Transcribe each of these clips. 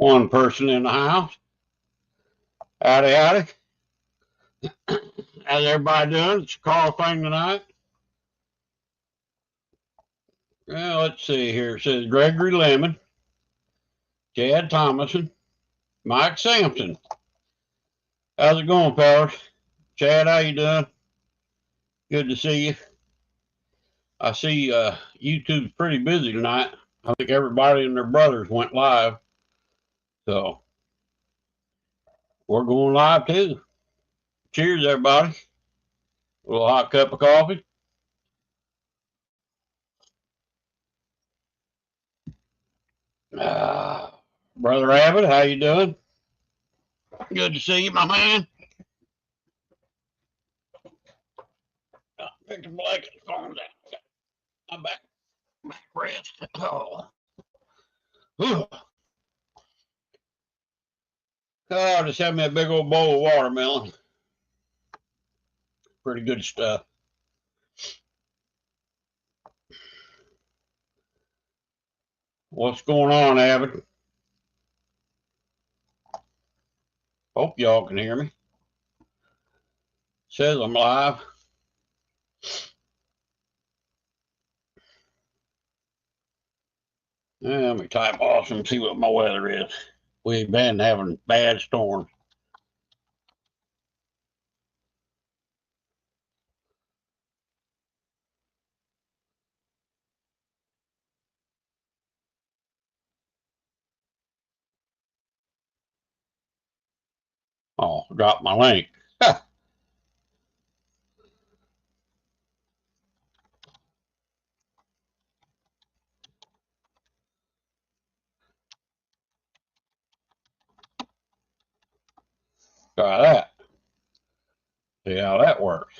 One person in the house. Howdy, howdy. How's everybody doing? It's a call thing tonight. Well, let's see here. It says Gregory Lemon, Chad Thomason, Mike Sampson. How's it going, fellas? Chad, how you doing? Good to see you. I see YouTube's pretty busy tonight. I think everybody and their brothers went live. So we're going live too. Cheers, everybody. A little hot cup of coffee. Brother Abbott, how you doing? Good to see you, my man. Pick the blanket, calm down. I'm back rest. Oh. Oh, just had me a big old bowl of watermelon. Pretty good stuff. What's going on, Abbott? Hope y'all can hear me. Says I'm live. Let me type awesome and see what my weather is. We've been having bad storms. Oh, dropped my link. Try that. See how that works.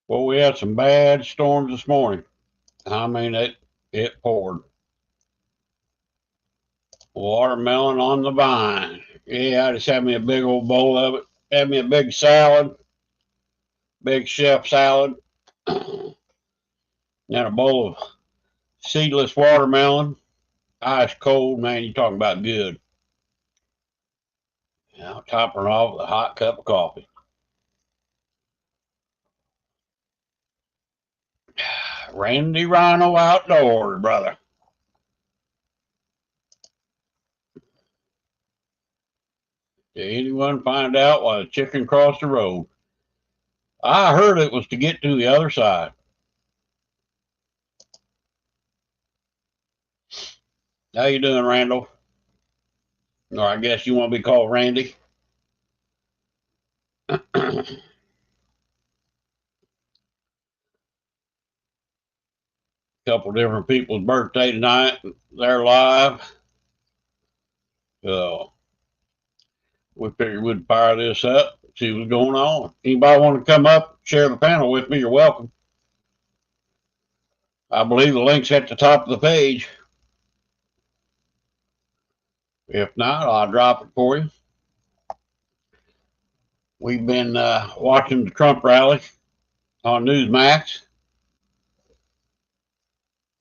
Well, we had some bad storms this morning. I mean, it poured. Watermelon on the vine. Yeah, I just had me a big old bowl of it. Had me a big salad, big chef salad, and a bowl of seedless watermelon. Ice cold, man. You talking about good. Now, topping it off with a hot cup of coffee. Randy Rhino Outdoors, brother. Did anyone find out why the chicken crossed the road? I heard it was to get to the other side. How you doing, Randall? Or I guess you want to be called Randy. Couple different people's birthday tonight. They're live. So we figured we'd fire this up, see what's going on. Anybody want to come up, share the panel with me, you're welcome. I believe the link's at the top of the page. If not, I'll drop it for you. We've been watching the Trump rally on Newsmax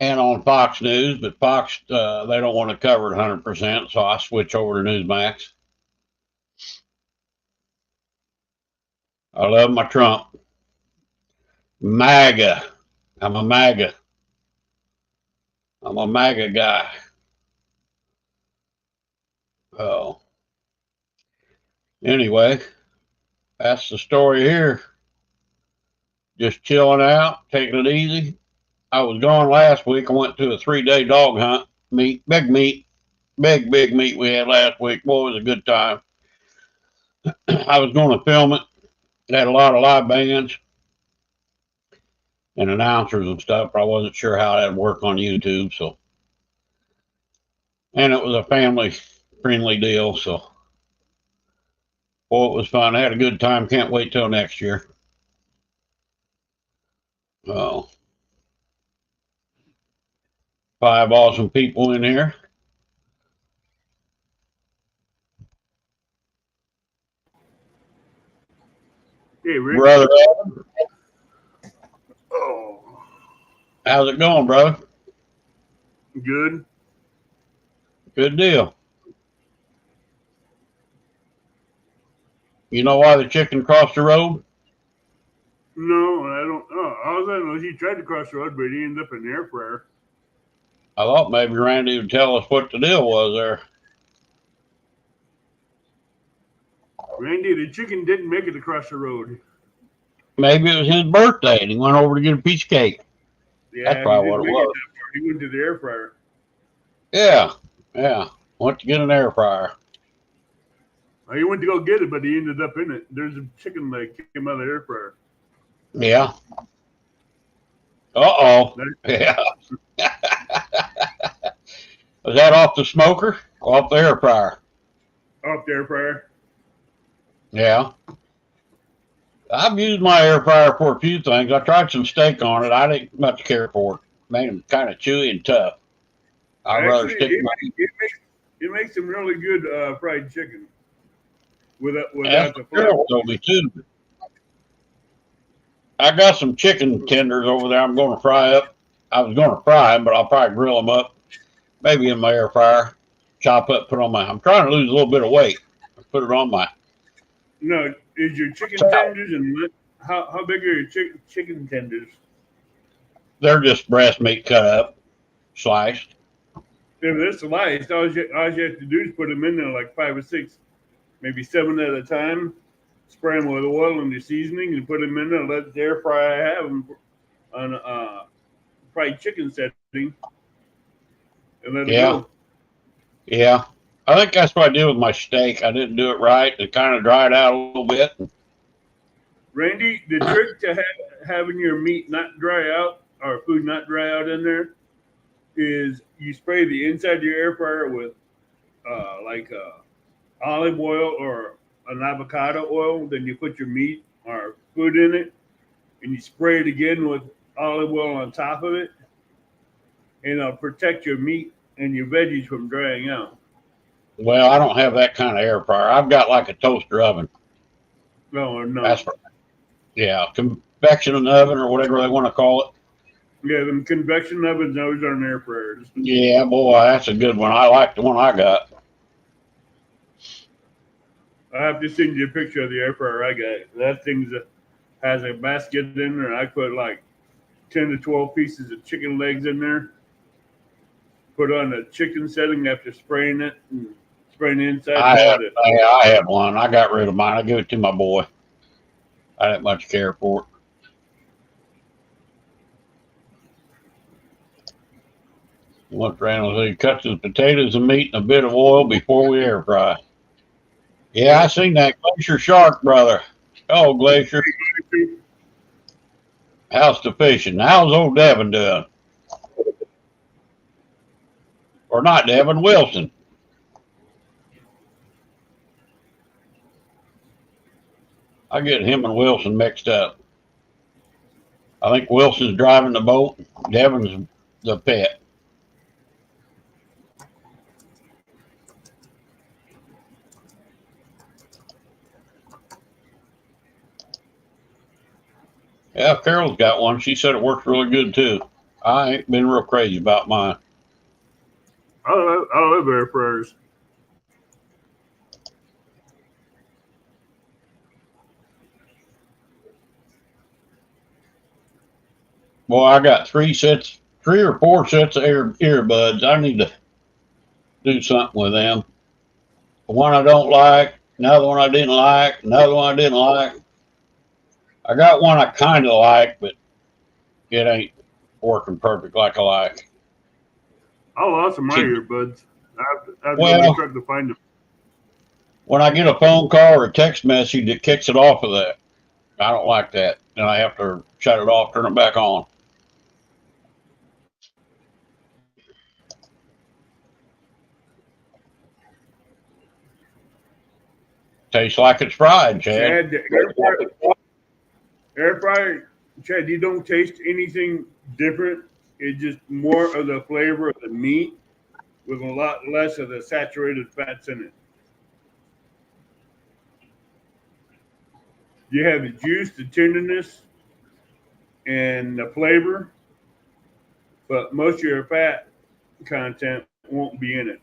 and on Fox News, but Fox, they don't want to cover it 100%, so I switch over to Newsmax. I love my Trump. MAGA. I'm a MAGA. I'm a MAGA guy. Oh. Anyway, that's the story here. Just chilling out, taking it easy. I was gone last week. I went to a 3-day dog hunt. Big meat we had last week. Boy, it was a good time. I was going to film it. It had a lot of live bands and announcers and stuff. I wasn't sure how that'd work on YouTube. So, and it was a family-friendly deal. So, boy, it was fun. I had a good time. Can't wait till next year. Oh, 5 awesome people in here. Hey, Rick. Brother Adam, Oh, how's it going, brother? good. Good deal. You know why the chicken crossed the road? No, I don't. Oh, all I know is he tried to cross the road, but he ended up in the air fryer. I thought maybe Randy would tell us what the deal was there. Randy, the chicken didn't make it across the road. Maybe it was his birthday and he went over to get a piece of cake. That's Yeah, he probably what didn't it make it was. that far. He went to the air fryer. Yeah. Went to get an air fryer. He went to go get it, but he ended up in it. There's a chicken leg came out of the air fryer. Yeah. Uh-oh. That, Yeah. Was that off the smoker? Off the air fryer? off the air fryer. Yeah. I've used my air fryer for a few things. I tried some steak on it. I didn't much care for it. Made them kind of chewy and tough. I'd rather Actually, stick my. it makes some really good fried chicken That's without the what flavor. Carol told me too. I got some chicken tenders over there. I'm going to fry up. I was going to fry them, but I'll probably grill them up, maybe in my air fryer. Chop up, put on my. I'm trying to lose a little bit of weight. Put it on my. No, is your chicken salad. tenders and how big are your chicken tenders? They're just breast meat cut up, sliced. If they're sliced, all you have to do is put them in there like 5 or 6, maybe 7 at a time. Spray them with oil and the seasoning and put them in there. Let the air fryer have them on fried chicken setting and let it Yeah, go. yeah. I think that's what I did with my steak. I didn't do it right. It kind of dried out a little bit. Randy, the trick to having your meat not dry out or food not dry out in there is you spray the inside of your air fryer with olive oil or an avocado oil. Then you put your meat or food in it, and you spray it again with olive oil on top of it, and it'll protect your meat and your veggies from drying out. Well, I don't have that kind of air fryer. I've got like a toaster oven. No, That's no. yeah, convection oven or whatever they want to call it. Yeah, them convection ovens, those aren't air fryers. Yeah, boy, that's a good one. I like the one I got. I have to send you a picture of the air fryer I got. That thing has a basket in there. I put like 10 to 12 pieces of chicken legs in there. Put on a chicken setting after spraying it and spraying the inside I and all had, that. I had one. I got rid of mine. I gave it to my boy. I didn't much care for it. Once Randall said he cuts his potatoes and meat in a bit of oil before we air fry. Yeah, I Yep. seen that Glacier Shark, brother. Oh, Glacier, how's the fishing? How's old Devin doing? Or not Devin, Wilson. I get him and Wilson mixed up. I think Wilson's driving the boat. Devin's the pet. Yeah, Carol's got one. She said it works really good too. I ain't been real crazy about mine. I love air fryers. Boy, I got 3 or 4 sets of earbuds. I need to do something with them. One I don't like, another one I didn't like, another one I didn't like. I got one I kind of like, but it ain't working perfect like I like. I lost my Keep, earbuds. I have to go to the well, truck to find them. when I get a phone call or a text message, it kicks it off of that. I don't like that. Then I have to shut it off, turn it back on. Tastes like it's fried, Chad. Chad, the air fryer, Chad, you don't taste anything different. It's just more of the flavor of the meat with a lot less of the saturated fats in it. You have the juice, the tenderness, and the flavor, but most of your fat content won't be in it.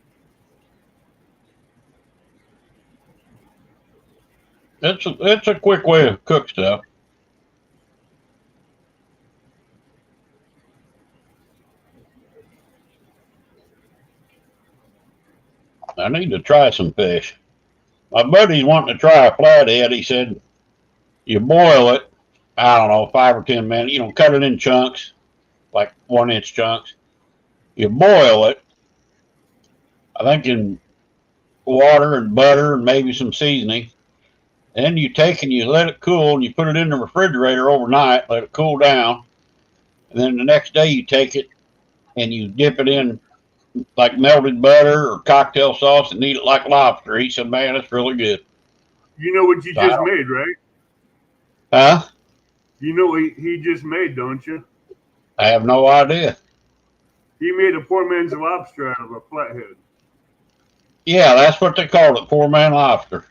It's a quick way to cook stuff. I need to try some fish. My buddy's wanting to try a flathead. He said you boil it, I don't know, 5 or 10 minutes. You know, cut it in chunks, like 1 inch chunks. You boil it, I think in water and butter and maybe some seasoning. Then you take and you let it cool and you put it in the refrigerator overnight, let it cool down. And then the next day you take it and you dip it in like melted butter or cocktail sauce and eat it like lobster. He said, man, it's really good. You know what you So just made, right? huh? You know what he just made, don't you? I have no idea. He made a poor man's lobster out of a flathead. Yeah, that's what they call it, poor man lobster.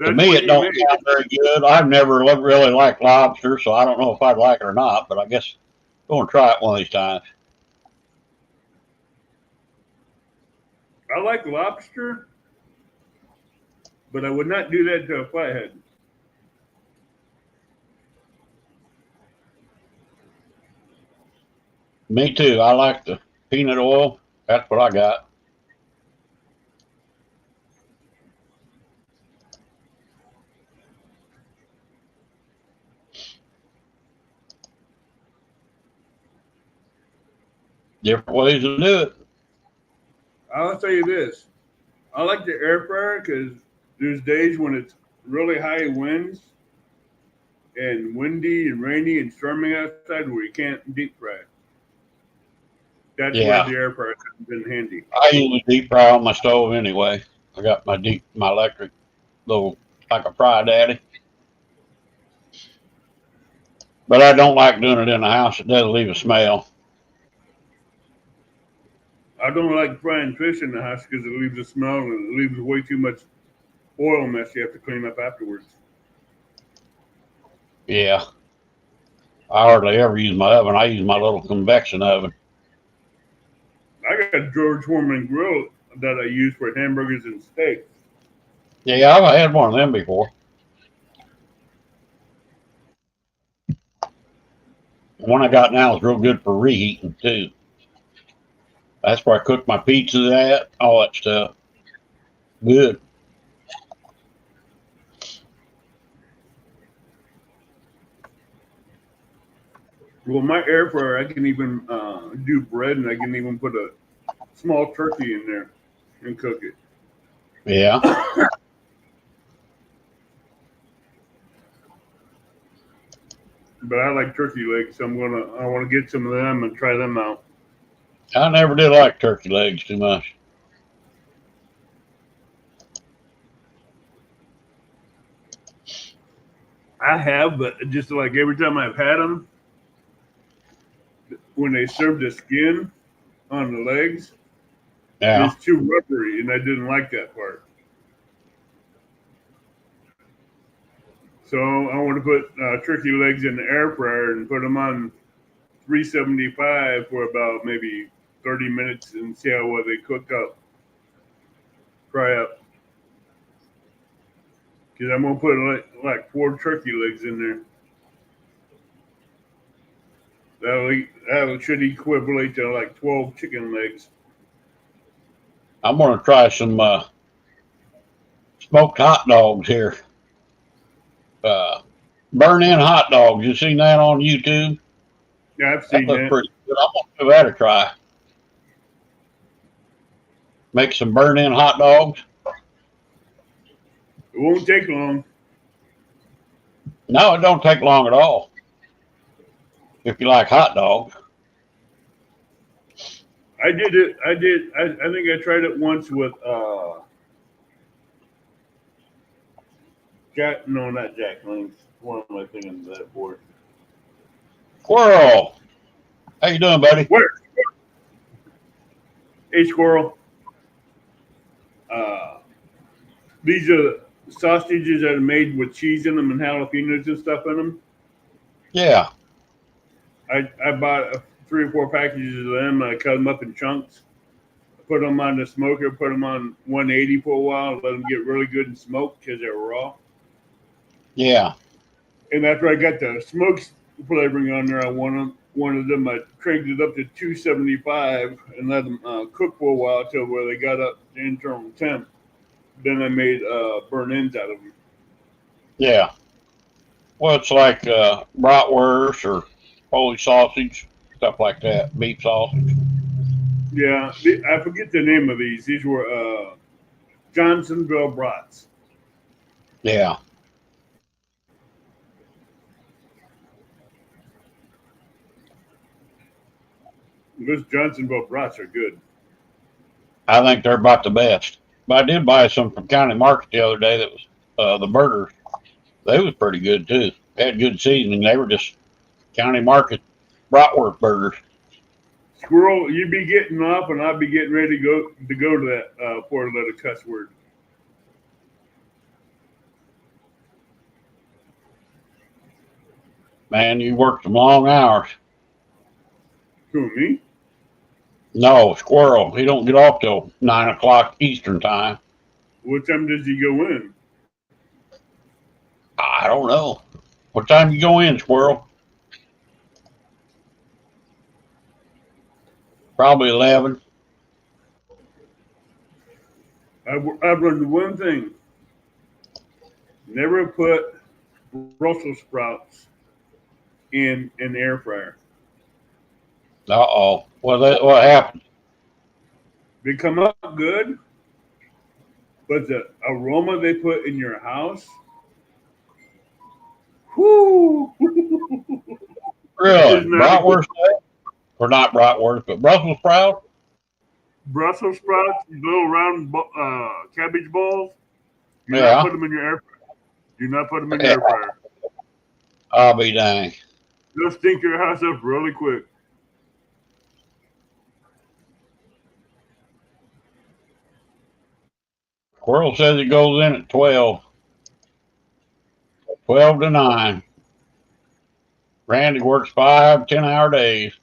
To That's me, what it he don't made. sound very good. I've never really liked lobster, so I don't know if I'd like it or not. But I guess I'm going to try it one of these times. I like lobster, but I would not do that to a flathead. Me too. I like the peanut oil. That's what I got. Different ways to do it. I'll tell you this. I like the air fryer because there's days when it's really high winds and windy and rainy and storming outside where you can't deep fry. That's where Yeah, the air fryer comes in handy. I usually deep fry on my stove anyway. I got my electric little like a fry daddy, but I don't like doing it in the house. It does leave a smell. I don't like frying fish in the house because it leaves a smell and it leaves way too much oil mess you have to clean up afterwards. Yeah, I hardly ever use my oven. I use my little convection oven. I got a George Foreman grill that I use for hamburgers and steaks. Yeah, I've had one of them before. The one I got now is real good for reheating too. That's where I cook my pizzas at, all that stuff. Good. Well, my air fryer, I can even do bread and I can even put a small turkey in there and cook it. Yeah. But I like turkey legs, so I want to get some of them and try them out. I never did like turkey legs too much. I have, but just like every time I've had them, when they serve the skin on the legs, Yeah. it's too rubbery, and I didn't like that part. So I want to put turkey legs in the air fryer and put them on 375 for about maybe 30 minutes and see how well they cook up, fry up. Because I'm gonna put like 4 turkey legs in there. That should equivalent to like 12 chicken legs. I'm gonna try some smoked hot dogs here. Uh, burn in hot dogs. You seen that on YouTube? Yeah, I've That seen looks that. pretty good. I'm gonna give that a try. Make some burn in hot dogs. It won't take long. No, it don't take long at all. If you like hot dogs. I did it. I think I tried it once with Jack. No, not Jack Links. What am I thinking of that for? Squirrel. How you doing, buddy? Where? Hey, squirrel. Uh, these are sausages that are made with cheese in them and jalapenos and stuff in them. Yeah. I bought 3 or 4 packages of them. I cut them up in chunks, put them on the smoker, put them on 180 for a while, let them get really good and smoked because they're raw. Yeah. And after I got the smoked flavoring on there, I wanted them. I cranked it up to 275 and let them cook for a while till where they got up to internal temp. Then I made burn ends out of them. Yeah. Well, it's like bratwurst or Polish sausage, stuff like that. Beef sausage. Yeah, I forget the name of these. These were Johnsonville brats. Yeah. Those Johnsonville brats are good. I think they're about the best. But I did buy some from County Market the other day. That was the burgers. They was pretty good too. They had good seasoning. They were just County Market bratwurst burgers. Squirrel, you'd be getting off, and I'd be getting ready to go to that four-letter cuss word. Man, you worked some long hours. Who, me? No, squirrel. He don't get off till 9 o'clock Eastern time. What time does he go in? I don't know. What time you go in, squirrel? Probably 11. I've learned one thing: never put Brussels sprouts in an air fryer. Uh-oh. What happened? They come out good, but the aroma they put in your house, whoo, Really? is not good. Bratwurst? Or not bratwurst, but Brussels sprout? Brussels sprouts, little round cabbage balls. Do not Yeah. put them in your air fryer. Do not put them in your Yeah. air fryer. I'll be dang. They'll stink your house up really quick. Squirrel says it goes in at 12. 12 to 9. Randy works 5 10-hour days.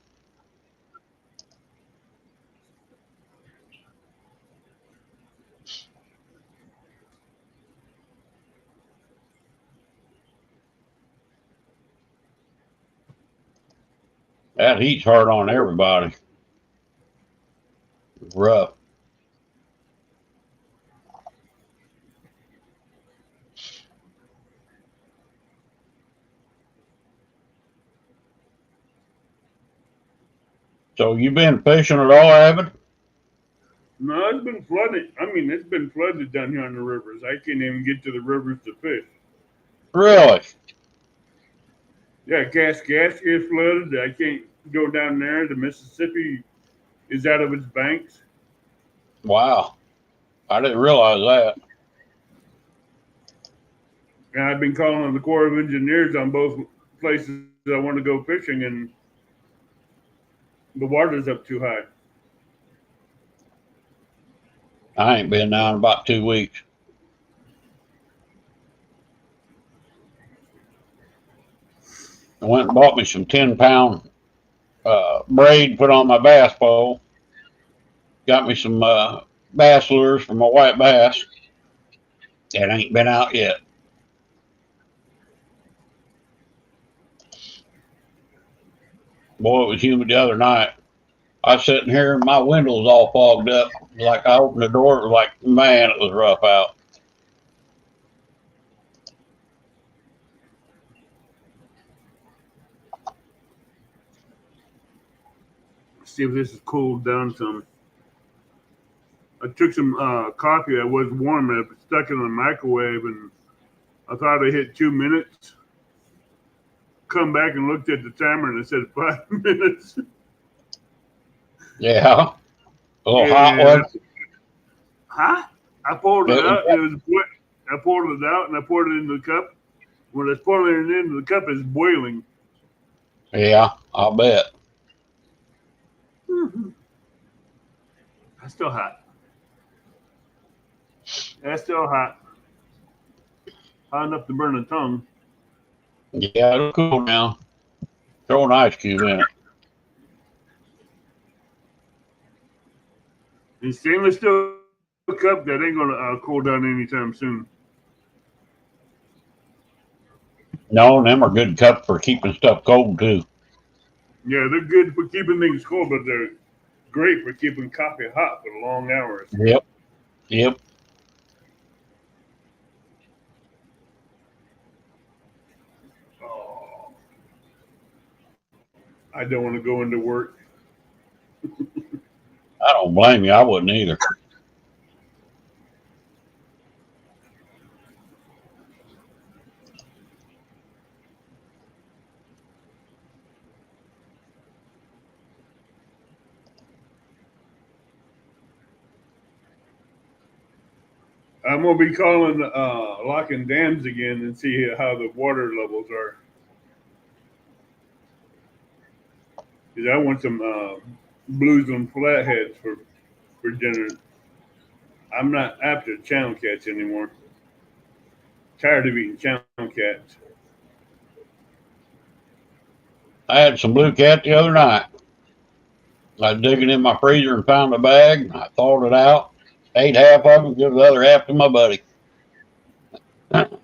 That heat's hard on everybody. Rough. So you been fishing at all, Evan? No, it's been flooded. I mean, it's been flooded down here on the rivers. I can't even get to the rivers to fish. Really? Yeah, Cascade flooded. I can't go down there. The Mississippi is out of its banks. Wow. I didn't realize that. And I've been calling the Corps of Engineers on both places I want to go fishing, and the water's up too high. I ain't been down in about 2 weeks. I went and bought me some 10-pound braid, put on my bass pole. Got me some bass lures for my white bass. That ain't been out yet. Boy, it was humid the other night. I was sitting here and my window was all fogged up. Like I opened the door, it was like, man, it was rough out. See if this has cooled down some. I took some coffee that was warm and I stuck it in the microwave, and I thought I hit 2 minutes. Come back and looked at the timer and it said 5 minutes. Yeah. A little hot And one. huh? I poured it It was, out. It was wet. I poured it out and I poured it into the cup. When it's pouring it into the cup, it's boiling. yeah, I'll bet. Mm-hmm. That's still hot. That's still hot. hot enough to burn a tongue. Yeah, it'll cool down. Throw an ice cube in it. And stainless steel cup that ain't gonna cool down anytime soon. No, them are good cups for keeping stuff cold too. Yeah, they're good for keeping things cold, but they're great for keeping coffee hot for long hours. Yep. Yep. Oh, I don't want to go into work. I don't blame you. I wouldn't either. I'm gonna be calling locking dams again and see how the water levels are. Cause I want some blues and flatheads for dinner. I'm not after channel cats anymore. Tired of eating channel cats. I had some blue cat the other night. I was digging in my freezer and found a bag. I thawed it out, ate half of it, give the other half to my buddy. The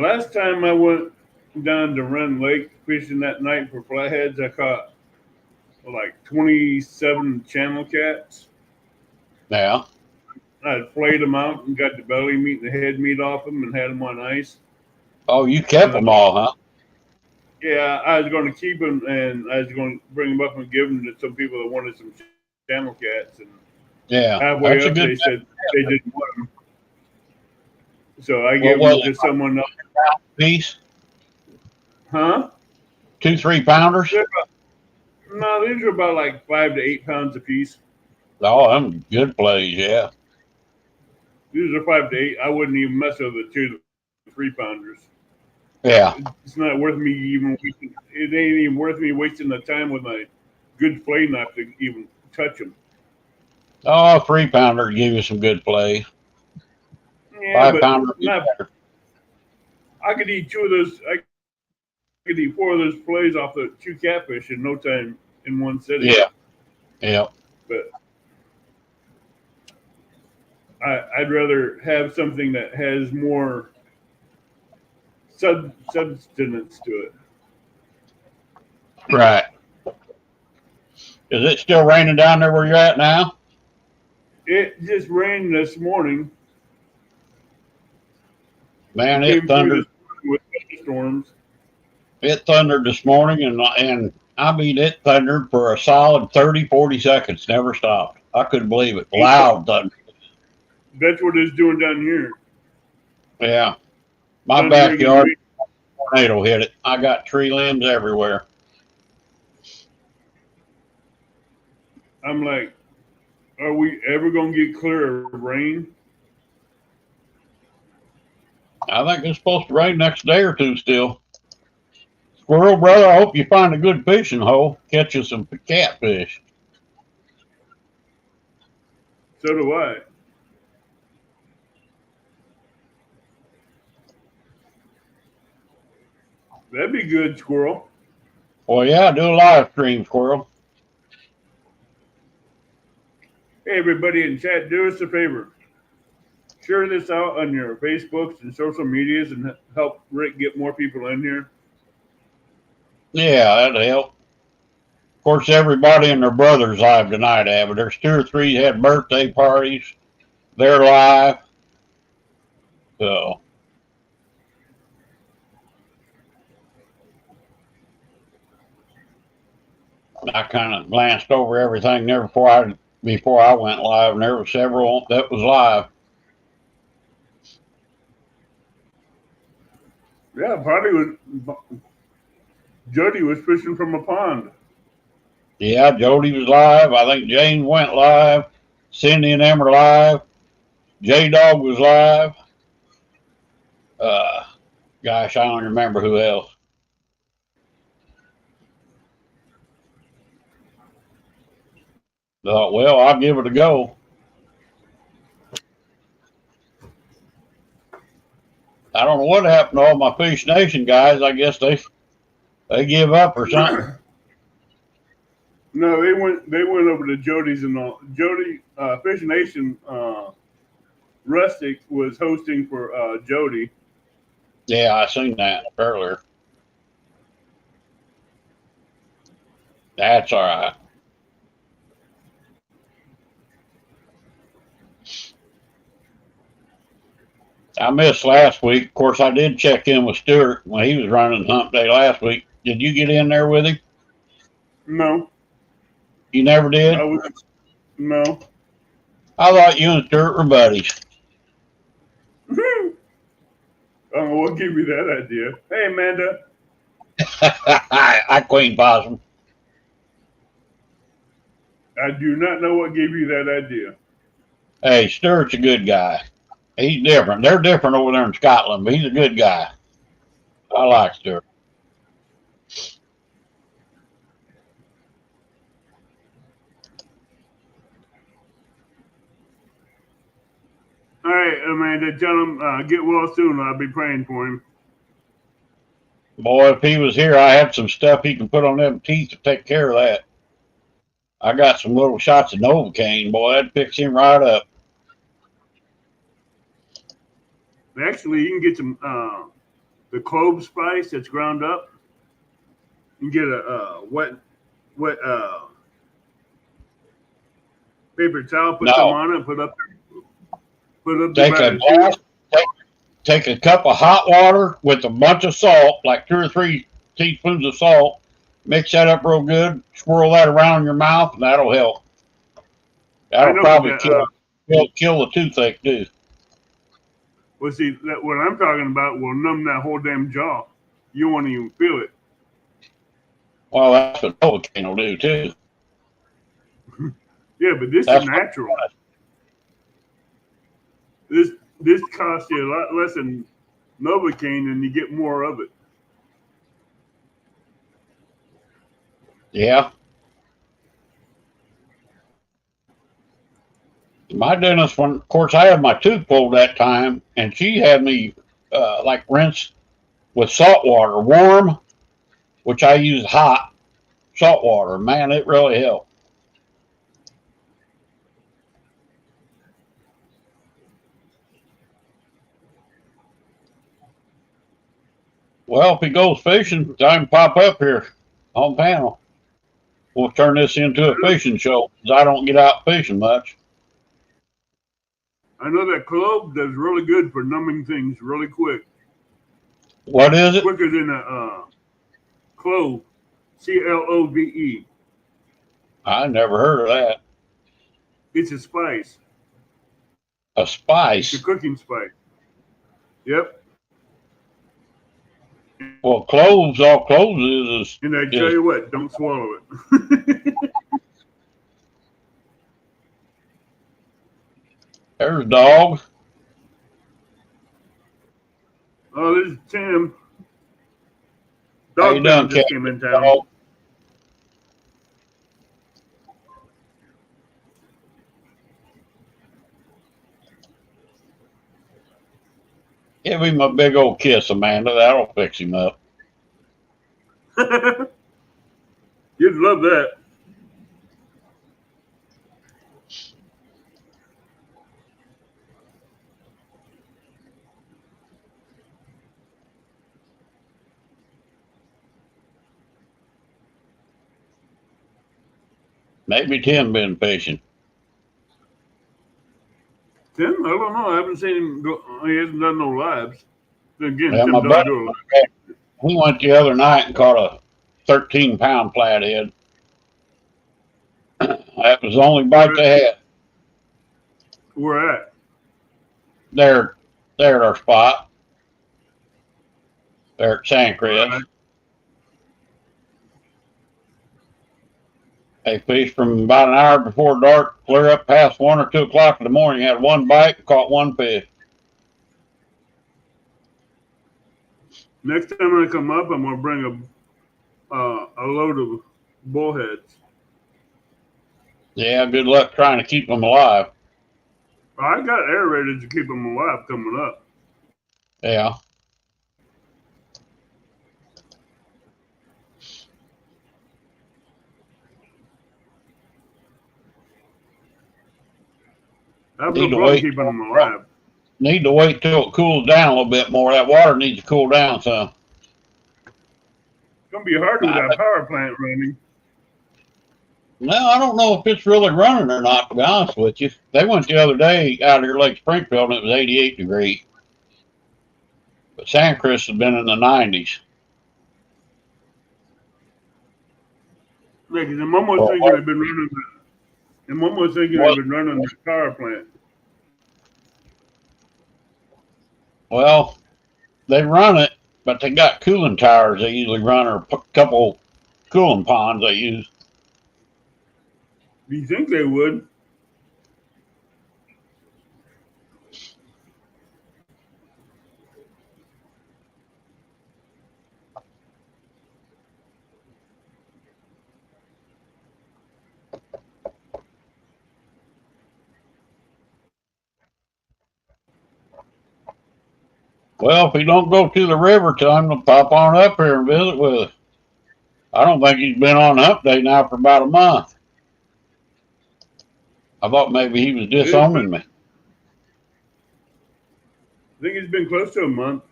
last time I went down to Run Lake fishing that night for flatheads, I caught like 27 channel cats. Yeah. I had flayed them out and got the belly meat and the head meat off them and had them on ice. Oh, you kept them all, huh? Yeah, I was going to keep them and I was going to bring them up and give them to some people that wanted some channel cats. And Yeah. halfway That's a up, good they said they didn't want them. So I What gave was them to it? someone else. Piece? Huh? 2 3-pounders? No, these are about like 5 to 8 pounds a piece. Oh, them good plays, yeah. These are 5 to 8. I wouldn't even mess with the 2 to 3 pounders. Yeah. It's not worth me even. It ain't even worth me wasting the time with my good flay knife to even touch them. Oh, 3-pounder give you some good play. Yeah, 5-pounder. but not. I could eat 2 of those. I could eat 4 of those fillets off the 2 catfish in no time in one sitting. Yeah. Yeah. But I'd rather have something that has more substance to it. Right. Is it still raining down there where you're at now? It just rained this morning. Man, It it came through thundered. this morning with storms. It thundered this morning, and I mean, it thundered for a solid 30, 40 seconds. Never stopped. I couldn't believe it. Loud thunder. That's what it's doing down here. Yeah. My Thundering and backyard rain. tornado hit it. I got tree limbs everywhere. I'm like, are we ever gonna get clear of rain? I think it's supposed to rain next day or two still. Squirrel brother, I hope you find a good fishing hole. Catch you some catfish. So do I. That'd be good, squirrel. Well, yeah, do a live stream, squirrel. Hey, everybody in chat, do us a favor. Share this out on your Facebooks and social medias and help Rick get more people in here. Yeah, that'd help. Of course, everybody and their brother's live tonight, Abby. There's 2 or 3 had birthday parties. They're live. So I kind of glanced over everything there before I went live, and there were several that was live. Yeah, probably was. Jody was fishing from a pond. Yeah, Jody was live. I think Jane went live. Cindy and them are live. J Dog was live. Uh, Gosh, I don't remember who else. Thought, well, I'll give it a go. I don't know what happened to all my Fish Nation guys. I guess they give up or something. No, they went over to Jody's and all. Jody Fish Nation Rustic was hosting for Jody. Yeah, I seen that earlier. That's all right. I missed last week. Of course, I did check in with Stuart when he was running Hump Day last week. Did you get in there with him? No, You never did? I was no. I thought you and Stuart were buddies. I don't know what gave you that idea. Hey, Amanda. I Queen Possum. I do not know what gave you that idea. Hey, Stuart's a good guy. He's different. They're different over there in Scotland, but he's a good guy. I like Stuart. All right, Amanda, tell him get well soon. I'll be praying for him. Boy, if he was here, I had some stuff he can put on them teeth to take care of that. I got some little shots of Novocaine. Boy, that'd fix him right up. Actually, you can get some the clove spice that's ground up. You can get a wet paper towel, put some No, on it, put up there take by a the glass, tooth. take a cup of hot water with a bunch of salt, like 2 or 3 teaspoons of salt. Mix that up real good. Swirl that around in your mouth, and that'll help. I That'll know, but probably kill the toothache too. well, see, what I'm talking about will numb that whole damn jaw. You won't even feel it. Well, that's what Novocaine will do too. Yeah, but this That's is what, natural. This costs you a lot less than Novocaine, and you get more of it. yeah. My dentist, when of course I had my tooth pulled that time, and she had me like rinse with salt water, warm, which I use hot salt water. Man, it really helped. Well, if he goes fishing, time to pop up here on panel. We'll turn this into a fishing show because I don't get out fishing much. I know that clove does really good for numbing things really quick, What is it? quicker than a clove, CLOVE. I never heard of that. It's a spice. A It's a spice. cooking spice. Yep. Well, cloves, all cloves And I tell is you what, don't swallow it. there's dog. Oh, this is Tim. How you Dog doing, Pound just cat? came in town. Dog? Give him a big old kiss, Amanda. That'll fix him up. You'd love that. Maybe Tim been fishing. Tim, I don't know. I haven't seen him go. He hasn't done no lives. Again, Yeah, my Tim don't buddy, do he went the other night and caught a 13-pound flathead. That was the only bite they had. Where at? There at our spot. There at Sandcrest. Right. They fished from about an hour before dark, clear up past 1 or 2 o'clock in the morning. Had one bite, and caught one fish. Next time I come up, I'm gonna bring a load of bullheads. Yeah, good luck trying to keep them alive. I got aerators to keep them alive coming up. Yeah. I have no Need to problem wait. keeping them alive. Need to wait till it cools down a little bit more. That water needs to cool down some. It's gonna be hard with that power plant running. No, I don't know if it's really running or not, to be honest with you. They went the other day out here Lake Springfield and it was 88 degrees. But Sandcrest has been in the 90s. Like the mom was thinking they've been running the mom was thinking they've been running the power plant. Well, they run it, but they got cooling towers they usually run, or a couple cooling ponds they use. Do you think they would? Well, if he don't go to the river, tell him to pop on up here and visit with us. I don't think he's been on Hump Day now for about a month. I thought maybe he was disowning me. I think it's been close to a month.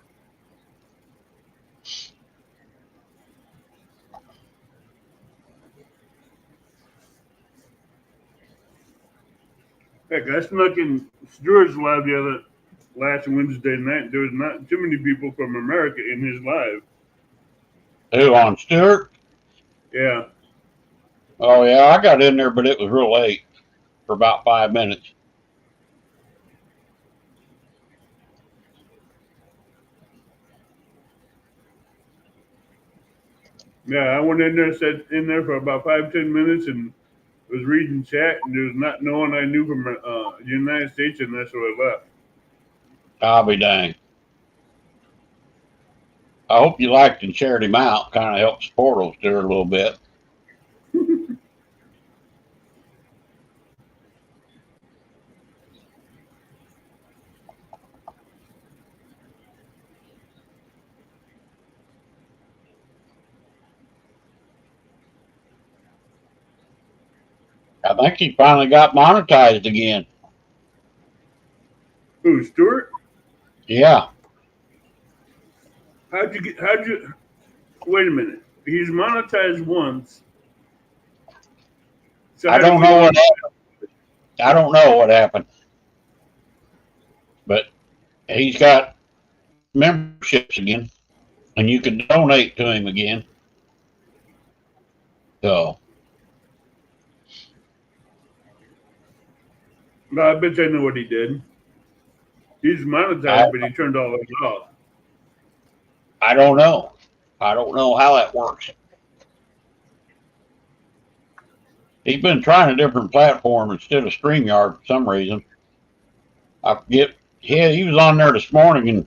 Heck, I snuck in Stewart's live last Wednesday night. There was not too many people from America in his live. Who, on Stewart? Yeah. Oh, yeah, I got in there, but it was real late for about 5 minutes. Yeah, I went in there, sat in there for about 5-10 minutes, and was reading chat, and there was not no one I knew from the United States, and that's where I left. I'll be dang. I hope you liked and shared him out. Kind of helped support old Stewart a little bit. I think he finally got monetized again. Who, Stewart? Yeah. How'd you, wait a minute. He's monetized once. So I don't know what happened. I don't know what happened. But he's got memberships again, and you can donate to him again. So. No, I bet I know what he did. He's monetized, but he turned all of it off. I don't know. I don't know how that works. He's been trying a different platform instead of StreamYard for some reason. I forget. Yeah, he was on there this morning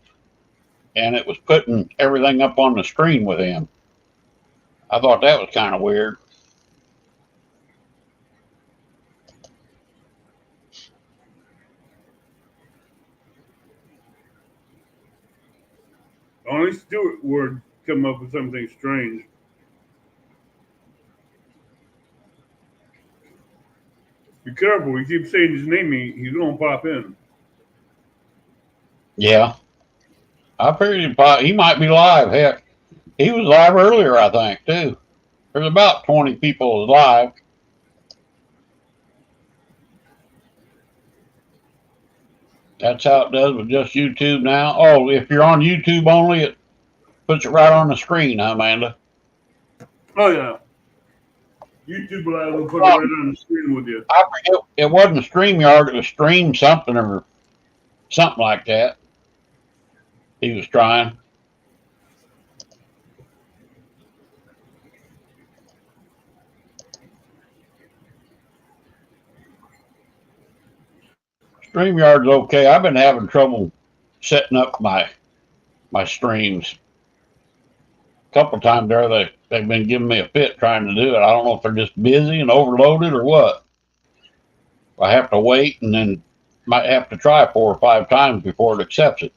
and it was putting everything up on the screen with him. I thought that was kind of weird. Only Stewart would come up with something strange. Be careful. You keep saying his name, he's going to pop in. Yeah. I figured he might be live. Heck, he was live earlier, I think, too. There's about 20 people live. That's how it does with just YouTube now. Oh, if you're on YouTube only, it puts it right on the screen, huh, Amanda? Oh, yeah. YouTube Live will put it right on the screen with you. I forget. It wasn't StreamYard. It was Stream something or something like that. He was trying. StreamYard's okay. I've been having trouble setting up my streams. A couple of times there, they've been giving me a fit trying to do it. I don't know if they're just busy and overloaded or what. I have to wait and then might have to try 4 or 5 times before it accepts it.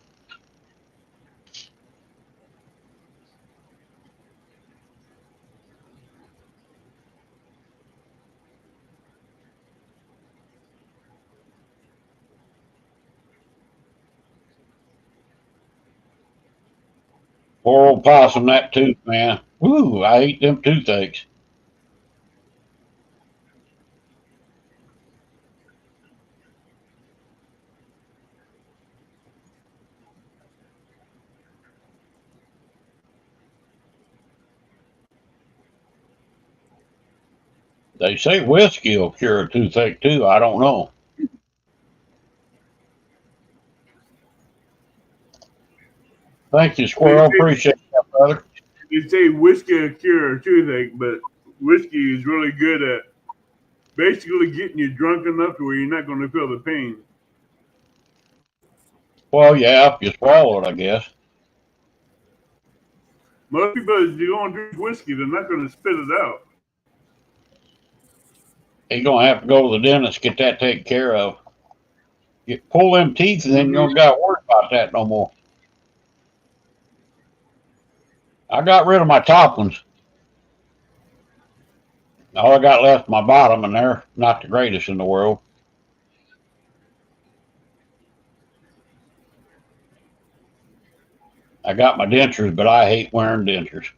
Poor old possum, that tooth, man. Woo, I ate them toothaches. They say whiskey will cure a toothache too. I don't know. Thank you, They Squirrel. say Appreciate that, brother. they say whiskey will cure a toothache, but whiskey is really good at basically getting you drunk enough to where you're not going to feel the pain. Well, yeah, if you swallow it, I guess. Most people, if you don't drink whiskey, they're not going to spit it out. You're gonna have to go to the dentist, get that taken care of. You pull them teeth, and then you Hmm. don't got to worry about that no more. I got rid of my top ones. All I got left my bottom, and they're not the greatest in the world. I got my dentures, but I hate wearing dentures.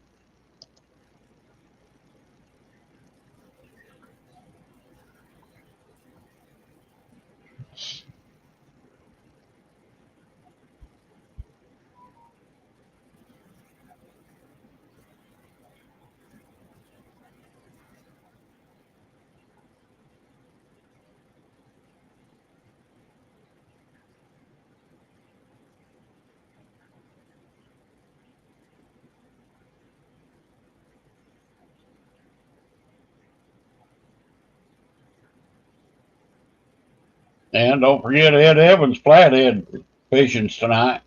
And don't forget Ed Evans' flathead fishings tonight.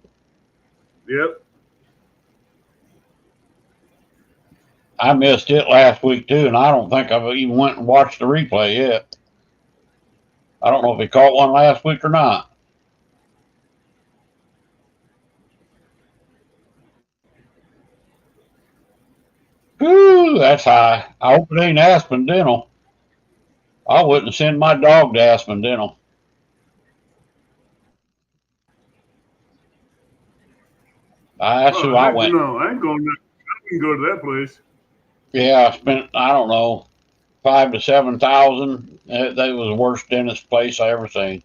Yep. I missed it last week too, and I don't think I've even went and watched the replay yet. I don't know if he caught one last week or not. Whew, that's high. I hope it ain't Aspen Dental. I wouldn't send my dog to Aspen Dental. That's who Oh I heck went. no! I ain't going. I can go to that place. Yeah, I spent, I don't know, 5 to 7 thousand. That was the worst dentist place I ever seen.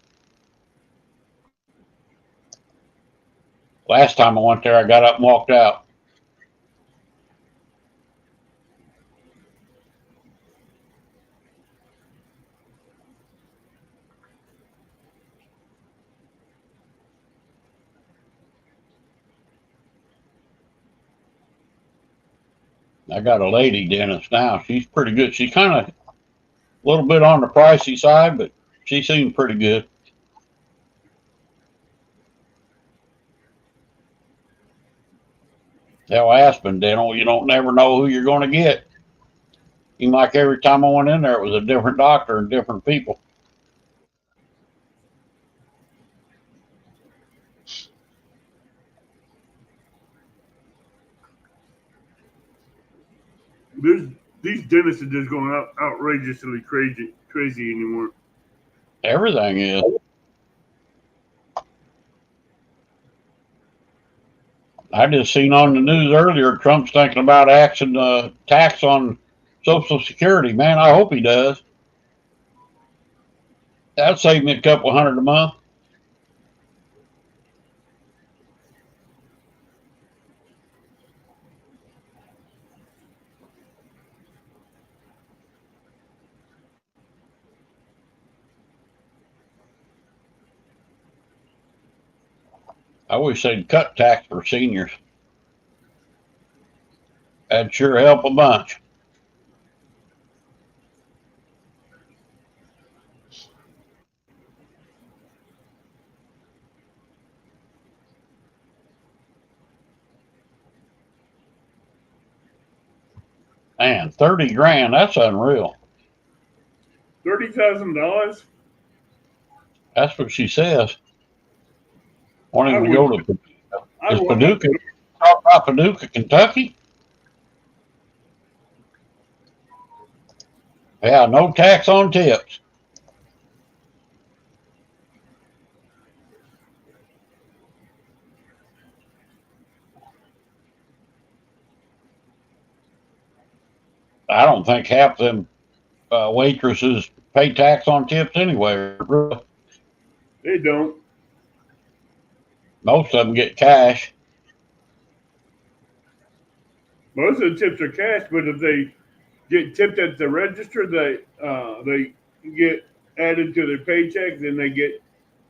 Last time I went there, I got up and walked out. I got a lady dentist now. She's pretty good. She's kind of a little bit on the pricey side, but she seemed pretty good. Hell, Aspen Dental, you don't never know who you're going to get. Seemed like every time I went in there, it was a different doctor and different people. There's these dentists are just going outrageously crazy anymore. Everything is. I just seen on the news earlier Trump's thinking about axing the tax on Social Security. Man, I hope he does. That'd save me a couple hundred a month. I wish they'd cut tax for seniors. That'd sure help a bunch. Man, 30 grand, that's unreal. $30,000. That's what she says. I Wanting to would. go to I is would not. Paducah. Talk about Paducah, Kentucky. Yeah, no tax on tips. I don't think half them waitresses pay tax on tips anyway. They don't. Most of them get cash. Most of the tips are cash, but if they get tipped at the register, they get added to their paycheck. Then they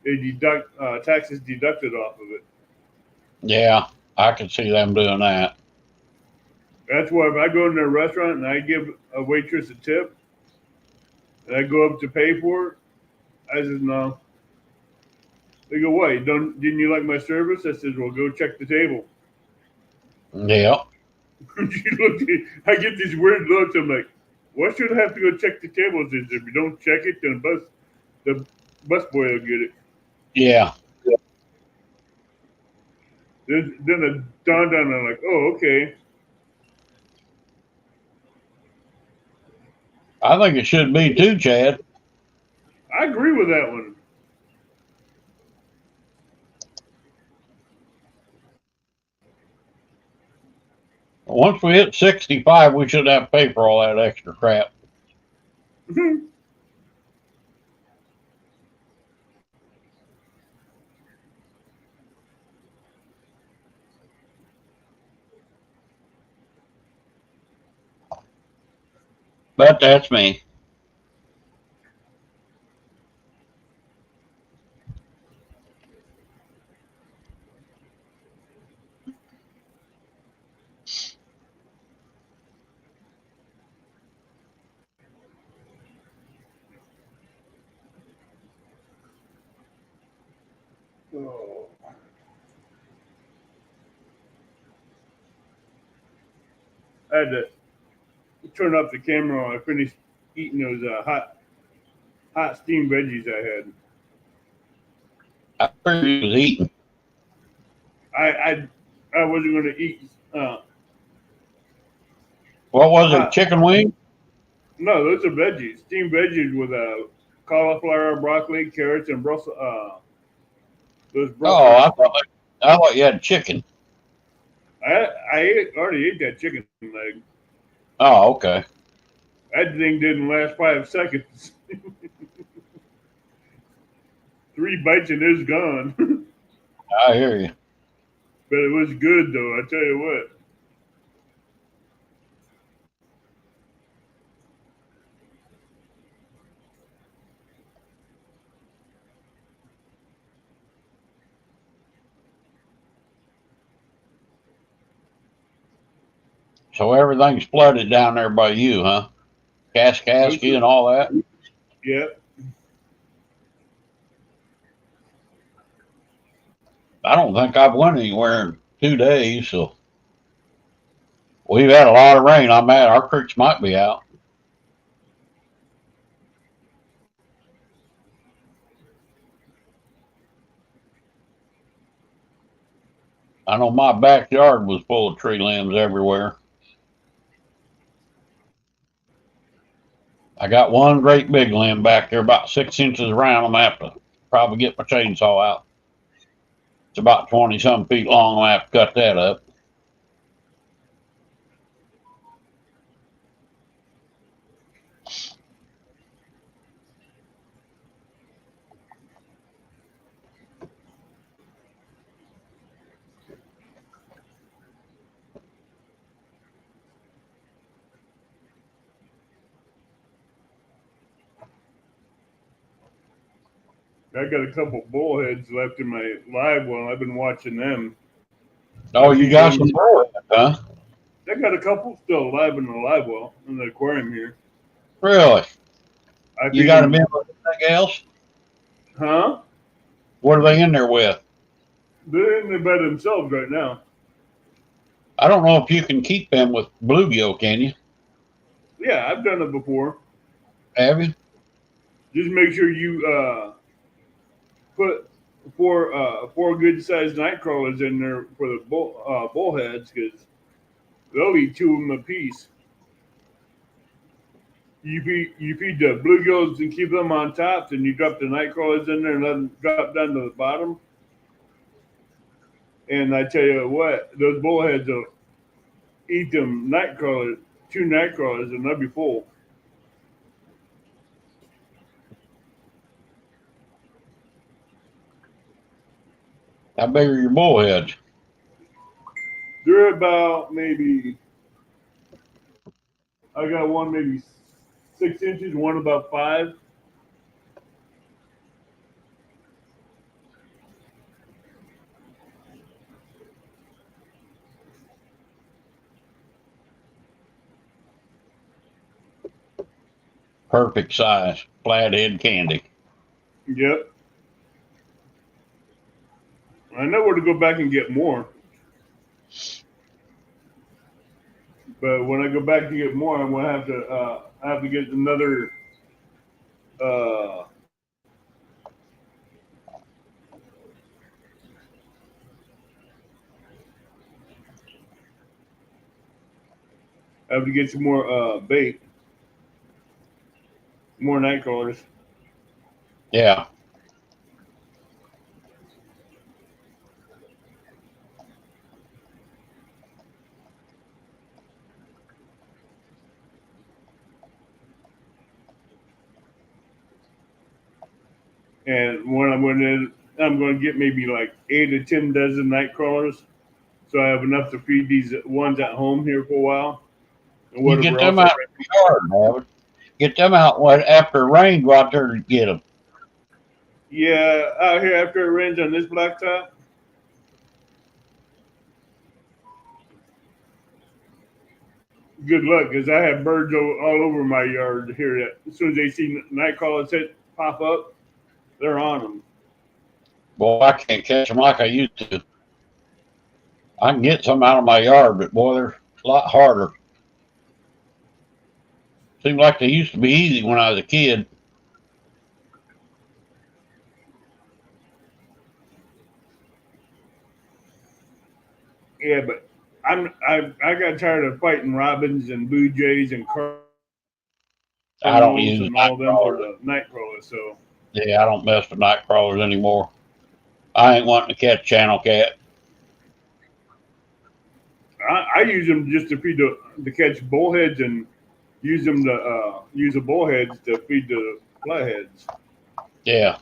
deduct taxes deducted off of it. Yeah, I could see them doing that. That's why if I go into a restaurant and I give a waitress a tip, and I go up to pay for it, I says no. They go, why? Didn't you like my service? I says, well, go check the table. Yeah. I get these weird looks. I'm like, why should I have to go check the tables? If you don't check it, then the bus boy will get it. Yeah. Then it dawned on me, like, oh, okay. I think it should be too, Chad. I agree with that one. Once we hit 65, we should have to pay for all that extra crap. But that's me. Oh. I had to turn off the camera when I finished eating those hot steamed veggies I had. I figured he was eating. I wasn't going to eat. What was it? Chicken wing? No, those are veggies. Steamed veggies with cauliflower, broccoli, carrots, and Brussels. Those Oh, Brussels. I thought you had chicken. I already ate that chicken leg. Oh, okay. That thing didn't last 5 seconds. 3 bites and it's gone. I hear you. But it was good though. I tell you what. So everything's flooded down there by you, huh? Kaskasky and all that? Yeah. I don't think I've went anywhere in 2 days, so we've had a lot of rain. I'm mad our creeks might be out. I know my backyard was full of tree limbs everywhere. I got one great big limb back there, about 6 inches around. I'm gonna have to probably get my chainsaw out. It's about 20 some feet long. I'm gonna have to cut that up. I got a couple bullheads left in my live well. I've been watching them. Oh, you got some bullheads, huh? I got a couple still alive in the live well in the aquarium here. Really? You got them in with anything else? Huh? What are they in there with? They're in there by themselves right now. I don't know if you can keep them with bluegill, can you? Yeah, I've done it before. Have you? Just make sure you put four good sized night crawlers in there for the bullheads because they'll eat 2 of them a piece. You feed the bluegills and keep them on top, then you drop the night crawlers in there and let them drop down to the bottom. And I tell you what, those bullheads will eat them night crawlers 2 night crawlers and that'd be full. How big are your bullheads? They're about maybe, I got one maybe 6 inches, one about 5. Perfect size, flathead candy. Yep. I know where to go back and get more. But when I go back to get more, I'm gonna have to get another uh, I have to get some more bait, more night crawlers. Yeah. And when I'm going to get maybe like 8 or 10 dozen night crawlers, so I have enough to feed these ones at home here for a while, and You get whatever them else I out in the yard, David. Get them out after rain. Go out there to get them. Yeah, out here after it rains on this blacktop. Good luck, because I have birds all over my yard here. That as soon as they see night crawlers pop up, they're on them. Boy, I can't catch them like I used to. I can get some out of my yard, but boy, they're a lot harder. Seemed like they used to be easy when I was a kid. Yeah, but I got tired of fighting robins and blue jays and I don't cardinals use and night all them for crawlers. the night crawlers. So Yeah, I don't mess with night crawlers anymore. I ain't wanting to catch channel cat. I use them just to feed to catch bullheads and use them to use the bullheads to feed the flatheads. Yeah.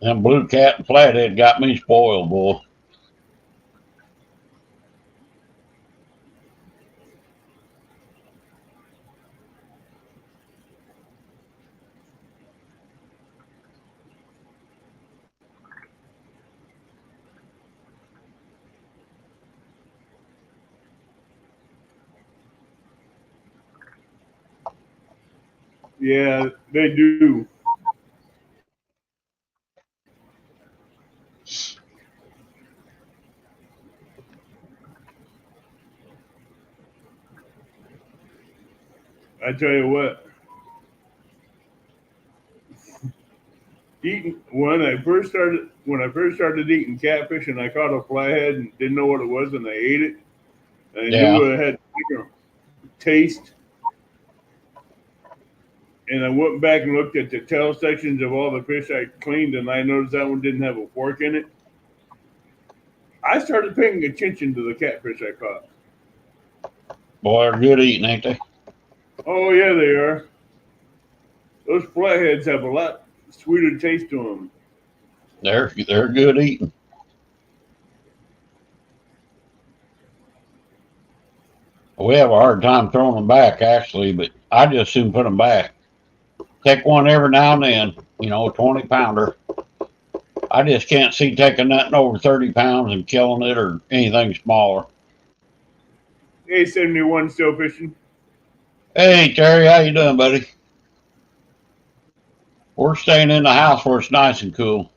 Them blue cat and flathead got me spoiled, boy. Yeah, they do. I tell you what, eating when I first started eating catfish and I caught a flathead and didn't know what it was and I ate it and I Yeah. knew it had taste. And I went back and looked at the tail sections of all the fish I cleaned, and I noticed that one didn't have a fork in it. I started paying attention to the catfish I caught. Boy, they're good eating, ain't they? Oh yeah, they are. Those flatheads have a lot sweeter taste to them. They're good eating. We have a hard time throwing them back, actually, but I just soon put them back. Take one every now and then, 20-pounder. I just can't see taking nothing over 30 pounds and killing it or anything smaller. Hey, 71 still fishing. Hey, Terry, how you doing, buddy? We're staying in the house where it's nice and cool.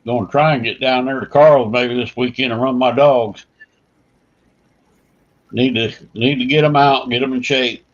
Going to try and get down there to Carl's maybe this weekend and run my dogs. Need to get them out, get them in shape.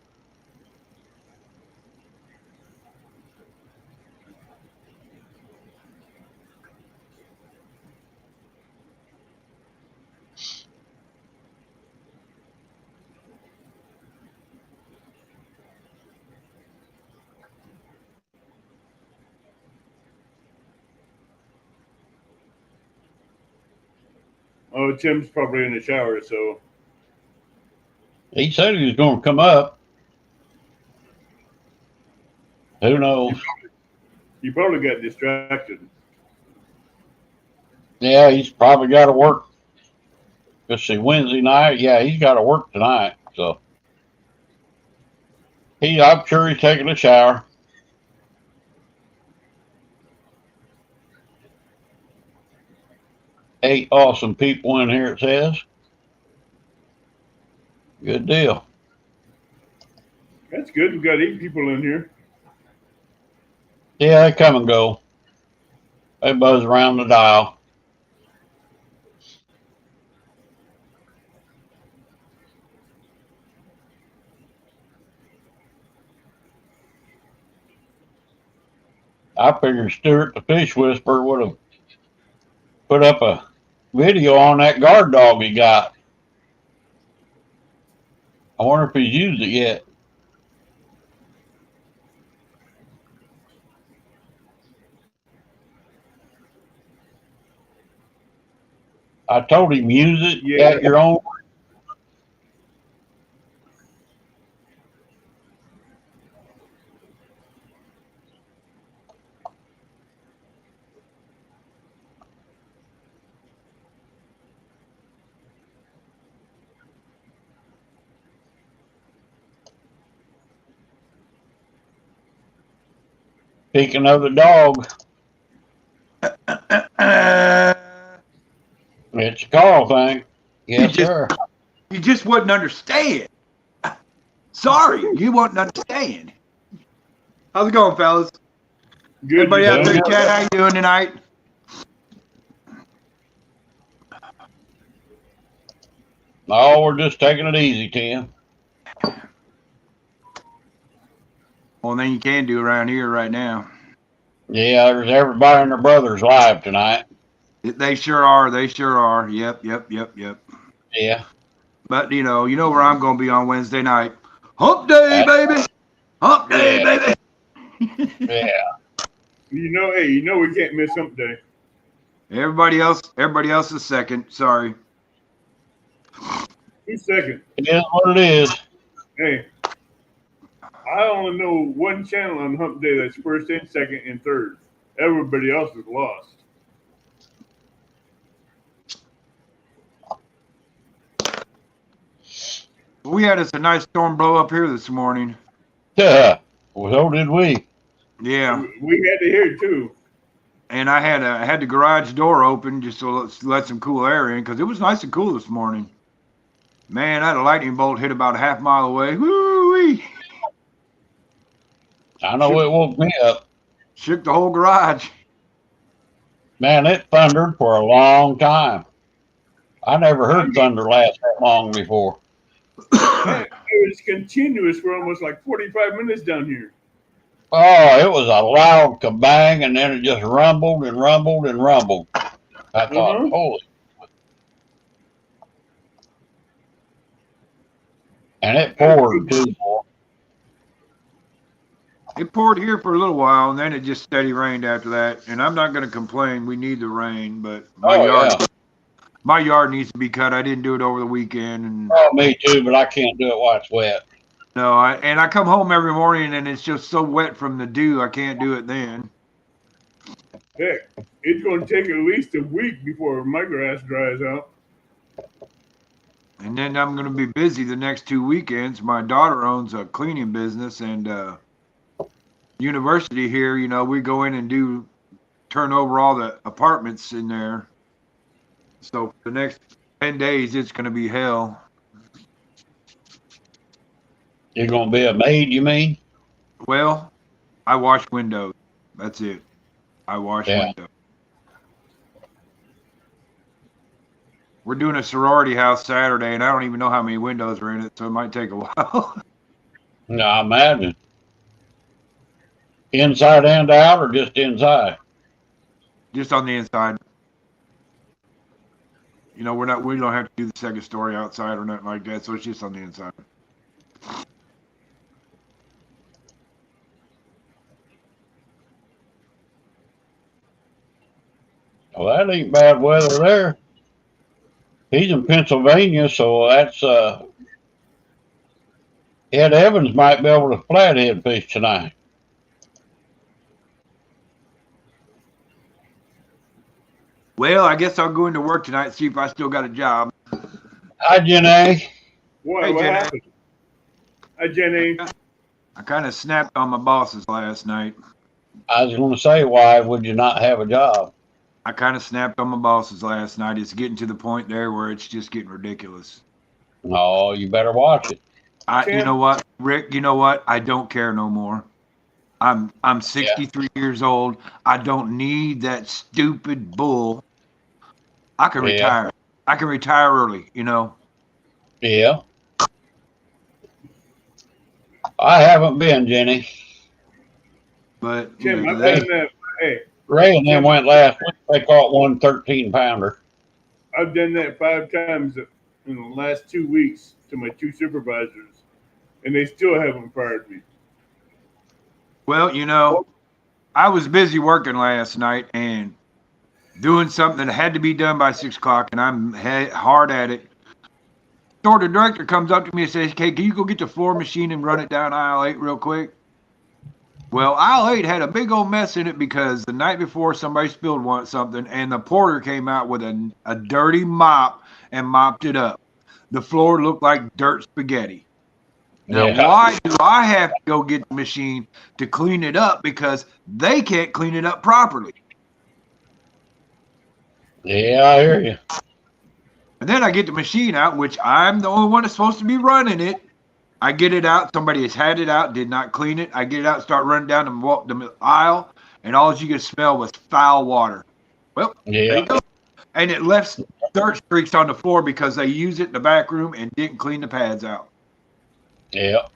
Oh, Tim's probably in the shower, so. He said he was going to come up. Who knows? He probably got distracted. Yeah, he's probably got to work. Let's see, Wednesday night. Yeah, he's got to work tonight. So I'm sure he's taking a shower. 8 awesome people in here, it says. Good deal. That's good. We've got 8 people in here. Yeah, they come and go. They buzz around the dial. I figured Stuart the Fish Whisperer would have put up a video on that guard dog he got. I wonder if he's used it yet. I told him use it at your own. Speaking of the dog, it's a call thing. Yes, sir. You just wouldn't understand. Sorry, you wouldn't understand. How's it going, fellas? Good. Everybody out there, Chad, how you doing tonight? No, we're just taking it easy, Tim. One thing you can do around here right now. Yeah, there's everybody and their brothers live tonight. They sure are. They sure are. Yep. Yeah. But you know where I'm going to be on Wednesday night. Hump day, baby. Hump day, baby. Yeah. You know we can't miss Hump Day. Everybody else is second. Sorry. Who's second? It is what it is. Hey, I only know one channel on Hump Day that's first and second and third. Everybody else is lost. We had us a nice storm blow up here this morning. Yeah. Well, so did we. Yeah. We had to hear it too. And I had the garage door open just to let some cool air in because it was nice and cool this morning. Man, I had a lightning bolt hit about a half mile away. Woo-wee. I know it woke me up. Shook the whole garage. Man, it thundered for a long time. I never heard thunder last that long before. Man, it was continuous for almost like 45 minutes down here. Oh, it was a loud kabang, and then it just rumbled and rumbled and rumbled. I thought, holy. And it poured too. It poured here for a little while, and then it just steady rained after that. And I'm not going to complain. We need the rain, but my yard needs to be cut. I didn't do it over the weekend. And me too, but I can't do it while it's wet. No, I come home every morning, and it's just so wet from the dew, I can't do it then. Heck, it's going to take at least a week before my grass dries out. And then I'm going to be busy the next 2 weekends. My daughter owns a cleaning business, and university here, we go in and turn over all the apartments in there. So for the next 10 days, it's going to be hell. You're going to be a maid, you mean? Well, I wash windows. That's it. I wash windows. We're doing a sorority house Saturday, and I don't even know how many windows are in it, so it might take a while. No, I imagine. Inside and out, or just inside? Just on the inside. We don't have to do the second story outside or nothing like that, so it's just on the inside. Well, that ain't bad weather there. He's in Pennsylvania, so that's Ed Evans might be able to flathead fish tonight. Well, I guess I'll go into work tonight and see if I still got a job. Hi, Jenny. What, Hey, what Jenny. happened? Hi, Jenny. I kind of snapped on my bosses last night. I was going to say, why would you not have a job? I kind of snapped on my bosses last night. It's getting to the point there where it's just getting ridiculous. No, you better watch it. You know what, Rick? You know what? I don't care no more. I'm 63 years old. I don't need that stupid bull. I can retire. I can retire early. You know. Yeah. I haven't been, Jenny. But Tim, I've Hey. done that. Hey, Ray and them Tim, went last week. They caught one 13-pounder. I've done that 5 times in the last 2 weeks to my 2 supervisors, and they still haven't fired me. well, you know, I was busy working last night and doing something that had to be done by 6 o'clock, and I'm hard at it. So the director comes up to me and says, "Okay, can you go get the floor machine and run it down aisle 8 real quick?" Well, aisle 8 had a big old mess in it because the night before somebody spilled something, and the porter came out with a dirty mop and mopped it up. The floor looked like dirt spaghetti. Now, why do I have to go get the machine to clean it up? Because they can't clean it up properly. Yeah, I hear you. And then I get the machine out, which I'm the only one that's supposed to be running it. I get it out. Somebody has had it out, did not clean it. I get it out, start running down the aisle, and all you could smell was foul water. Well, there you go. And it left dirt streaks on the floor because they used it in the back room and didn't clean the pads out. Yeah.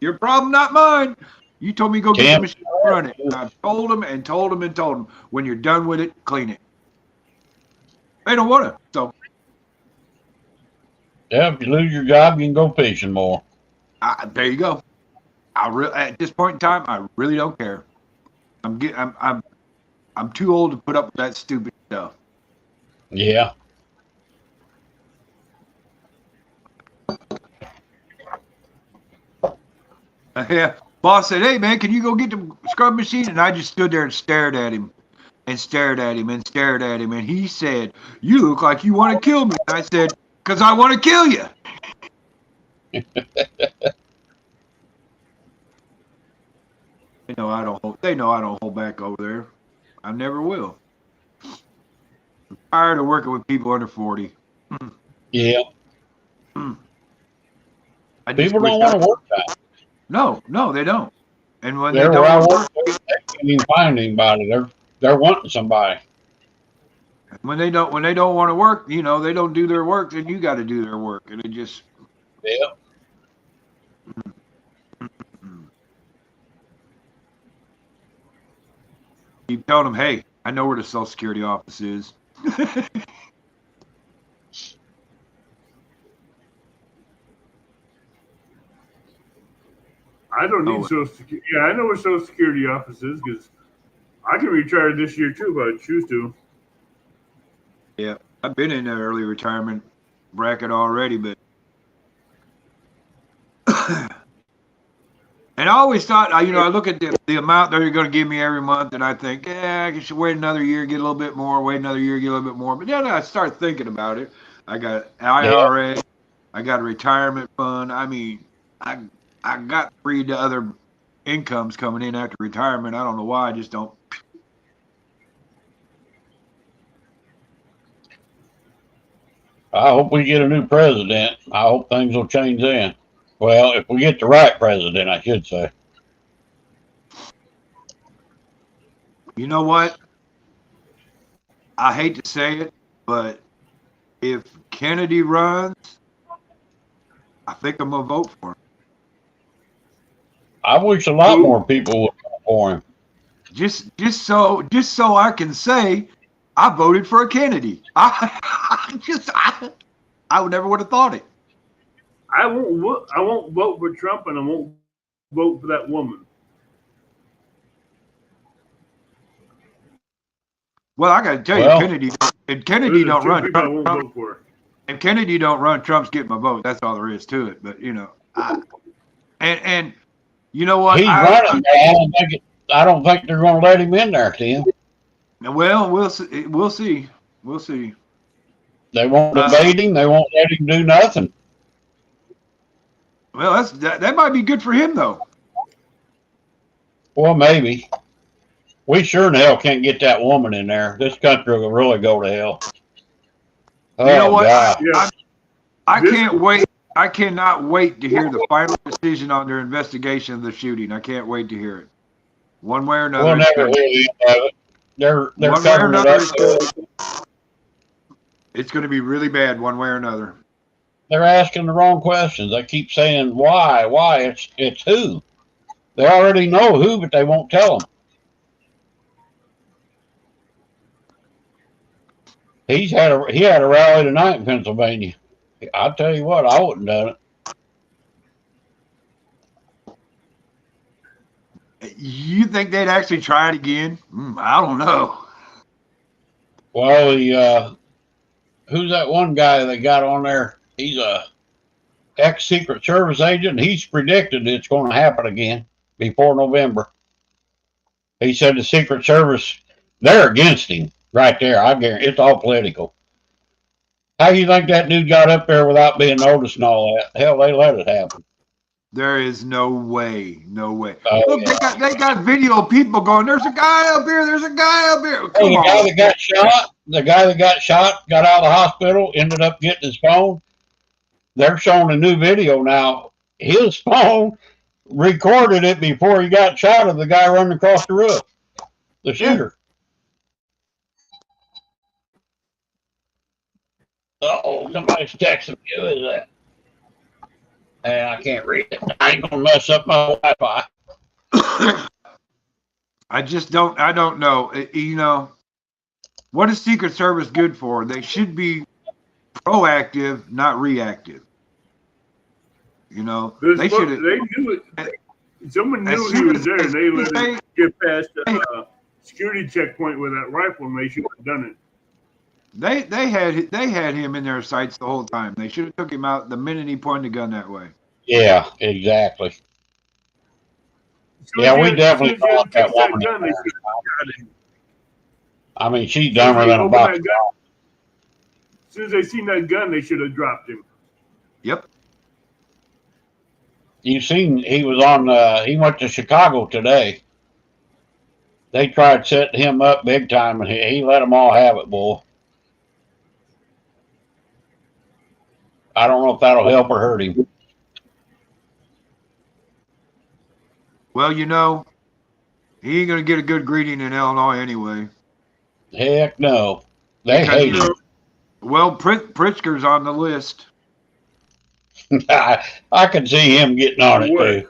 Your problem, not mine. You told me to go get the machine and run it. And I told them and told them and told them, when you're done with it, clean it. They don't want to. So, yeah, if you lose your job, you can go fishing more. there you go. At this point in time, I really don't care. I'm too old to put up with that stupid stuff. Yeah. Yeah. Boss said, "Hey man, can you go get the scrub machine?" And I just stood there and stared at him and stared at him and stared at him. And he said, "You look like you want to kill me." And I said, "Because I want to kill you." They know I don't hold back over there. I never will. I'm tired of working with people under 40. Yeah. People don't want to work that. No, they don't. And when they can't even find anybody. They're wanting somebody. When they don't want to work, they don't do their work, then you got to do their work, and it just. Yeah. Keep telling them, "Hey, I know where the Social Security office is." I don't need Social Security. Yeah, I know where Social Security office is because I can retire this year too if I choose to. Yeah, I've been in the early retirement bracket already, but and I always thought, I look at the amount they're going to give me every month, and I think, I should wait another year, get a little bit more, wait another year, get a little bit more. But then I start thinking about it. I got IRA, I got a retirement fund. I mean, I got 3 other incomes coming in after retirement. I don't know why. I just don't. I hope we get a new president. I hope things will change then. Well, if we get the right president, I should say. You know what? I hate to say it, but if Kennedy runs, I think I'm gonna vote for him. I wish a lot more people would vote for him. Just so I can say I voted for a Kennedy. I would never would have thought it. I won't vote for Trump, and I won't vote for that woman. Well, I got to tell you, Kennedy don't run. I won't vote for her. if Kennedy don't run, Trump's getting my vote. That's all there is to it. But and you know what? He's running, but I don't think they're going to let him in there, Tim. Well, we'll see. We'll see. We'll see. They won't debate him. They won't let him do nothing. Well, that might be good for him, though. Well, maybe. We sure in hell can't get that woman in there. This country will really go to hell. You know what? God. I can't wait. I cannot wait to hear the final decision on their investigation of the shooting. I can't wait to hear it. One way or another. We'll never hear the end of it. They're covering it up. It's going to be really bad one way or another. They're asking the wrong questions. They keep saying why. It's who. They already know who, but they won't tell them. He had a rally tonight in Pennsylvania. I'll tell you what, I wouldn't have done it. You think they'd actually try it again? I don't know. Well, who's that one guy that got on there? He's a ex-Secret Service agent. He's predicted it's going to happen again before November. He said the Secret Service, they're against him right there. I guarantee it's all political. How do you think that dude got up there without being noticed and all that? Hell, they let it happen. There is no way. No way. Look, yeah. they got video of people going, there's a guy up here. There's a guy up here. Hey, the guy that got shot, got out of the hospital, ended up getting his phone. They're showing a new video now. His phone recorded it before he got shot of the guy running across the roof. The shooter. Uh-oh, somebody's texting me. Who is that? Hey, I can't read it. I ain't gonna mess up my Wi-Fi. I don't know. You know, what is Secret Service good for? They should be proactive, not reactive. You know, they should. They knew it. Someone knew he was there, and they let him get past the security checkpoint with that rifle, and they should have done it. They had him in their sights the whole time. They should have took him out the minute he pointed the gun that way. Yeah, exactly. Yeah, we definitely thought that woman. I mean, she's dumber than a box. As soon as they seen that gun, they should have dropped him. Yep. You seen he was on? He went to Chicago today. They tried setting him up big time, and he let them all have it, boy. I don't know if that'll help or hurt him. Well, you know, he ain't gonna get a good greeting in Illinois anyway. Heck no, they hate him. Well, Pritzker's on the list. I could see him getting on it too.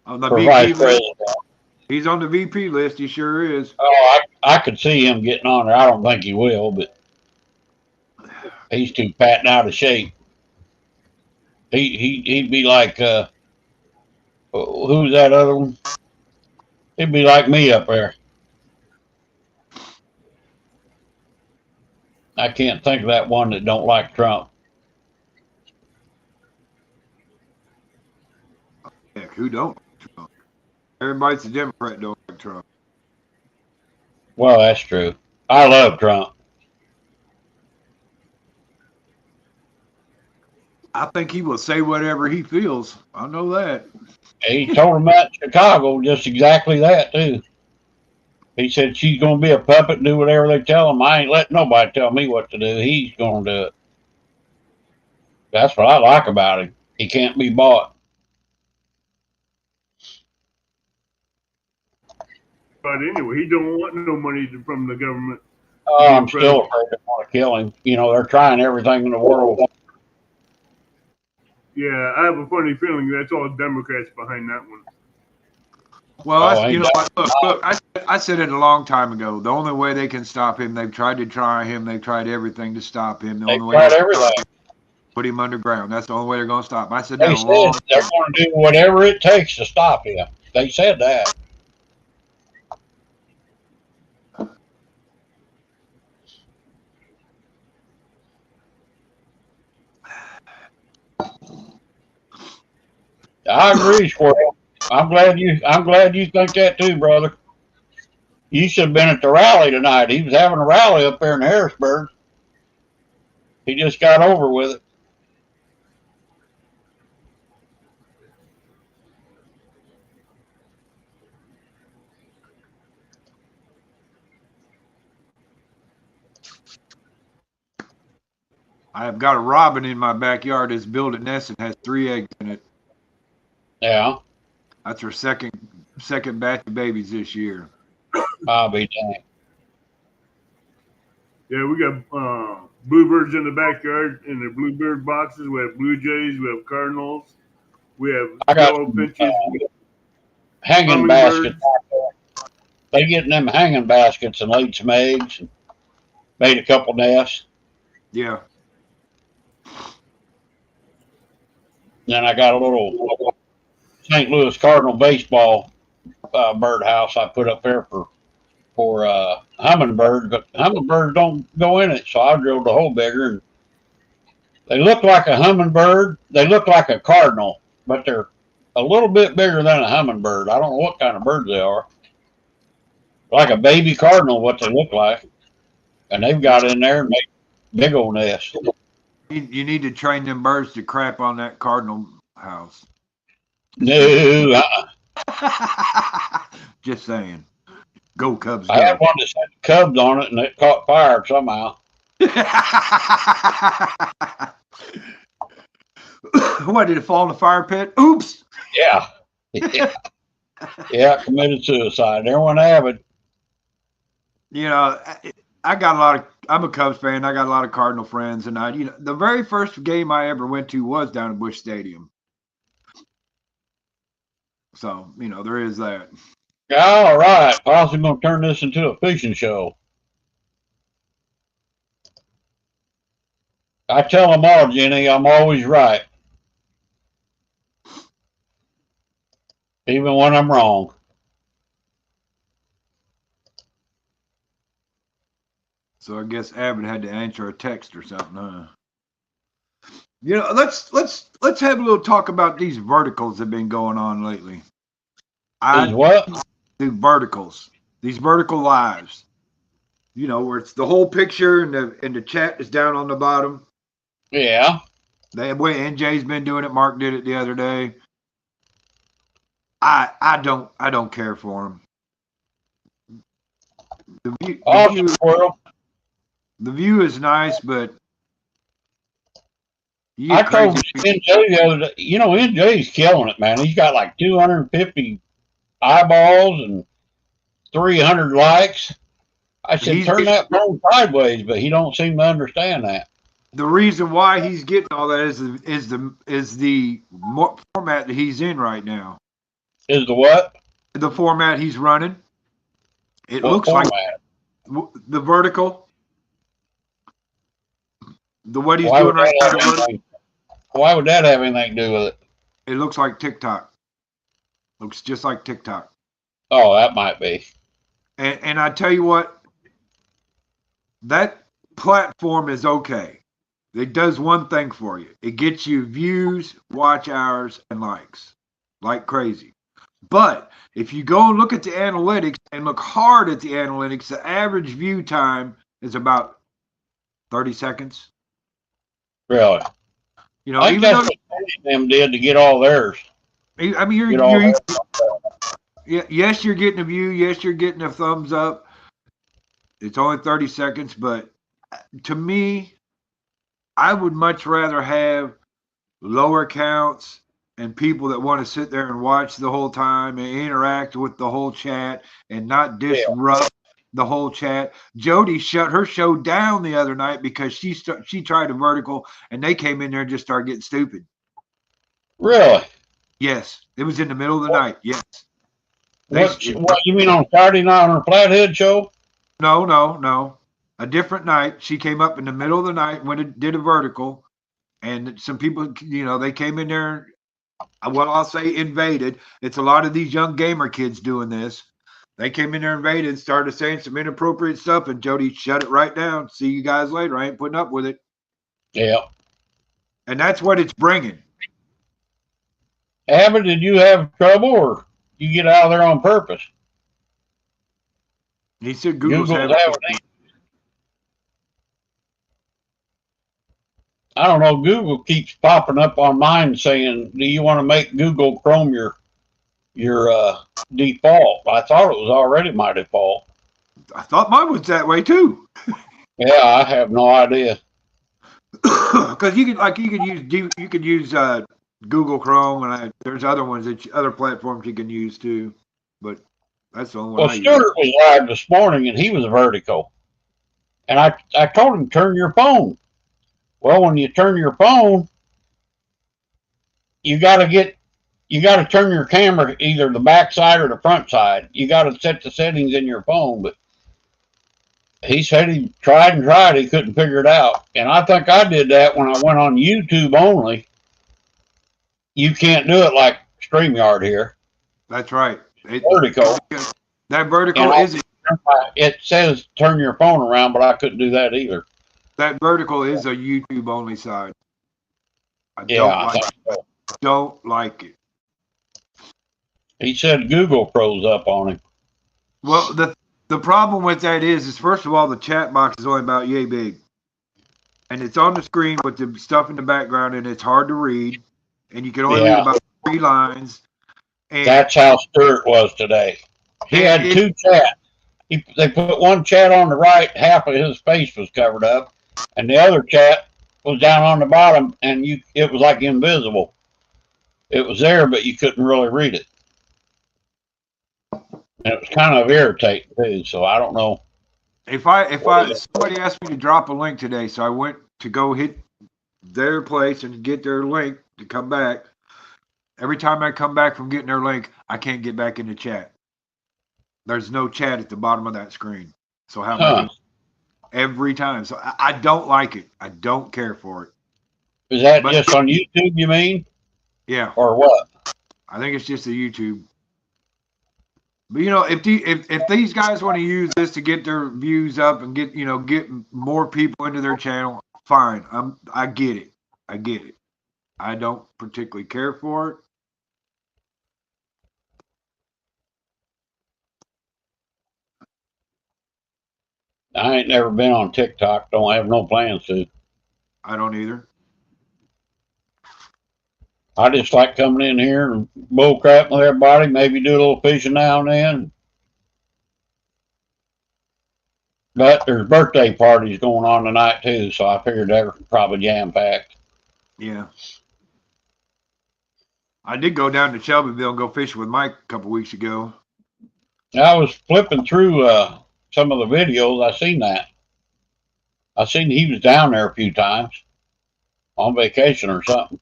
On the VP list. He's on the VP list. He sure is. Oh, I could see him getting on there. I don't think he will, but he's too fat and out of shape. He'd be like who's that other one? He'd be like me up there. I can't think of that one that don't like Trump. Heck, who don't like Trump? Everybody's a Democrat don't like Trump. Well, that's true. I love Trump. I think he will say whatever he feels. I know that. He told him at Chicago just exactly that, too. He said she's going to be a puppet and do whatever they tell him. I ain't letting nobody tell me what to do. He's going to do it. That's what I like about him. He can't be bought. But anyway, he don't want no money from the government. Oh, I'm still afraid they want to kill him. You know, they're trying everything in the world. Yeah, I have a funny feeling that's all Democrats behind that one. Well, you know what? Look, I said it a long time ago. The only way they can stop him, they've tried to try him. They've tried everything to stop him. The only way everything. Put him underground. That's the only way they're going to stop him. I said that a long time. They're going to do whatever it takes to stop him. They said that. I agree, Squirrel. I'm glad you think that too, brother. You should have been at the rally tonight. He was having a rally up there in Harrisburg. He just got over with it. I have got a robin in my backyard that's built a nest and has 3 eggs in it. Yeah. That's her second batch of babies this year. I'll be dang. Yeah, we got bluebirds in the backyard in the bluebird boxes. We have blue jays. We have cardinals. We have I got yellow finches. hanging baskets. Hummingbirds. They get in them hanging baskets and laid some eggs and made a couple nests. Yeah. Then I got a little St. Louis Cardinal baseball birdhouse I put up there for hummingbirds, but hummingbirds don't go in it, so I drilled a hole bigger. And they look like a hummingbird. They look like a cardinal, but they're a little bit bigger than a hummingbird. I don't know what kind of birds they are. Like a baby cardinal, what they look like. And they've got in there and made big old nests. You need to train them birds to crap on that cardinal house. No, Just saying. Go Cubs. I had one that had cubs on it and it caught fire somehow. What, did it fall in the fire pit? Oops. Yeah. Yeah, committed suicide. Everyone have it. You know, I got a lot of. I'm a Cubs fan. I got a lot of Cardinal friends, and the very first game I ever went to was down at Busch Stadium. So there is that. All right, possibly gonna turn this into a fishing show. I tell them all, Jenny, I'm always right, even when I'm wrong. So I guess Abbott had to answer a text or something, huh? Let's have a little talk about these verticals that have been going on lately. Is what? The verticals, these vertical lives. Where it's the whole picture and the chat is down on the bottom. Yeah. NJ's been doing it. Mark did it the other day. I don't care for them. The view is nice, but I told NJ the other day, NJ's killing it, man. He's got like 250 eyeballs and 300 likes. I said, turn that phone sideways, but he don't seem to understand that. The reason why he's getting all that is the format that he's in right now. Is the what? The format he's running. It what looks format? Like the vertical. What he's doing right now. Why would that have anything to do with it? It looks like TikTok. Looks just like TikTok. Oh, that might be. And I tell you what, that platform is okay. It does one thing for you. It gets you views, watch hours, and likes like crazy. But if you go and look at the analytics and look hard at the analytics, the average view time is about 30 seconds. Really? I think that's what them did to get all theirs. I mean, yes, you're getting a view. Yes, you're getting a thumbs up. It's only 30 seconds, but to me, I would much rather have lower counts and people that want to sit there and watch the whole time and interact with the whole chat and not disrupt the whole chat. Jody shut her show down the other night because she tried a vertical and they came in there and just started getting stupid. Really? Yes. It was in the middle of the night. Yes. What you mean on Saturday night on her Flathead show? No. A different night. She came up in the middle of the night when it did a vertical, and some people, they came in there. Well, I'll say invaded. It's a lot of these young gamer kids doing this. They came in there, invaded, started saying some inappropriate stuff, and Jody shut it right down. See you guys later. I ain't putting up with it. Yeah. And that's what it's bringing. Abbott, did you have trouble or you get out of there on purpose? He said Google's having. having I don't know. Google keeps popping up on mine saying, "Do you want to make Google Chrome your default?" I thought it was already my default. I thought mine was that way too. Yeah, I have no idea. Because you could use Google Chrome, and there's other ones other platforms you can use too. But that's the only one Well, I use. Stuart was live this morning, and he was vertical, and I told him turn your phone. Well, when you turn your phone, you got to turn your camera either the back side or the front side. You got to set the settings in your phone, but he said he tried and tried. He couldn't figure it out. And I think I did that when I went on YouTube only. You can't do it like StreamYard here. That's right. Vertical. That vertical is. It says turn your phone around, but I couldn't do that either. That vertical is a YouTube only side. I don't like it. He said Google froze up on him. Well, the problem with that is first of all, the chat box is only about yay big. And it's on the screen with the stuff in the background, and it's hard to read. And you can only read about 3 lines. And that's how Stuart was today. He had 2 chats. They put one chat on the right, half of his face was covered up, and the other chat was down on the bottom, and it was like invisible. It was there, but you couldn't really read it. And it was kind of irritating too, so I don't know. If somebody asked me to drop a link today, so I went to go hit their place and get their link to come back. Every time I come back from getting their link, I can't get back in the chat. There's no chat at the bottom of that screen. So how many? Every time. So I don't like it. I don't care for it. Is that just on YouTube, you mean? Yeah. Or what? I think it's just the YouTube. But if these guys want to use this to get their views up and get more people into their channel, fine. I get it. I don't particularly care for it. I ain't never been on TikTok. Don't have no plans to. I don't either. I just like coming in here and bull crap with everybody, maybe do a little fishing now and then. But there's birthday parties going on tonight too, so I figured they were probably jam-packed. Yeah. I did go down to Shelbyville and go fishing with Mike a couple weeks ago. I was flipping through some of the videos. I seen that. I seen he was down there a few times on vacation or something.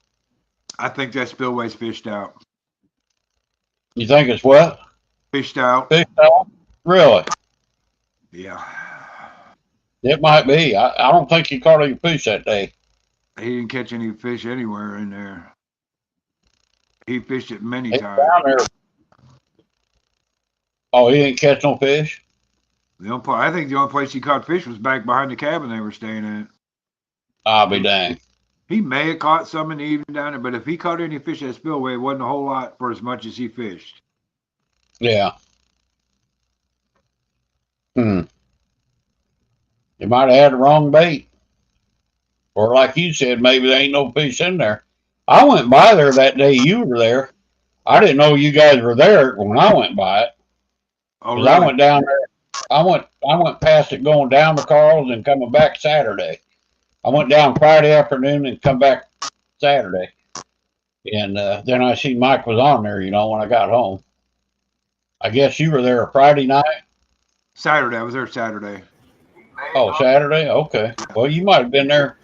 I think that spillway's fished out. You think it's what? Fished out. Fished out? Really? Yeah. It might be. I don't think he caught any fish that day. He didn't catch any fish anywhere in there. He fished it many times. Down there. Oh, he didn't catch no fish? I think the only place he caught fish was back behind the cabin they were staying at. I'll be dang. He may have caught some in the evening down there, but if he caught any fish at spillway, it wasn't a whole lot for as much as he fished. Yeah. You might have had the wrong bait. Or like you said, maybe there ain't no fish in there. I went by there that day you were there. I didn't know you guys were there when I went by it. Oh, really? I went down there. I went past it going down to Carl's and coming back Saturday. I went down Friday afternoon and come back Saturday. And then I see Mike was on there, when I got home. I guess you were there a Friday night? Saturday. I was there Saturday. Oh, Saturday? Okay. Well, you might have been there.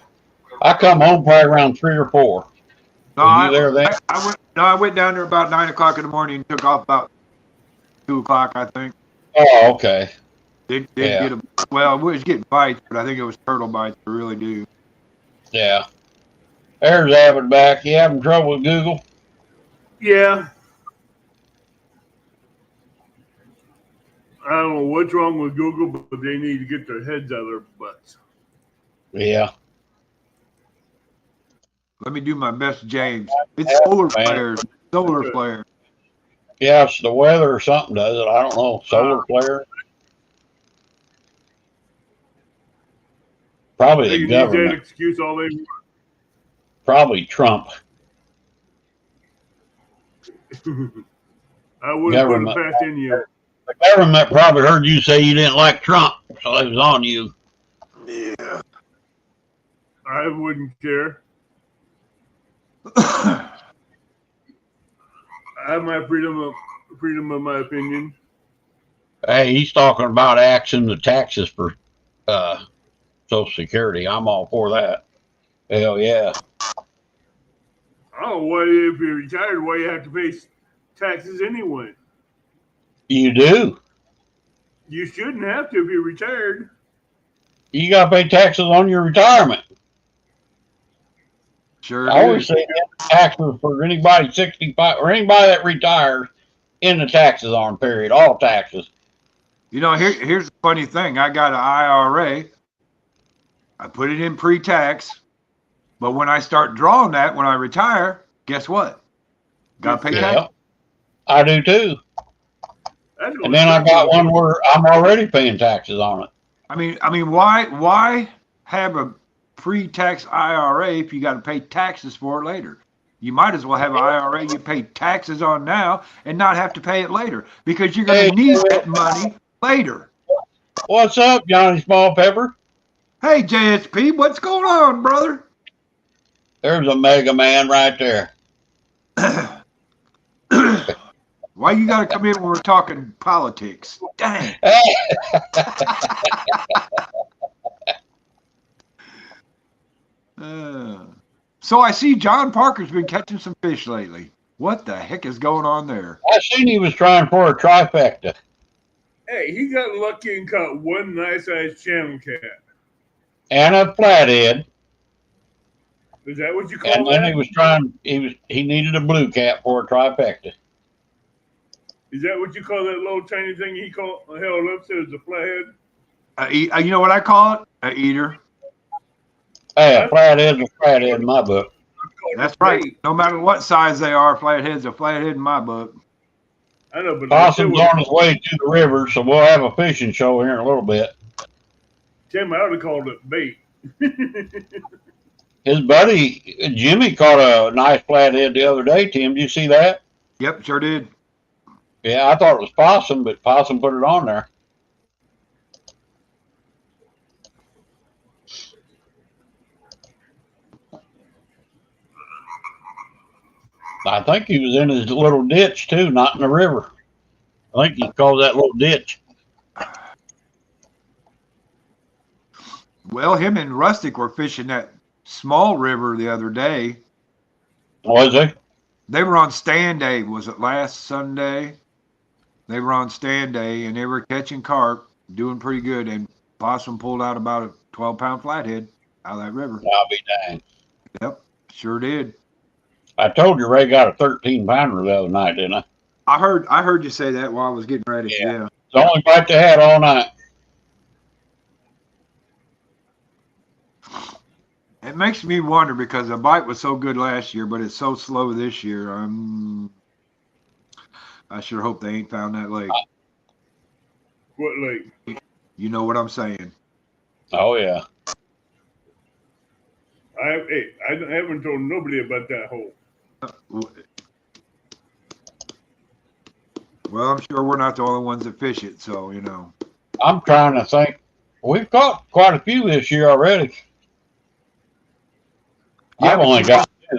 I come home probably around 3 or 4. No, I went down there about 9 o'clock in the morning and took off about 2 o'clock, I think. Oh, okay. Did get it was getting bites, but I think it was turtle bites to really do. Yeah. There's Abbott back. You having trouble with Google? Yeah. I don't know what's wrong with Google, but they need to get their heads out of their butts. Yeah. Let me do my best, James. It's solar flares. Solar flare. Yeah, it's the weather or something does it. I don't know. Solar flare. Probably They the can use that government. excuse all they want. Probably Trump. I wouldn't put it Government. past any of them. The government probably heard you say you didn't like Trump, so it was on you. Yeah. I wouldn't care. I have my freedom of my opinion. Hey, he's talking about axing the taxes for Social Security. I'm all for that. Hell yeah. Oh, why if you're retired, why you have to pay taxes anyway? You do. You shouldn't have to if you're retired. You got to pay taxes on your retirement. Sure I always do. say taxes for anybody 65 or anybody that retires in the taxes on, period. All taxes. You know, here's the funny thing. I got an IRA. I put it in pre-tax, but when I start drawing that when I retire, guess what? Got to pay tax. Yeah, I do too. That's And then I got one where I'm already paying taxes on it. I mean, why have a pre-tax IRA if you got to pay taxes for it later? You might as well have an IRA you pay taxes on now and not have to pay it later because you're going to need that money later. What's up, Johnny Small Pepper? Hey, JSP, what's going on, brother? There's a mega man right there. Why you got to come in when we're talking politics? Dang. So I see John Parker's been catching some fish lately. What the heck is going on there? I seen he was trying for a trifecta. Hey, he got lucky and caught one nice-sized channel cat. And a flathead. Is that what you call And that? then he needed a blue cat for a trifecta. Is that what you call that little tiny thing he held up to as a flathead? You know what I call it? A eater. Hey, a flathead's a flathead in my book. That's right. No matter what size they are, flathead's a flathead in my book. I know, but Possum's on his way to the river, so we'll have a fishing show here in a little bit. Tim, I would have called it bait. His buddy Jimmy caught a nice flathead the other day. Tim, did you see that? Yep, sure did. Yeah, I thought it was possum, but possum put it on there. I think he was in his little ditch too, not in the river. I think he called that little ditch. Well, him and Rustic were fishing that small river the other day. Was he? They were on stand day. Was it last Sunday? They were on stand day, and they were catching carp, doing pretty good. And possum pulled out about a 12-pound flathead out of that river. I'll be dang. Yep, sure did. I told you Ray got a 13-pounder the other night, didn't I? I heard you say that while I was getting ready. Yeah. It's the only bite they had all night. It makes me wonder because the bite was so good last year, but it's so slow this year. I sure hope they ain't found that lake. What lake? You know what I'm saying. Oh, yeah. I haven't told nobody about that hole. Well, I'm sure we're not the only ones that fish it, so, you know. I'm trying to think. We've caught quite a few this year already. Yeah, I've only got two.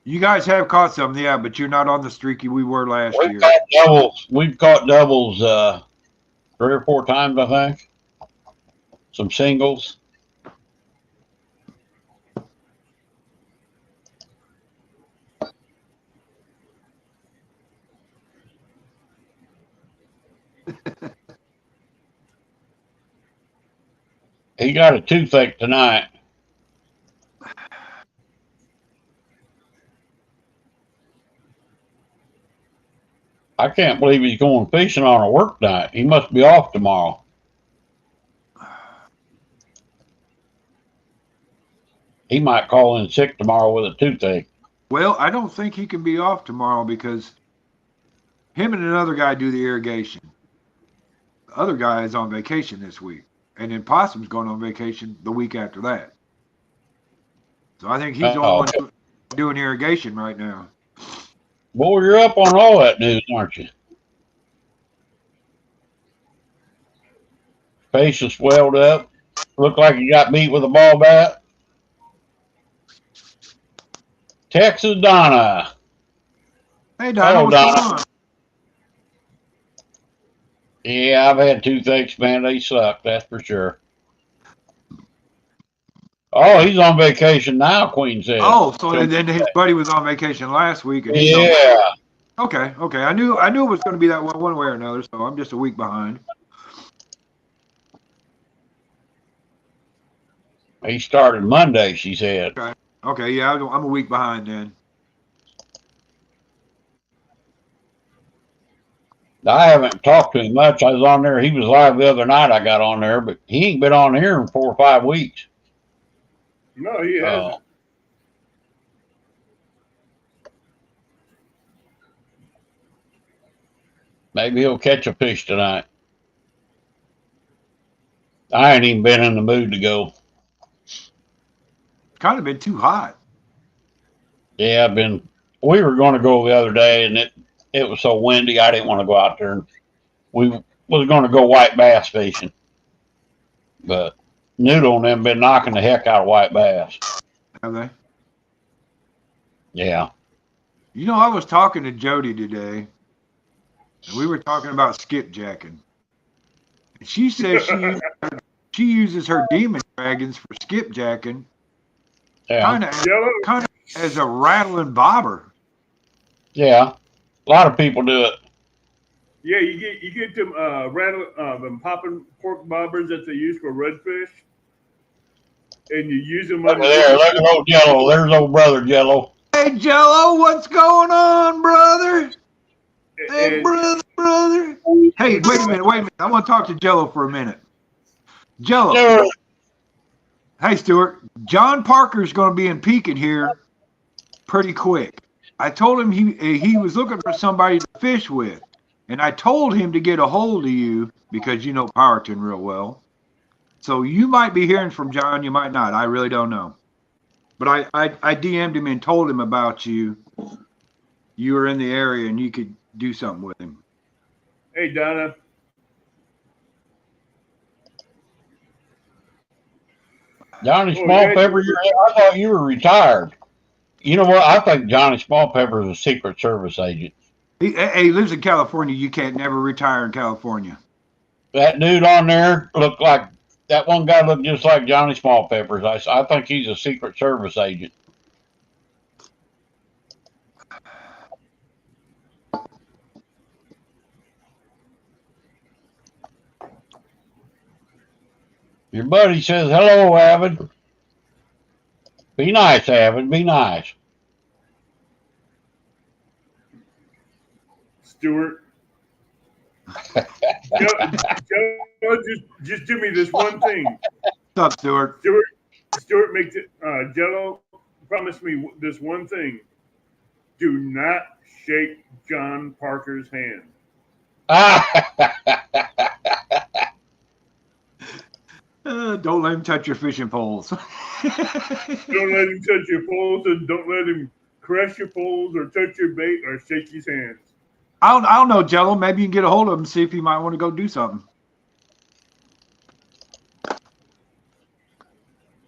You guys have caught some, yeah, but you're not on the streaky we were last year. We've caught doubles 3 or 4 times, I think. Some singles. He got a toothache tonight. I can't believe he's going fishing on a work night. He must be off tomorrow. He might call in sick tomorrow with a toothache. Well, I don't think he can be off tomorrow because him and another guy do the irrigation. The other guy is on vacation this week, and then Possum's going on vacation the week after that. So I think he's the only one doing irrigation right now. Boy, you're up on all that news, aren't you? Face is swelled up. Looked like he got beat with a ball bat. Texas Donna. Hey, Donna, Hello, what's Donna. going on? Yeah, I've had toothaches, man. They suck, that's for sure. Oh, he's on vacation now, Queen said. Oh, so then his buddy was on vacation last week, and he's yeah. Okay. I knew it was going to be that one way or another, so I'm just a week behind. He started Monday, she said. Okay, yeah, I'm a week behind then. I haven't talked to him much. I was on there. He was live the other night. I got on there, but he ain't been on here in 4 or 5 weeks. No, he hasn't. Maybe he'll catch a fish tonight. I ain't even been in the mood to go. It's kind of been too hot. Yeah, I've been. We were going to go the other day, and it was so windy. I didn't want to go out there. We was going to go white bass fishing, but Noodle and them been knocking the heck out of white bass. Have they? Yeah. You know, I was talking to Jody today, and we were talking about skipjacking. And she says she uses her demon dragons for skipjacking, kind of as a rattling bobber. Yeah, a lot of people do it. Yeah, you get them them popping pork bobbers that they use for redfish, and you use them. Look at old Jello. There's old brother Jello. Hey Jello, what's going on, brother? Hey, brother. Hey, wait a minute. I want to talk to Jello for a minute. Jello. Sure. Hey, Stuart. John Parker's going to be in Pekin here pretty quick. I told him he was looking for somebody to fish with, and I told him to get a hold of you because you know Powerton real well. So you might be hearing from John, you might not. I really don't know. But I DM'd him and told him about you. You were in the area and you could do something with him. Hey, Donna. Johnny Smallpepper, I thought you were retired. You know what? I think Johnny Smallpepper is a Secret Service agent. He lives in California. You can't never retire in California. That dude on there looked like, that one guy looked just like Johnny Smallpepper. I think he's a Secret Service agent. Your buddy says, hello, Avid. Be nice, Avid. Be nice. Stuart. Joe, just do me this one thing. What's up, Stuart? Stuart makes it. Jello, promise me this one thing. Do not shake John Parker's hand. Don't let him touch your fishing poles. Don't let him touch your poles, and don't let him crush your poles or touch your bait or shake his hands. I don't know, Jello. Maybe you can get a hold of him and see if he might want to go do something.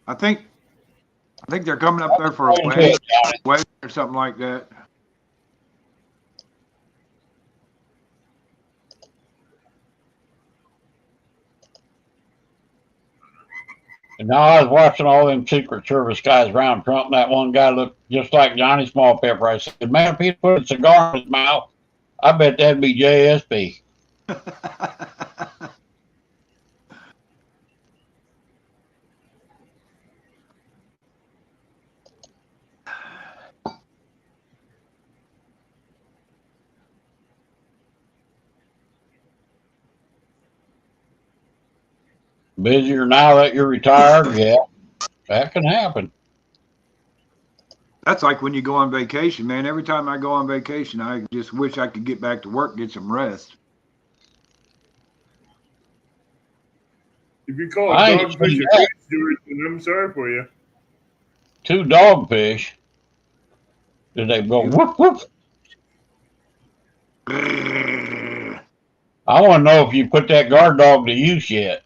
I think they're coming up there for a wedding or something like that. And now I was watching all them Secret Service guys around Trump, and that one guy looked just like Johnny Smallpepper. I said, man, if he put a cigar in his mouth, I bet that'd be JSP. Busier now that you're retired? Yeah, that can happen. That's like when you go on vacation, man. Every time I go on vacation, I just wish I could get back to work, get some rest. If you call a I ain't dogfish seen a that. fish, Stuart, then I'm sorry for you. 2 dogfish. Did they go whoop whoop? I want to know if you put that guard dog to use yet.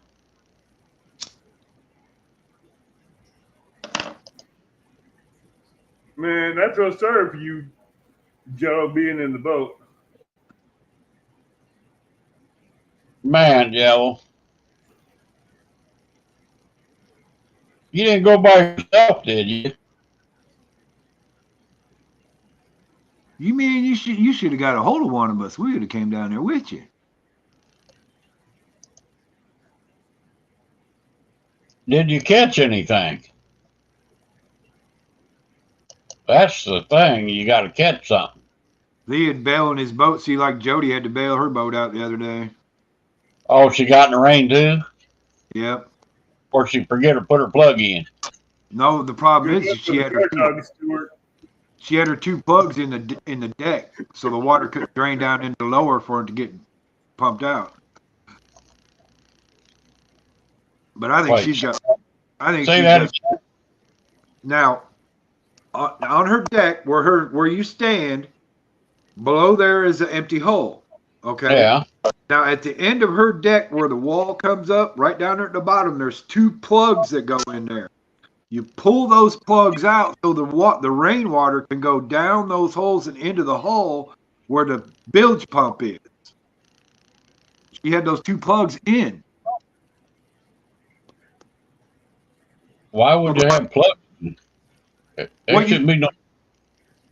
Man, I feel sorry for you, Joe, being in the boat. Man, Jello. You didn't go by yourself, did you? You mean you should have got a hold of one of us? We would have came down there with you. Did you catch anything? That's the thing. You got to catch something. Lee had bailed in his boat. See, like Jody had to bail her boat out the other day. Oh, she got in the rain too? Yep. Or she forget to put her plug in? No, the problem Good is luck she with had the her guard dog, Stuart. two plugs in the deck, so the water couldn't drain down into the lower for it to get pumped out. But I think Wait, she's got. I think say she's that got. Now, on her deck, where you stand, below there is an empty hole. Okay. Yeah. Now, at the end of her deck, where the wall comes up, right down there at the bottom, there's 2 plugs that go in there. You pull those plugs out so the rainwater can go down those holes and into the hole where the bilge pump is. She had those 2 plugs in. Why would you have plugs? There Well, shouldn't be no.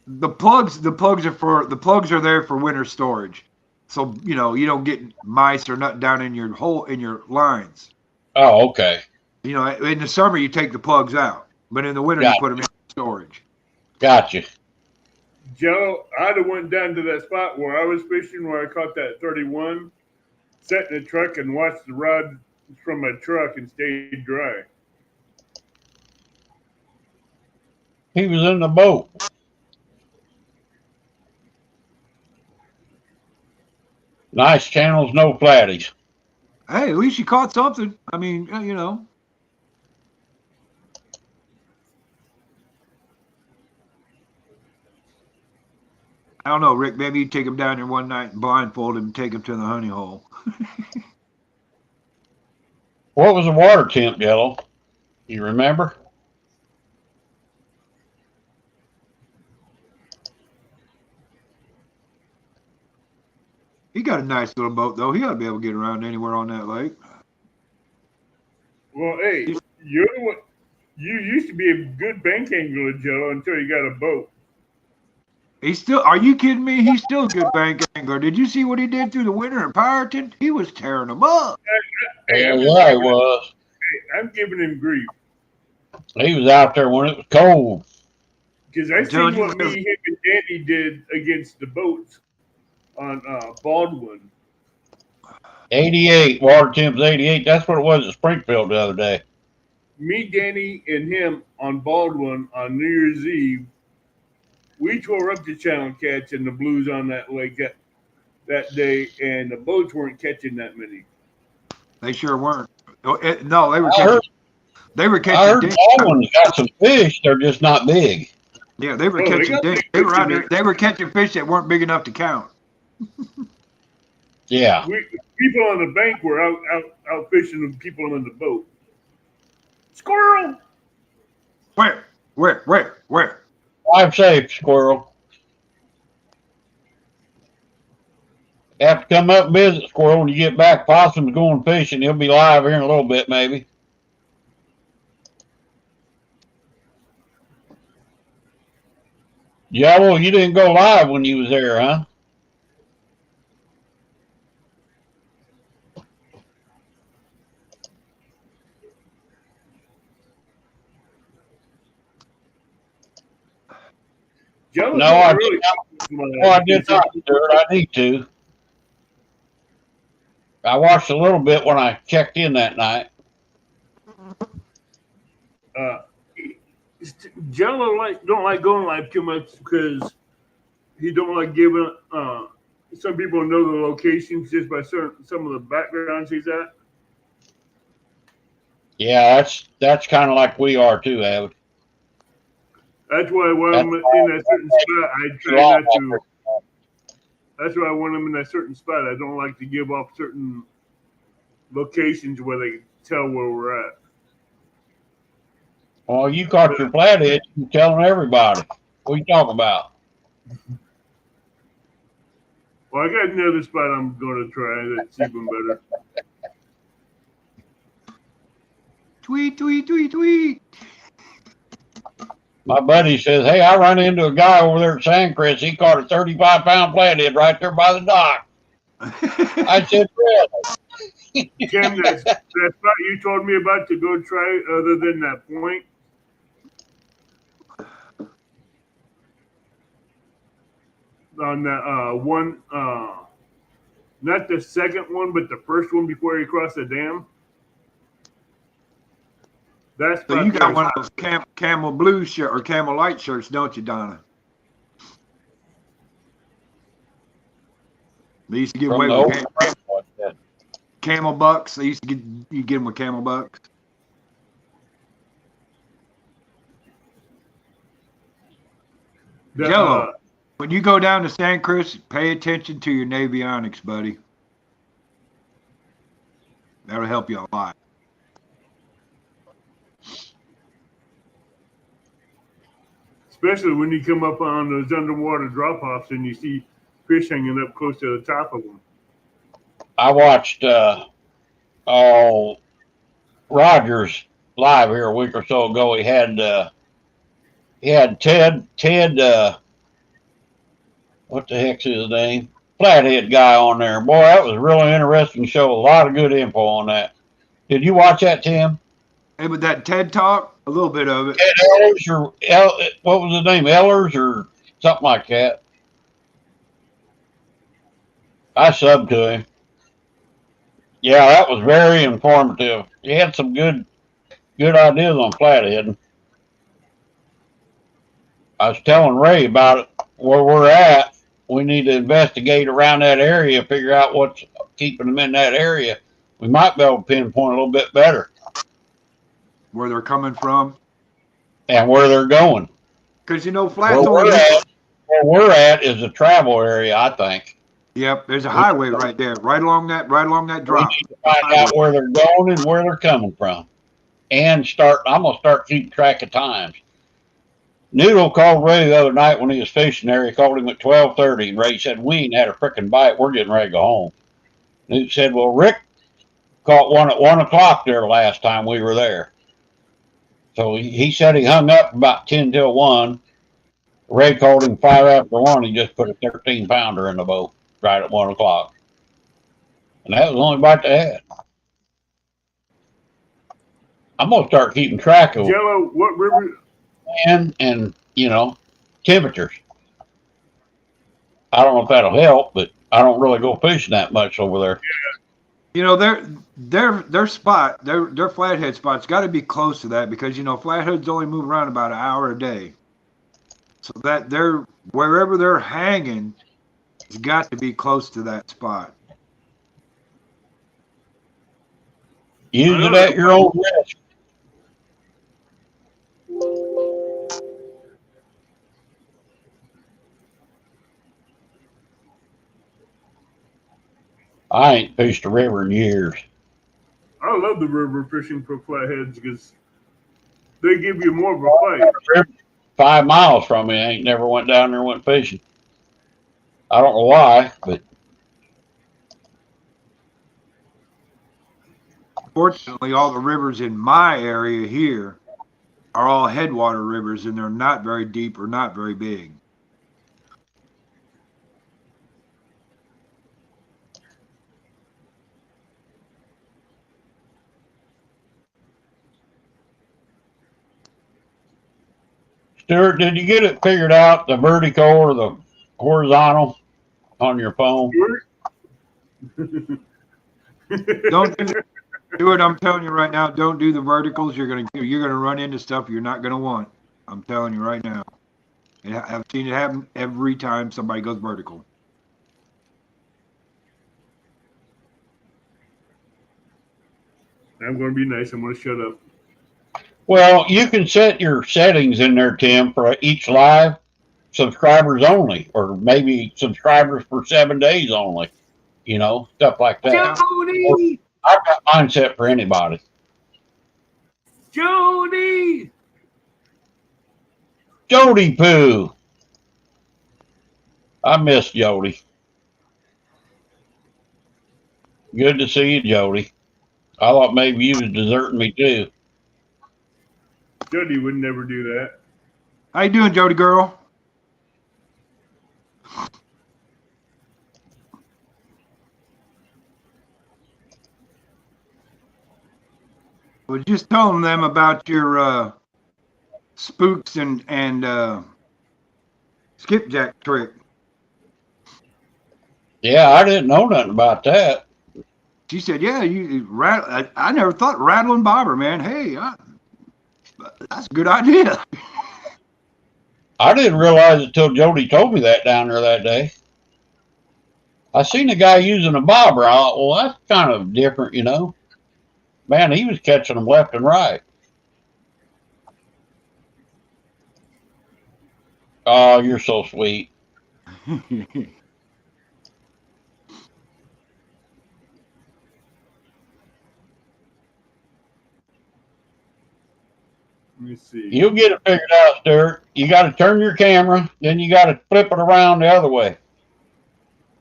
the plugs are there for winter storage, so you don't get mice or nothing down in your hole in your lines. Oh, okay. In the summer you take the plugs out, but in the winter you Got put them in storage. Gotcha. Joe, I'd have went down to that spot where I was fishing, where I caught that 31, sat in the truck and watched the rod from my truck and stayed dry. He was in the boat. Nice channels, no flatties. Hey, at least you caught something. I mean, I don't know, Rick. Maybe you take him down there one night and blindfold him and take him to the honey hole. What was the water temp, Yellow? You remember? He got a nice little boat, though. He ought to be able to get around anywhere on that lake. Well, hey, you're the one. You used to be a good bank angler, Joe, until you got a boat. He's still. Are you kidding me? He's still a good bank angler. Did you see what he did through the winter in Piraton? He was tearing them up. Hey, I'm just Yeah, he giving him, was. I'm giving him grief He was out there when it was cold. because I I'm telling seen you, what me, him, and Danny did against the boats on Baldwin. 88, water temp's 88. That's what it was at Springfield the other day. Me, Danny, and him on Baldwin on New Year's Eve. We tore up the channel catch and the blues on that lake that day, and the boats weren't catching that many. they sure weren't. No, they were I catching. heard, They were I catching heard dink. Baldwin's got some fish. They're just not big. Yeah, they were Oh, they catching got dink. big They were fish out in there. it. They were catching fish that weren't big enough to count. Yeah. People on the bank were out fishing the people on the boat. Squirrel! Where? Life safe, squirrel. Have to come up and visit, squirrel, when you get back. Possum's going fishing. He'll be live here in a little bit, maybe. Yellow, you didn't go live when you was there, huh? Jello No, don't I really. did not. No, I did not, Stuart. I need to. I watched a little bit when I checked in that night. Uh, Jello don't like going live too much because he don't like giving. Some people know the locations just by some of the backgrounds he's at. Yeah, that's kind of like we are too, Avid. That's why when That's I'm in that certain spot, I a try lot not to. That's why when I'm in that certain spot, I don't like to give off certain locations where they can tell where we're at. Well, you caught your flathead. You telling everybody. What you talking about? Well, I got another spot I'm going to try that's even better. Tweet, tweet, tweet, tweet. My buddy says, "Hey, I run into a guy over there at Sandcrest. He caught a 35-pound flathead right there by the dock." I said, "Really?" Tim, that spot you told me about to go try, other than that point, on that one, not the second one, but the first one before you cross the dam. That's So you got one of those camel blue shirt or camel light shirts, don't you, Donna? They used to get away with camel bucks. They used to get them with camel bucks. Jello, when you go down to San Chris, pay attention to your navionics, buddy. That'll help you a lot. Especially when you come up on those underwater drop-offs and you see fish hanging up close to the top of them. I watched Rogers live here a week or so ago. He had Ted what the heck's his name? Flathead guy on there. Boy, that was a really interesting show. A lot of good info on that. Did you watch that, Tim? Hey, with that TED Talk, a little bit of it. Ted Ellers or what was his name? Ellers or something like that. I subbed to him. Yeah, that was very informative. He had some good ideas on flathead. I was telling Ray about it, where we're at. We need to investigate around that area, figure out what's keeping them in that area. We might be able to pinpoint a little bit better Where they're coming from. and where they're going. Because, you know, Where we're at is a travel area, I think. Yep, there's a highway right there, right along that drop. We need to find out where they're going and where they're coming from. And I'm going to start keeping track of times. Noodle called Ray the other night when he was fishing there. He called him at 12:30, and Ray said, "We ain't had a frickin' bite. We're getting ready to go home." And he said, "Well, Rick caught one at 1 o'clock there last time we were there." So he said he hung up about 10 till 1. Ray called him 5 after 1. He just put a 13-pounder in the boat right at 1 o'clock. And that was the only bite they had. I'm going to start keeping track of Jello, what river? and temperatures. I don't know if that'll help, but I don't really go fishing that much over there. You know, their spot, their flathead spot's got to be close to that because, you know, flatheads only move around about an hour a day. So that wherever they're hanging, it's got to be close to that spot. Use it at your own risk. I ain't fished a river in years. I love the river fishing for flatheads because they give you more of a fight. 5 miles from me, I ain't never went down there and went fishing. I don't know why, but Fortunately, all the rivers in my area here are all headwater rivers, and they're not very deep or not very big. Stuart, did you get it figured out, the vertical or the horizontal on your phone? Don't do it. I'm telling you right now, don't do the verticals. You're gonna run into stuff you're not gonna want. I'm telling you right now. And I've seen it happen every time somebody goes vertical. I'm going to be nice. I'm going to shut up. Well, you can set your settings in there, Tim, for each live subscribers only, or maybe subscribers for 7 days only. You know, stuff like that. Jody! I've got mine set for anybody. Jody! Jody Poo. I miss Jody. Good to see you, Jody. I thought maybe you was deserting me too. Jody would never do that. How you doing, Jody girl? I was just telling them about your spooks and skipjack trick. Yeah, I didn't know nothing about that. She said, "Yeah, I never thought rattling bobber, man. Hey, that's a good idea." I didn't realize it till Jody told me that down there that day. I seen a guy using a bobber. I thought, well, that's kind of different, you know. Man, he was catching them left and right. Oh, you're so sweet. Let me see. You'll get it figured out, Stuart. You got to turn your camera, then you got to flip it around the other way.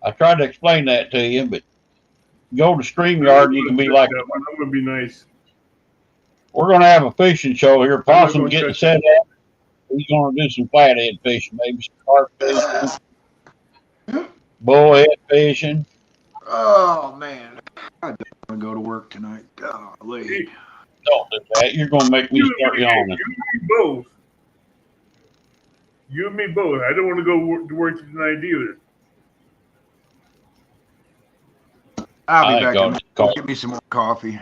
I tried to explain that to you, but go to StreamYard, you can be like, I'm going to be nice. we're going to have a fishing show here. I'm not Possum gonna getting touch set up. He's going to do some flathead fishing, maybe some carp fishing, bullhead fishing. Oh man, I don't want to go to work tonight. Golly. Don't do that. You're going to make me start yawning. You and me both. You and me both. I don't want to go to work tonight either. I'll be I back. go Get me some more coffee.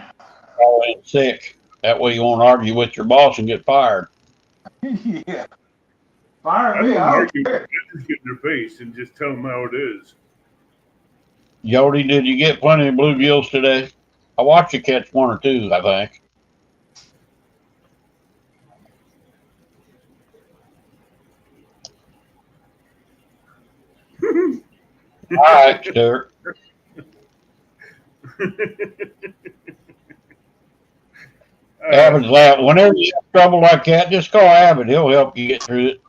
call in sick. That way you won't argue with your boss and get fired. Yeah. I Fire me. don't I argue. don't I care. just get in their face and just tell them how it is. Jody, did you get plenty of bluegills today? I watched you catch one or two, I think. All right, Stuart. Avid's laughing. Whenever you have trouble like that, just call Avid. He'll help you get through it.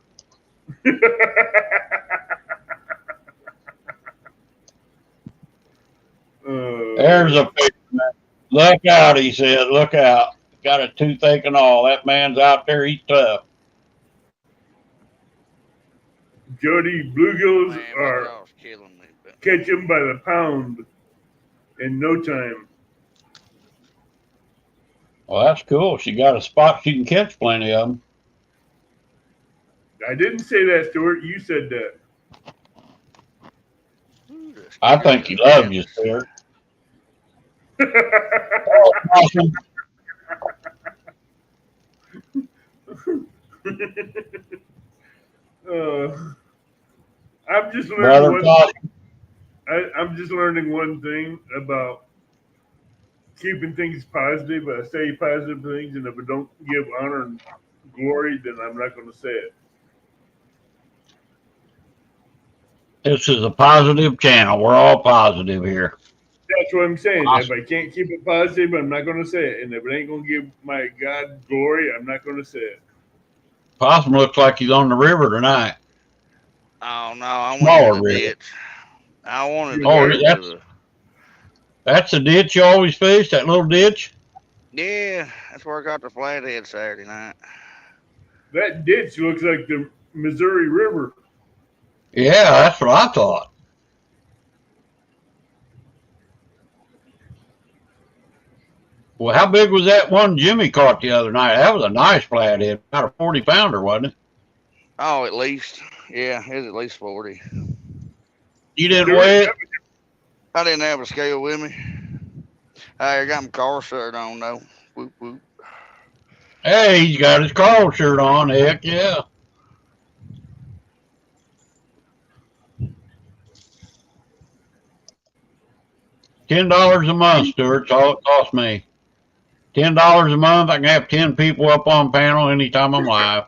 There's a fisherman. Look out, he said. Look out. Got a toothache and all. That man's out there. He's tough. Jody, bluegills Man, my are jaw's killing me. But catch them by the pound in no time. Well, that's cool. She got a spot. She can catch plenty of them. I didn't say that, Stuart. You said that. ooh, that's I think he good. loves you, Stuart. Awesome. I'm just Brother learning Possum. I'm just learning one thing about keeping things positive. I say positive things, and if I don't give honor and glory, then I'm not going to say it. This is a positive channel. We're all positive here. That's what I'm saying. Awesome. If I can't keep it positive, I'm not going to say it. And if it ain't going to give my God glory, I'm not going to say it. Possum looks like he's on the river tonight. Oh no, I went Smaller to the river. ditch. I wanted to Oh, go that's- to the. That's the ditch you always fish, that little ditch? Yeah, that's where I got the flathead Saturday night. That ditch looks like the Missouri River. Yeah, that's what I thought. Well, how big was that one Jimmy caught the other night? That was a nice flathead, about a 40-pounder, wasn't it? Oh, at least. Yeah, it was at least 40. You didn't weigh it? I didn't have a scale with me. I got my car shirt on though. Whoop whoop. Hey, he's got his Carl shirt on. Heck yeah. $10 a month, Stuart. That's all it costs me. $10 a month. I can have 10 people up on panel anytime I'm live.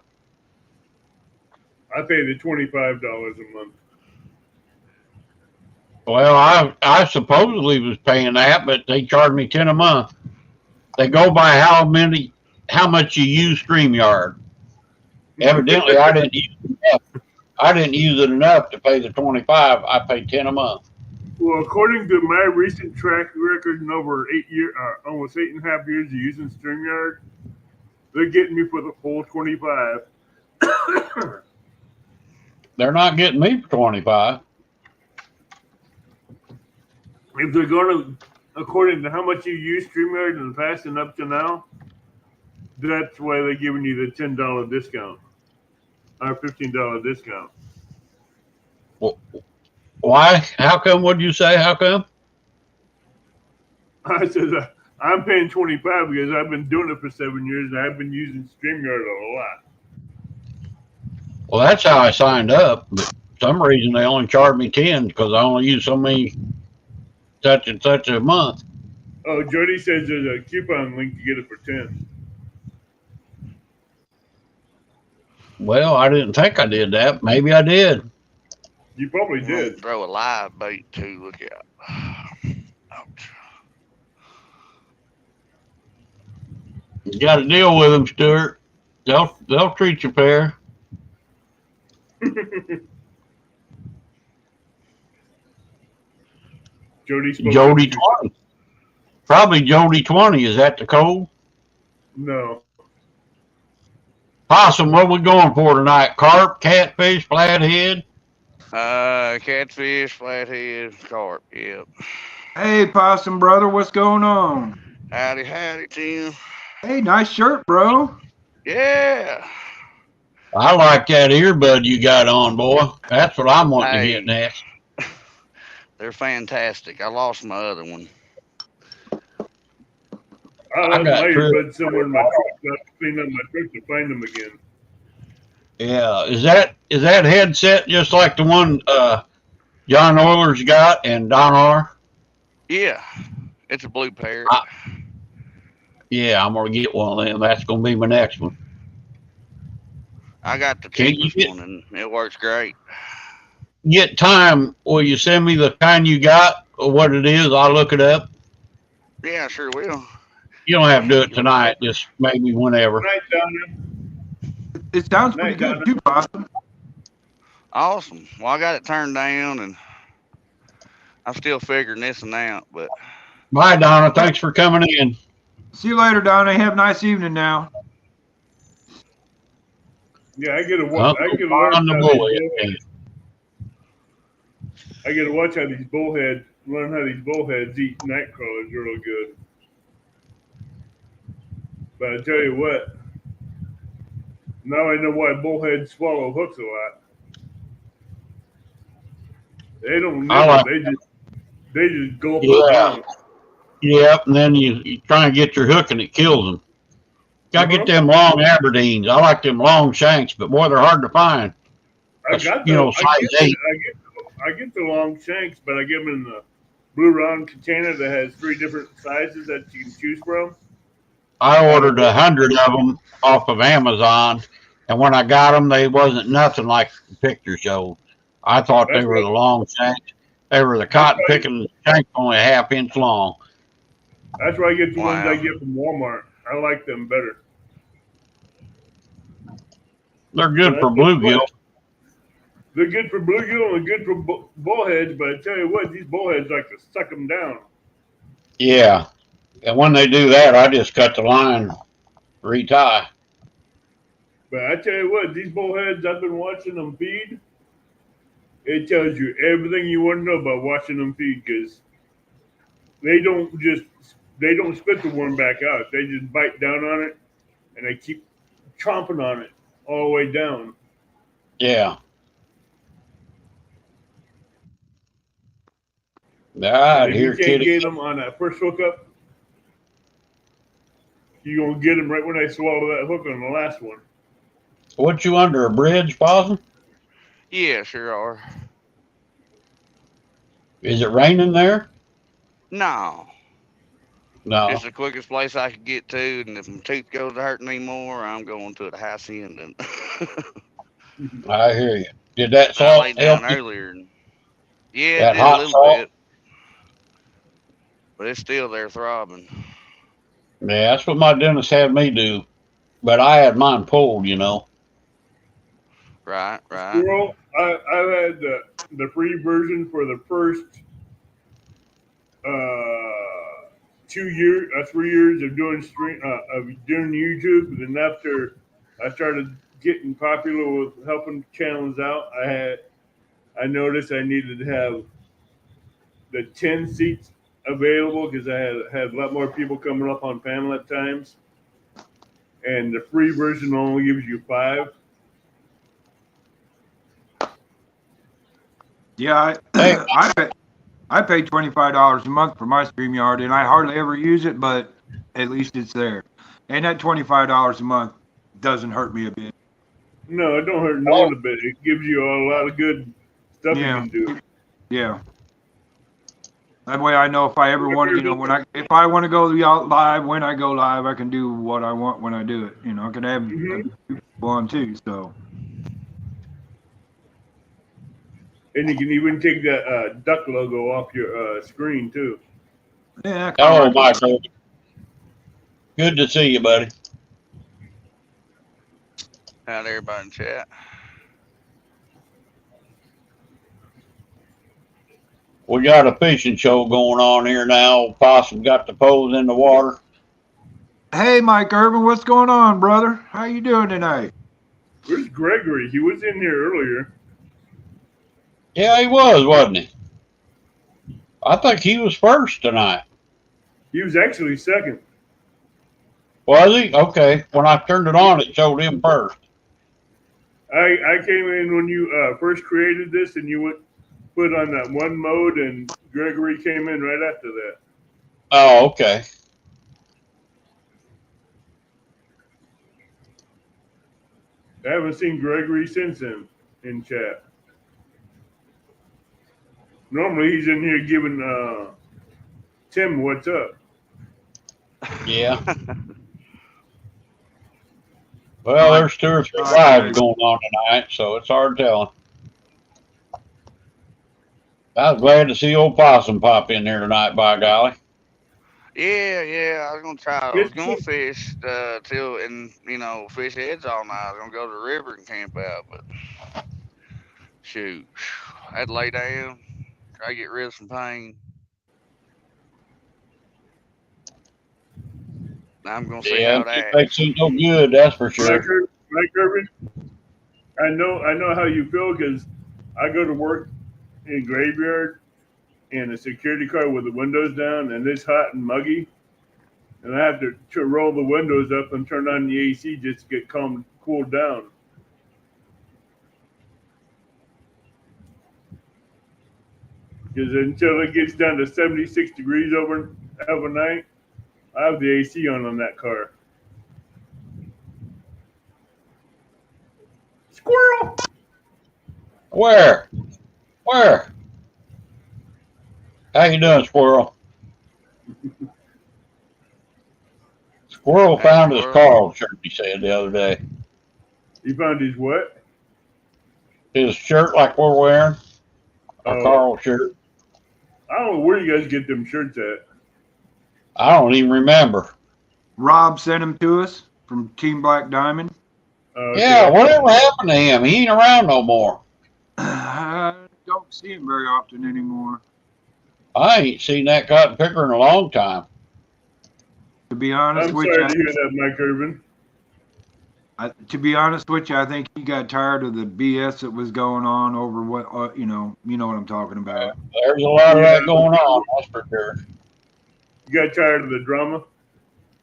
I pay the $25 a month. Well, I supposedly was paying that, but they charged me 10 a month. They go by how much you use StreamYard. Evidently, I didn't use it enough. I didn't use it enough to pay the 25. I paid 10 a month. Well, according to my recent track record in over 8 years, almost 8.5 years of using StreamYard, they're getting me for the full 25. They're not getting me for 25. If they're going to, according to how much you use StreamYard in the past and up to now, that's why they're giving you the $10 discount or $15 discount. Well, why? How come? What'd you say? How come? I said I'm paying 25 because I've been doing it for 7 years and I've been using StreamYard a lot. Well, that's how I signed up. But for some reason, they only charged me 10 because I only use so many such and such a month. Oh, Jody says there's a coupon link to get it for 10. Well, I didn't think I did that. Maybe I did. You probably did. Throw a live bait too. Look out. Ouch. You got to deal with them, Stuart. They'll treat you fair. Jody 20. Probably Jody 20. Is that the code? No. Possum, what are we going for tonight? Carp, catfish, flathead? Catfish, flathead, carp. Yep. Hey, Possum brother, what's going on? Howdy, Tim. Hey, nice shirt, bro. Yeah. I like that earbud you got on, boy. That's what I'm wanting to get next. They're fantastic. I lost my other one. I lost my earbuds somewhere in my truck. I cleaned up my truck to find them again. Yeah, is that headset just like the one John Oiler's got and Don R? Yeah, it's a blue pair. Yeah, I'm gonna get one of them. That's gonna be my next one. I got the cheapest one, and it works great. Get time? Will you send me the kind you got or what it is? I'll look it up. Yeah, I sure will. You don't have to do it tonight. Just maybe whenever. Night, Donna. It sounds pretty good too, Possum. Awesome. Well, I got it turned down, and I'm still figuring this one out. But bye, Donna. Thanks for coming in. See you later, Donna. Have a nice evening now. Yeah, I get to watch. I get to watch how these bullheads learn how these bullheads eat night crawlers real good. But I tell you what, now I know why bullheads swallow hooks a lot. They don't nibble, they just gulp it down. Yep, and then you try and get your hook and it kills them. Gotta get them long Aberdeens. I like them long shanks, but boy, they're hard to find. I get the long shanks, but I get them in the blue round container that has 3 different sizes that you can choose from. I ordered 100 of them off of Amazon, and when I got them, they wasn't nothing like the picture showed. I thought they were the long shanks. They were the cotton picking shanks, only a ½ inch long. That's why I get the ones I get from Walmart. I like them better. They're good for bluegill. They're good for bluegill and good for bullheads, but I tell you what, these bullheads like to suck them down. Yeah. And when they do that, I just cut the line, retie. But I tell you what, these bullheads, I've been watching them feed. It tells you everything you want to know about watching them feed because they don't spit the worm back out. They just bite down on it and they keep chomping on it all the way down. Yeah. All right, here, kitty. You can't get them on that first hookup. You gonna get them right when I swallow that hook on the last one. What you under a bridge, Possum? Yeah, sure are. Is it raining there? No, No. just the quickest place I could get to, and if my tooth goes to hurting anymore, I'm going to the house end. And I hear you. Did that I salt laid help down you? earlier, and yeah, it That did a hot little salt? bit, but it's still there throbbing. Yeah, that's what my dentist had me do. But I had mine pulled, you know. Right, right. Squirrel, I've had the free version for the first 2 years, 3 years of doing doing YouTube. And then after I started getting popular with helping channels out, I noticed I needed to have the 10 seats available because I had a lot more people coming up on panel at times. And the free version only gives you 5. Yeah, Hey, I pay $25 a month for my StreamYard, and I hardly ever use it, but at least it's there. And that $25 a month doesn't hurt me a bit. No, it don't hurt no oh, one a bit. It gives you a lot of good stuff you Yeah, can do. yeah. That way I know if I ever want to, if I want to go out live, when I go live, I can do what I want when I do it. I can have Hmm. one too. So And you can even take that duck logo off your screen too. yeah, I kind of oh, like it. Michael. Good to see you, buddy. How'd everybody in chat? We got a fishing show going on here now. Possum got the poles in the water. Hey, Mike Irvin, what's going on, brother? How you doing tonight? Where's Gregory? He was in here earlier. Yeah, he was, wasn't he? I think he was first tonight. He was actually second. Was he? Okay. When I turned it on, it showed him first. I came in when you first created this, and you went put on that one mode, and Gregory came in right after that. Oh, okay. I haven't seen Gregory since then in chat. Normally he's in here giving Tim what's up. Yeah. Well, there's 2 or 3 lives going on tonight, so it's hard telling. I was glad to see old Possum pop in here tonight, by golly. Yeah, I was gonna try. I was It's gonna fish till and fish heads all night. I was gonna go to the river and camp out, but shoot, I had to lay down, try to get rid of some pain. Now I'm gonna see Yeah, how it it makes acts. you no good, that's for sure. Mike Irvin, I know how you feel because I go to work in graveyard in a security car with the windows down, and it's hot and muggy, and I have to roll the windows up and turn on the AC just to get cooled down. Because until it gets down to 76 degrees overnight, I have the AC on that car. Squirrel! Where? Where? How you doing, Squirrel? Squirrel Hey, found his squirrel. Carl shirt, he said the other day. He found his what? His shirt like we're wearing, our Oh, Carl shirt. I don't know where you guys get them shirts at. I don't even remember. Rob sent him to us from Team Black Diamond. Yeah, Okay. whatever happened to him? He ain't around no more. I don't see him very often anymore. I ain't seen that cotton picker in a long time. To be honest I'm with sorry to you, hear that, Mike Irvin. I think he got tired of the BS that was going on over what you know what I'm talking about. There's a lot of Yeah. that going on, that's for sure. You got tired of the drama?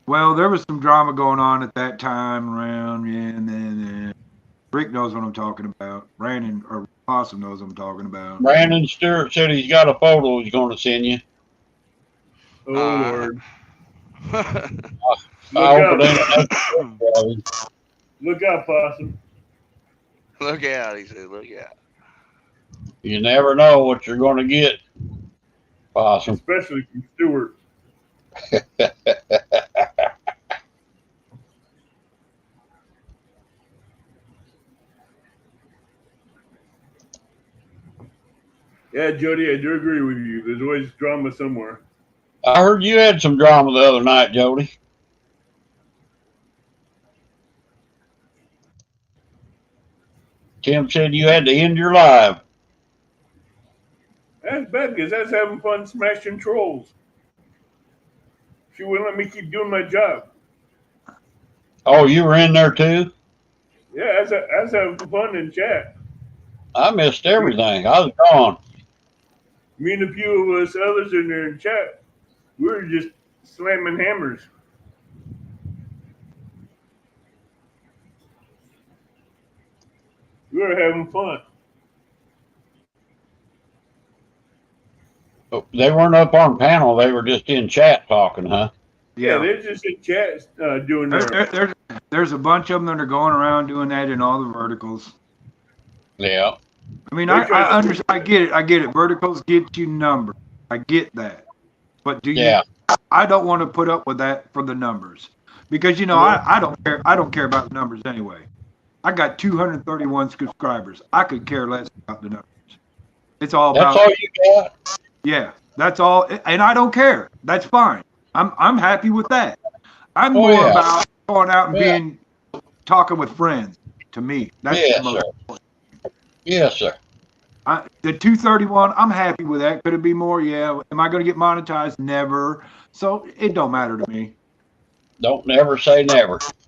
Well, there was some drama going on at that time around, yeah, and then Rick knows what I'm talking about. Brandon or Possum knows what I'm talking about. Brandon Stewart said he's got a photo he's going to send you. Oh, All right. Lord. Look I hope it out. ain't. Look out, Possum. Look out, he said, look out. You never know what you're going to get, Possum. Especially from Stewart. Yeah, Jody, I do agree with you. There's always drama somewhere. I heard you had some drama the other night, Jody. Tim said you had to end your live. That's bad because I was having fun smashing trolls. She wouldn't let me keep doing my job. Oh, you were in there too? Yeah, I was having fun in chat. I missed everything. I was gone. Me and a few of us others in there in chat, we were just slamming hammers. We were having fun. They weren't up on panel. They were just in chat talking, huh? Yeah, they're just in chat doing their. There's a bunch of them that are going around doing that in all the verticals. Yeah. I mean, I get it. I get it. Verticals get you numbers. I get that. But I don't want to put up with that for the numbers because I don't care. I don't care about the numbers anyway. I got 231 subscribers. I could care less about the numbers. It's all about. That's all you got? Yeah, that's all, and I don't care. That's fine. I'm happy with that. I'm more about going out and talking with friends. To me, that's the most important. Yes, sir. The 231, I'm happy with that. Could it be more? Yeah. Am I going to get monetized? Never. So it don't matter to me. Don't never say never. Exactly.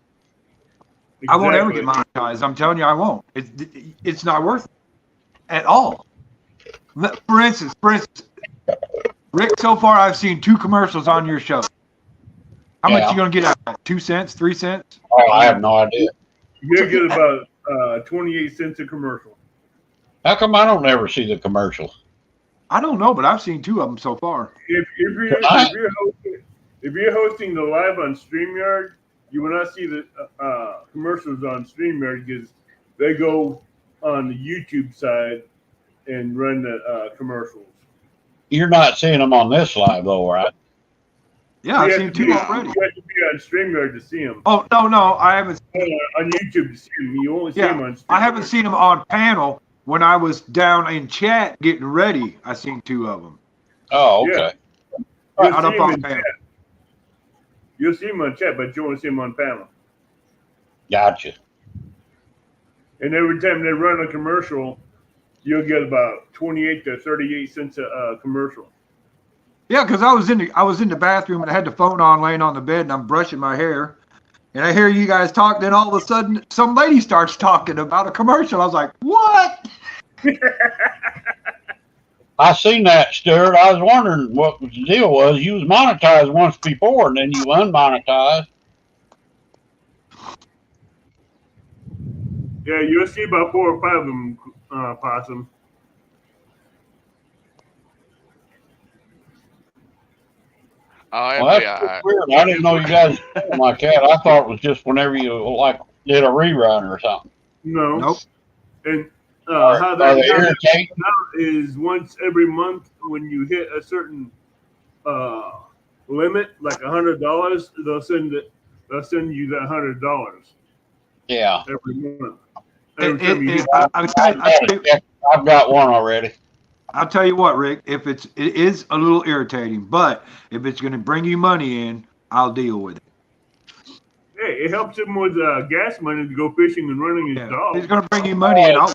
I won't ever get monetized. I'm telling you, I won't. It's not worth it at all. For instance, Rick, so far I've seen 2 commercials on your show. How much you gonna get out of it? 2 cents, 3 cents? Oh, I have no idea. You'll get about 28 cents a commercial. How come I don't ever see the commercial? I don't know, but I've seen 2 of them so far. If you're hosting the live on StreamYard, you will not see the commercials on StreamYard because they go on the YouTube side and run the commercials. You're not seeing them on this live, though, right? Yeah, I've seen 2 already. You have to be on StreamYard to see them. Oh, no, I haven't. On YouTube to see them. You only see them on StreamYard. I haven't seen them on panel. When I was down in chat getting ready, I seen 2 of them. Oh, okay. Yeah. Not up on panel. You'll see them on chat, but you won't see them on panel. Gotcha. And every time they run a commercial, you'll get about 28 to 38 cents a commercial. Yeah, because I was in the bathroom and I had the phone on laying on the bed and I'm brushing my hair. And I hear you guys talk, then all of a sudden some lady starts talking about a commercial. I was like, what? I seen that, Stuart. I was wondering what the deal was. You was monetized once before and then you unmonetized. Yeah, you'll see about 4 or 5 of them, Possum. Oh, Well, that's weird. I didn't know you guys did like that. I thought it was just whenever you did a rerun or something. No. Nope. And how that irritate? Is once every month when you hit a certain limit, like $100, they'll send you that $100. Yeah. Every month. I've got one already. I'll tell you what, Rick, it is a little irritating, but if it's going to bring you money in, I'll deal with it. Hey, it helps him with gas money to go fishing and running his dog. It's going to bring you money in. It helps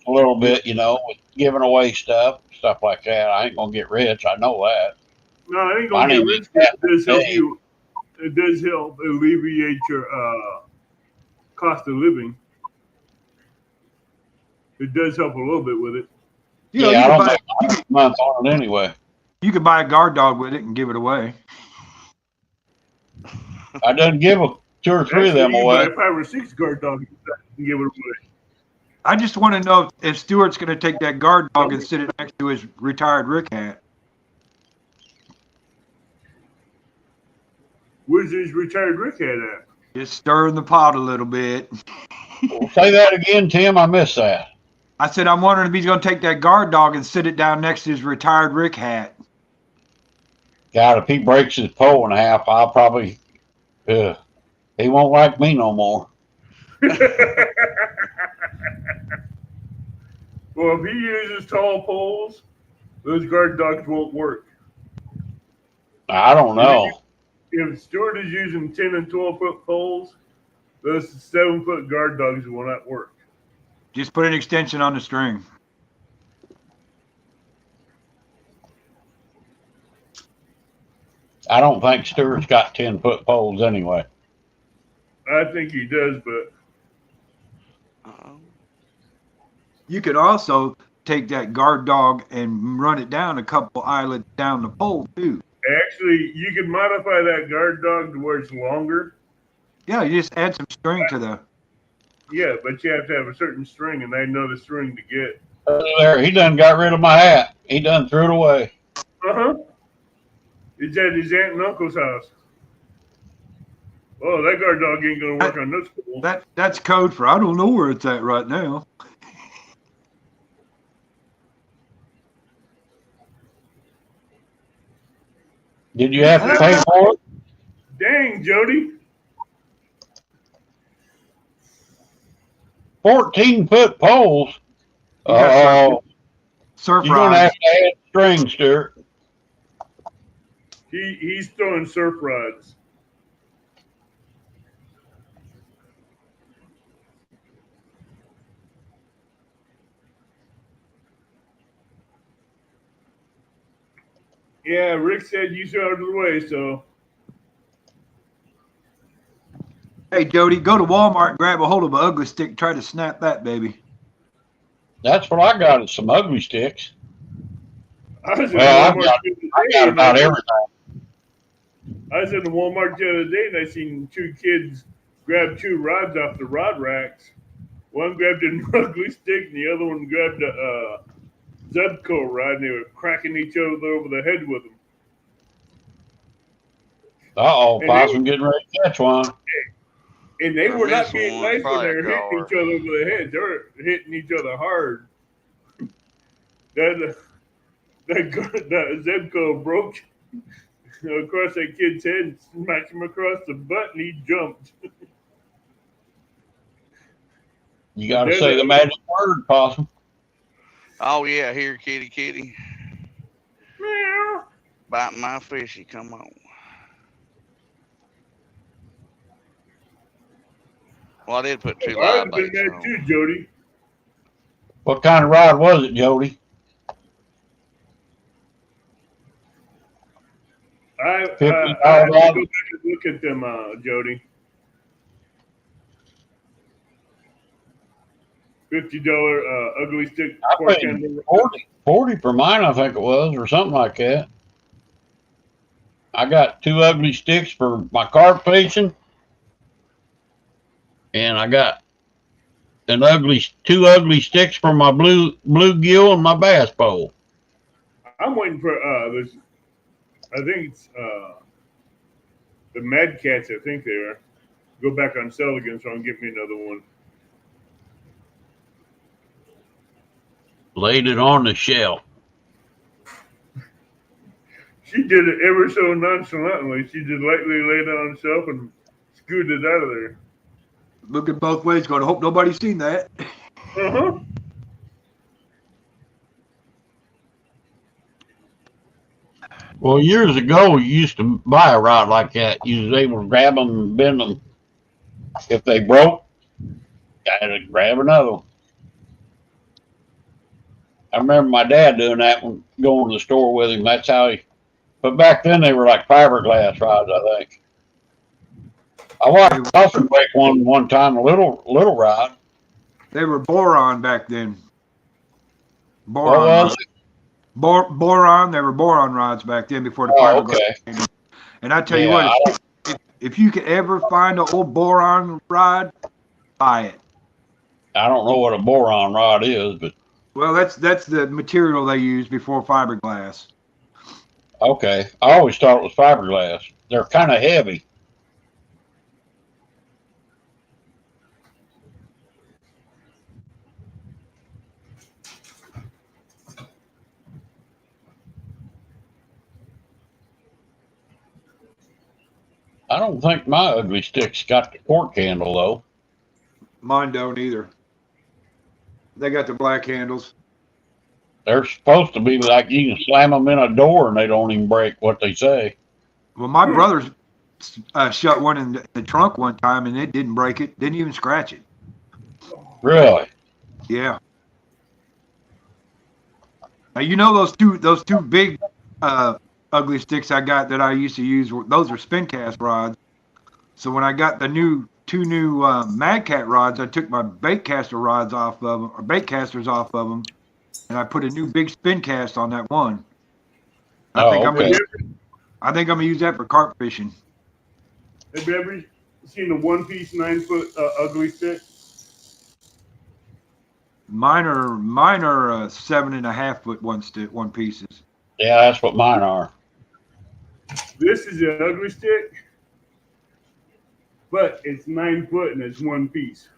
a little bit, with giving away stuff like that. I ain't going to get rich. I know that. No, I ain't going to get rich. It does help you. It does help alleviate your cost of living. It does help a little bit with it. I don't make a month on it anyway. You could buy a guard dog with it and give it away. I done give 2 or 3 of them away. Buy 5 or 6 guard dogs and give it away. I just want to know if Stuart's going to take that guard dog and sit it next to his retired Rick hat. Where's his retired Rick hat at? Just stirring the pot a little bit. Well, say that again, Tim. I missed that. I said, I'm wondering if he's going to take that guard dog and sit it down next to his retired Rick hat. God, if he breaks his pole in half, I'll probably. He won't like me no more. Well, if he uses tall poles, those guard dogs won't work. I don't know. If Stewart is using 10 and 12-foot poles, those 7-foot guard dogs will not work. Just put an extension on the string. I don't think Stewart's got 10-foot poles anyway. I think he does, but You could also take that guard dog and run it down a couple eyelets down the pole, too. actually, you can modify that guard dog to where it's longer. Yeah, you just add some string to the... Yeah, but you have to have a certain string, and I know the string to get. There, he done got rid of my hat. He done threw it away. Uh-huh. It's at his aunt and uncle's house. Oh, that guard dog ain't gonna work on this pole. That's code for I don't know where it's at right now. Did you have to pay for it? Dang, Jody. 14-foot poles. Yeah, Oh, Surf you're gonna have rods. to add string, Stuart. He's throwing surf rods. Yeah, Rick said you out of the way, so Hey, Jody, go to Walmart and grab a hold of an ugly stick. Try to snap that, baby. That's what I got is some ugly sticks. I was Well, in Walmart the other I day, got and about everything. I was in the Walmart the other day, and I seen two kids grab two rods off the rod racks. One grabbed an ugly stick, and the other one grabbed a Zebco rod, and they were cracking each other over the head with them. Uh-oh, And Possum getting ready to catch one. And they I were not missed being one, nice when probably they were a hitting car. each other over the head. They were hitting each other hard. That Zebco broke across that kid's head and smacked him across the butt, and he jumped. You got to say the magic word, Possum. Oh yeah, here, kitty, kitty, Meow. biting my fishy. Come on. Well, I did put two I'd live have been baits mad on. too, Jody. What kind of rod was it, Jody? I $50 have to go rod? back and look at them, Jody. $50 ugly stick I pork paid handle. 40 for mine, I think it was, or something like that. I got two ugly sticks for my carp fishing, and I got two ugly sticks for my bluegill and my bass pole. I'm waiting for this. I think it's the Mad Cats. I think they are. Go back on sale again, so I can get me another one. Laid it on the shelf. She did it ever so nonchalantly. She just lightly laid it on the shelf and scooted it out of there. Looking both ways, going, hope nobody's seen that. Uh-huh. Well, years ago, you used to buy a rod like that. You was able to grab them and bend them. If they broke, got to grab another one. I remember my dad doing that when going to the store with him. That's how he. But back then, they were like fiberglass rods, I think. I watched Possum break one time, a little rod. They were boron back then. What Boron was rods. it? Boron. They were boron rods back then before the Oh, fiberglass okay. came in. And I tell you Yeah, what, if you could ever find an old boron rod, buy it. I don't know what a boron rod is, but Well, that's the material they used before fiberglass. okay. I always thought it was fiberglass. They're kind of heavy. I don't think my ugly stick's got the cork handle though. Mine don't either. They got the black handles. They're supposed to be like you can slam them in a door and they don't even break. What they say. Well, my brother shut one in the trunk one time and it didn't break it. Didn't even scratch it. Really? Yeah. Now, you know those two big ugly sticks I got that I used to use. Those are spin cast rods. So when I got the two new Mad Cat rods, I took my bait casters off of them, and I put a new big spin cast on that one. Okay. I think I'm gonna use that for carp fishing. Have you ever seen a 1-piece 9-foot ugly stick? Mine are 7.5 foot one pieces. Yeah, that's what mine are. This is an ugly stick, but it's 9 foot and it's 1 piece.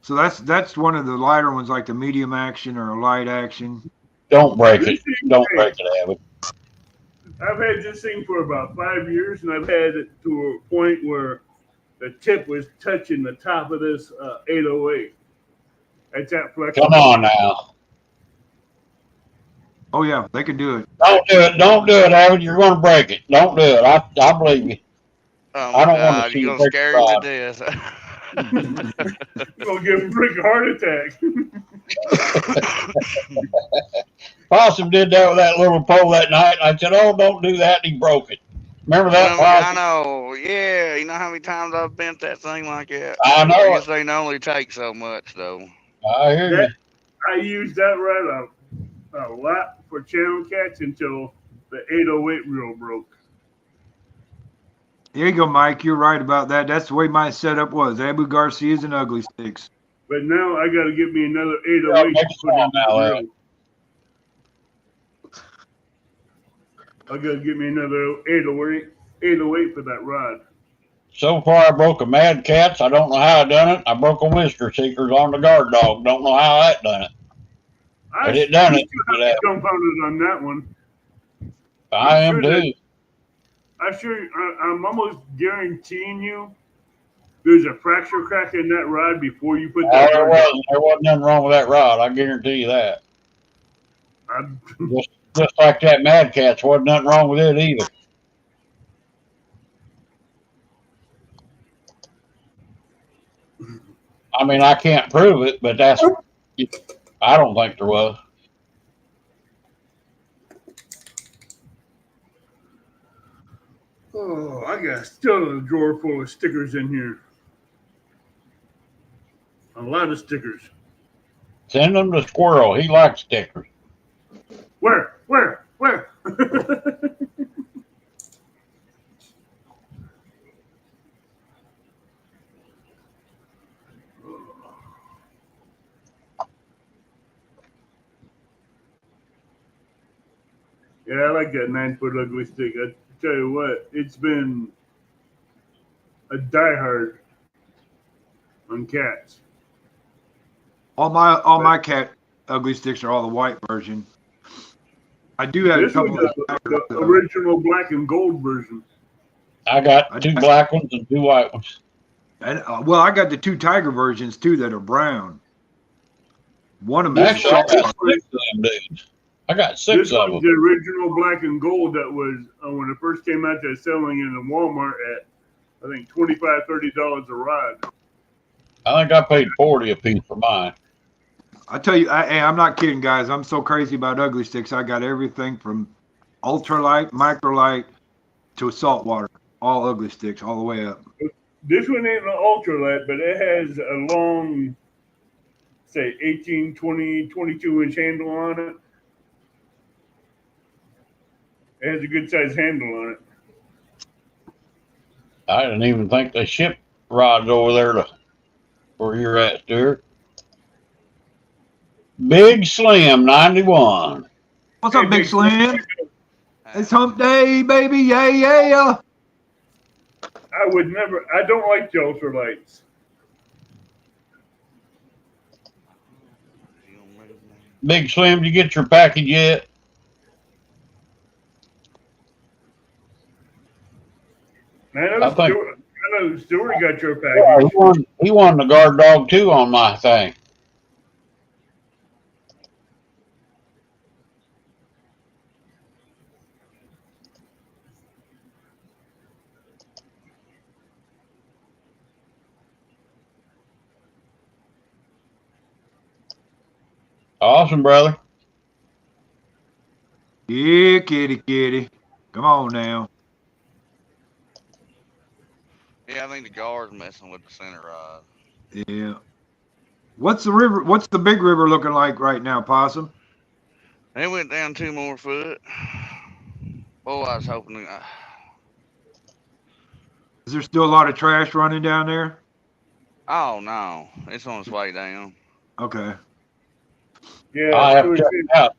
So that's one of the lighter ones, like the medium action or a light action. Don't break it. Don't break it, Abbott. I've had this thing for about 5 years, and I've had it to a point where the tip was touching the top of this 808. That's that flexible. Come on now. Oh yeah, they can do it. Don't do it. Don't do it, Abbott. You're going to break it. Don't do it. I believe you. Oh I my don't want to God, see you're you gonna break scare the him rod. to death. You're going to give him a freaking heart attack. Possum did that with that little pole that night. I said, "Oh, don't do that." And he broke it. Remember that, I Possum? know. Yeah, you know how many times I've bent that thing like that? I know I it. guess they only take so much, though. I hear you. I used that rod a lot for channel cats until the 808 reel broke. There you go, Mike. You're right about that. That's the way my setup was. Abu Garcia's and ugly sticks. But now I got to get me another 808 Yeah, to make put in song the now, reel. I got to get me another 808 for that rod. So far, I broke a Mad Cat's. I don't know how I done it. I broke a Whisker Seekers on the guard dog. Don't know how I done it. But it done it. still have to compounded on that one. I am too. I'm almost guaranteeing you there's a fracture crack in that rod before you put that. There wasn't nothing wrong with that rod. I guarantee you that. Just like that Mad Cat's, wasn't nothing wrong with it either. I mean, I can't prove it, but I don't think there was. Oh, I got still a drawer full of stickers in here. A lot of stickers. Send them to Squirrel. He likes stickers. Where? Yeah, I like that 9-foot ugly stick. I tell you what, it's been a diehard on cats. All my cat ugly sticks are all the white version. I do have a This was couple the original black and gold version. I got 2 black ones and 2 white ones. And well, I got the 2 tiger versions too that are brown. One of them is Actually, I got salt. 6 of them dudes. I got 6 This of was them. the original black and gold that was when it first came out. They're selling in the Walmart at I think $25-$30 a rod. I think I paid 40 a piece for mine. I tell you, I'm not kidding, guys. I'm so crazy about ugly sticks. I got everything from ultralight, microlight to saltwater. All ugly sticks, all the way up. This one ain't an ultralight, but it has a long, say, 18, 20, 22-inch handle on it. It has a good size handle on it. I didn't even think they shipped rods over there to where you're at, Stuart. Big Slim 91. What's up, Big Slim? It's hump day, baby. Yeah. I don't like the ultralights. Big Slim, did you get your package yet? I never think I know Stuart got your yeah, package. he won the guard dog too on my thing. Awesome, brother. Yeah, kitty. Come on now. Yeah, I think the guard's messing with the center rod. Yeah. What's the river? What's the big river looking like right now, Possum? They went down 2 more foot. Oh, I was hoping. Is there still a lot of trash running down there? Oh no, it's on its way down. Okay. Yeah, I'll have to Stuart check said it out.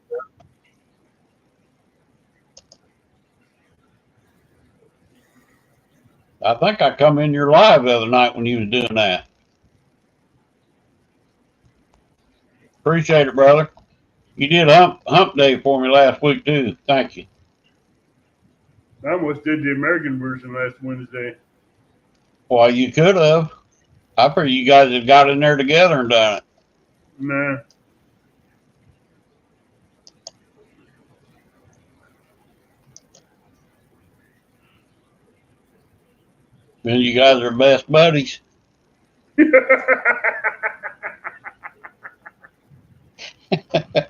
I think I come in your live the other night when you was doing that. Appreciate it, brother. You did hump day for me last week too. Thank you. I almost did the American version last Wednesday. Well, you could have. I figured you guys had got in there together and done it. Nah. And you guys are best buddies.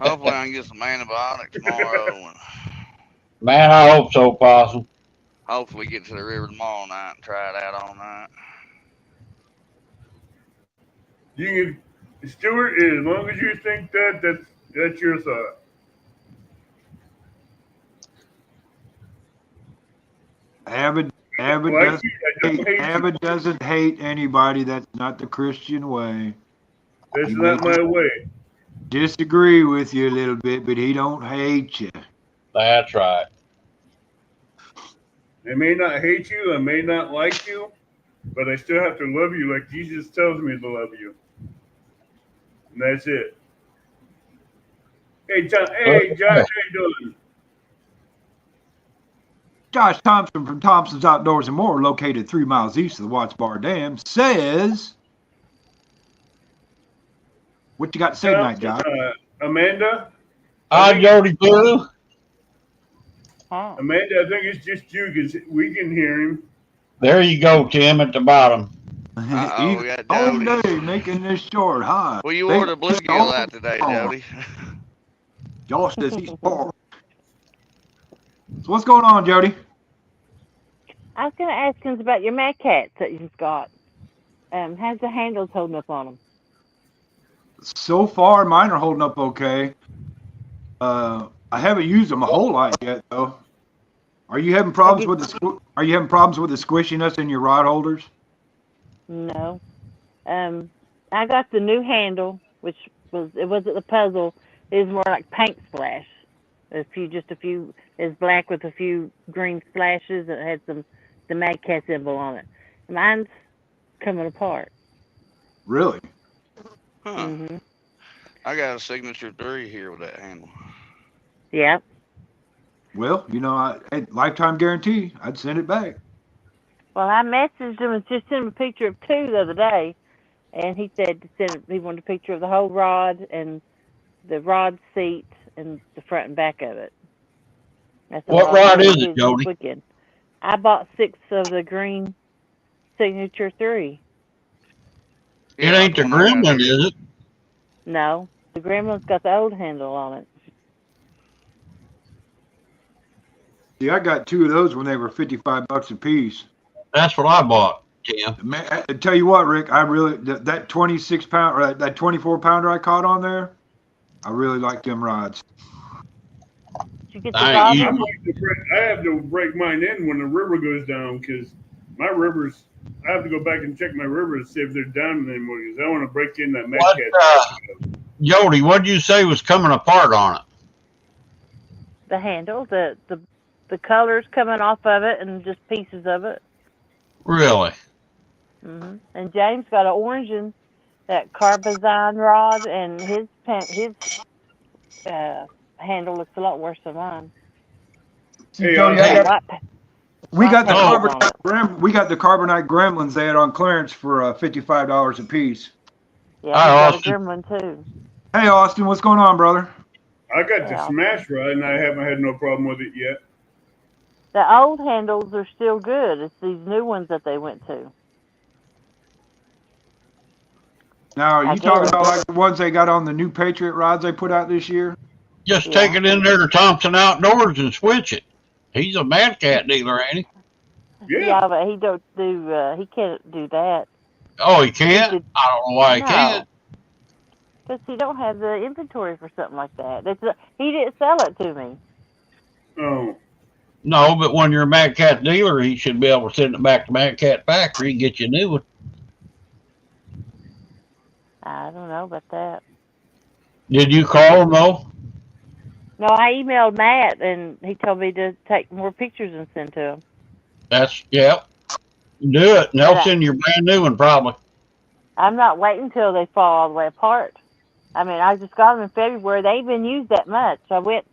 Hopefully, I can get some antibiotics tomorrow, and Man, I hope so, Possum. hopefully get to the river tomorrow night and try it out all night. You can, Stuart, as long as you think that's your thought. Avid Like doesn't you, I don't hate you. Avid doesn't hate anybody. That's not the Christian way. That's He not may my way. disagree with you a little bit, but he don't hate you. That's right. I may not hate you, I may not like you, but I still have to love you like Jesus tells me to love you. And that's it. Hey, John. Hey, Josh, how you doing? Josh Thompson from Thompson's Outdoors and More, located 3 miles east of the Watts Bar Dam, says, "What you got to say tonight, Josh?" Amanda? Hi, Jody too. Amanda, I think it's just you because we can hear him. There you go, Tim, at the bottom. Uh-oh, we got All Jody. day making this short. Hi. Well, you wore the bluegill out today, Jody. Josh says he's far. So what's going on, Jody? I was going to ask him about your Mad Cats that you've got. How's the handles holding up on them? So far, mine are holding up okay. I haven't used them a whole lot yet, though. Are you having problems with the squishiness in your rod holders? No. I got the new handle, which wasn't the puzzle. It was more like paint splash. A few. It's black with a few green splashes. It had the Mad Cat symbol on it. Mine's coming apart. Really? Huh. Mhm. I got a signature 3 here with that handle. Yep. Well, I lifetime guarantee. I'd send it back. Well, I messaged him and just sent him a picture of 2 the other day, and he said he wanted a picture of the whole rod and the rod seat and the front and back of it. That's What all I rod told is him it, to do Jody? this weekend. I bought 6 of the green signature 3. It ain't the gremlin, is it? No, the Gremlin's got the old handle on it. See, I got 2 of those when they were $55 a piece. That's what I bought, Tim. Man, I tell you what, Rick, I really that 26-pound or that 24-pounder I caught on there, I really like them rods. Did you get the I ain't goggles? I have to break mine in when the river goes down because my rivers. I have to go back and check my rivers to see if they're down anymore because I want to break in that Mad What, Cat. Jody, what did you say was coming apart on it? The handle, the colors coming off of it, and just pieces of it. Really? Mhm. And James got an orange and that carbazine rod, and his handle looks a lot worse than mine. See, Hey, Jody, Got white. We got the Oh. we got the carbonite gremlins they had on clearance for $55 a piece. Yeah, Hi, we got a Austin. gremlin too. Hey Austin, what's going on, brother? I got the Yeah. smash rod, and I haven't had no problem with it yet. The old handles are still good. It's these new ones that they went to. Now, are I you talking guess. about like the ones they got on the new Patriot rods they put out this year? Just Yeah. take it in there to Thompson Outdoors and switch it. He's a Mad Cat dealer, ain't he? Yeah. But he don't do. He can't do that. Oh, he can't? He I don't know why he No, can't. because he don't have the inventory for something like that. He didn't sell it to me. Oh. No, but when you're a Mad Cat dealer, he should be able to send it back to Mad Cat Factory and get you a new one. I don't know about that. Did you call him, though? No, I emailed Matt and he told me to take more pictures and send to him. Yeah. Do it, and they'll But send you a brand new one, probably. I'm not waiting until they fall all the way apart. I mean, I just got them in February. They ain't been used that much. I went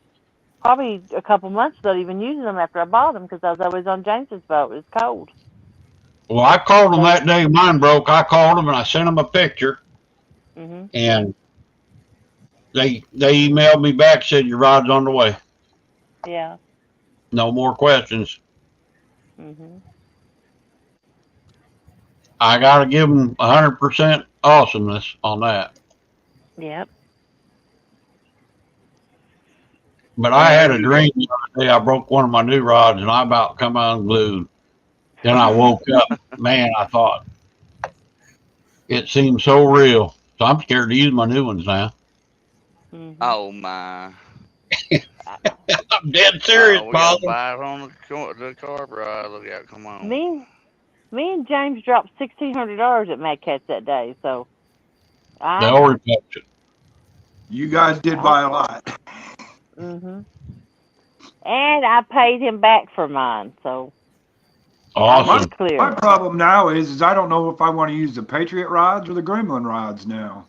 probably a couple months without even using them after I bought them because I was always on James's boat. It was cold. Well, I called him that day mine broke. I called him and I sent him a picture, Mhm. and they emailed me back, said your rod's on the way. Yeah. No more questions. Mhm. I gotta give him 100% awesomeness on that. Yep. But I had a dream the other day. I broke one of my new rods and I about come unglued. Then I woke up. Man, I thought it seemed so real. So I'm scared to use my new ones now. Mhm. Oh my! I'm dead serious, We got Father. a bite on the carb ride. Look out! Come on. Me and James dropped $1,600 at Mad Catz that day. So They already touched it. You guys did buy a lot. Mhm. And I paid him back for mine. So Awesome. clear. My problem now is I don't know if I want to use the Patriot rods or the Gremlin rods now.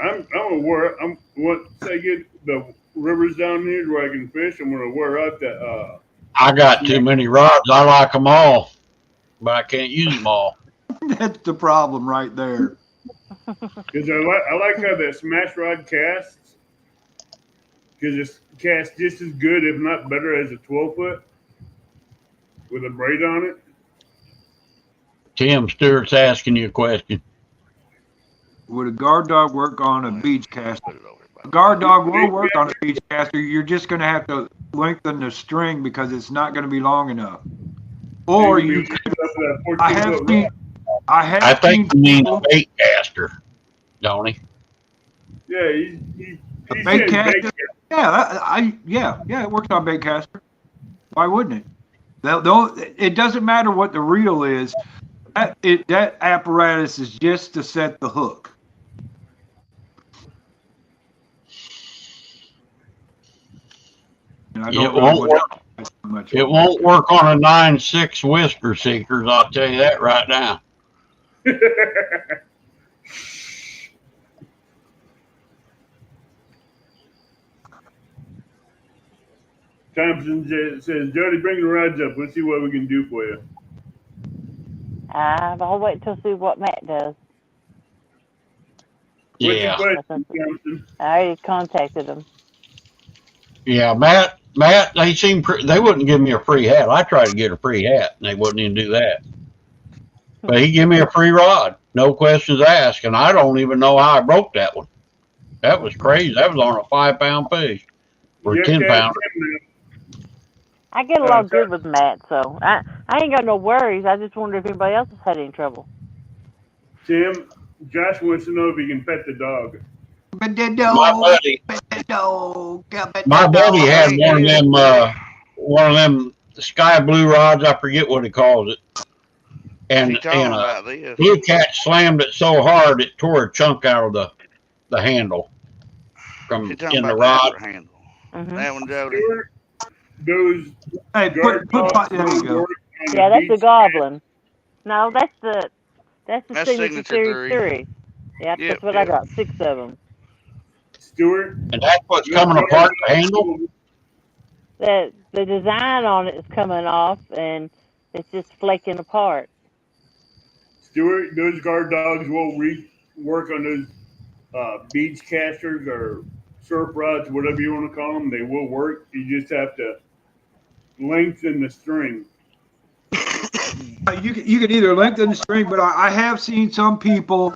I'm aware. Once I get the rivers down here where I can fish, I'm gonna wear out that. I got too many rods. I like them all, but I can't use them all. That's the problem right there. Because I like how that smash rod casts. Because it's cast just as good, if not better, as a 12-foot with a braid on it. Tim Stewart's asking you a question. Would a guard dog work on a beach caster? Put it over by A guard dog will work on a beach caster. You're just going to have to lengthen the string because it's not going to be long enough. Or you could. I have seen. I think he means a bait caster, don't he? Yeah, he A bait said caster? Yeah, it works on bait caster. Why wouldn't it? It doesn't matter what the reel is. That apparatus is just to set the hook. And I It don't won't really work. want to much. It won't work on a 9.6 Whisper Seekers. I'll tell you that right now. Thompson says, Jody, bring the rods up. Let's see what we can do for you. I'll wait till see what Matt does. What's Yeah. your question, Thompson? I already contacted him. Yeah, Matt, they wouldn't give me a free hat. I tried to get a free hat, and they wouldn't even do that. But he gave me a free rod, no questions asked, and I don't even know how I broke that one. That was crazy. That was on a 5-pound fish or 10-pound. I get along good with Matt, so I ain't got no worries. I just wonder if anybody else has had any trouble. Tim, Josh wants to know if he can pet the dog. My buddy had one of them sky blue rods. I forget what he calls it. And a blue cat slammed it so hard it tore a chunk out of the handle from in the rod. Mm-hmm. That one, Jody. Those Hey, there you go. Yeah, that's the Goblin. No, that's the Signature Signature Series 3. Yeah, that's what I got. 6 of them. Stewart. And that's what's coming apart the handle? the design on it is coming off, and it's just flaking apart. Stuart, those guard dogs will work on those beach casters or surf rods, whatever you want to call them. They will work. You just have to lengthen the string. You can either lengthen the string, but I have seen some people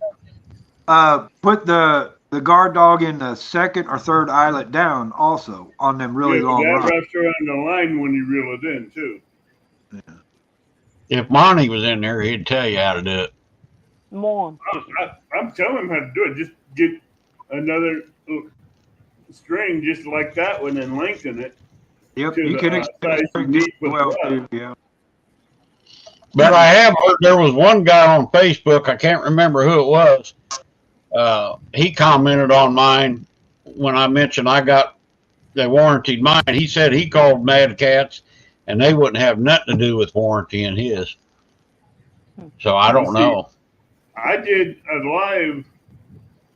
put the guard dog in the second or third eyelet down also on them really long that rods. wraps around the line when you reel it in too. If Monty was in there, he'd tell you how to do it. More. I'm telling him how to do it. Just get another string just like that one and lengthen it. Yep, to you the, can extend size the string you just need with well the rod. too. Yeah. But I have heard there was one guy on Facebook, I can't remember who it was. He commented on mine when I mentioned they warranted mine. He said he called Mad Cats and they wouldn't have nothing to do with warrantying his. So I don't know. I did a live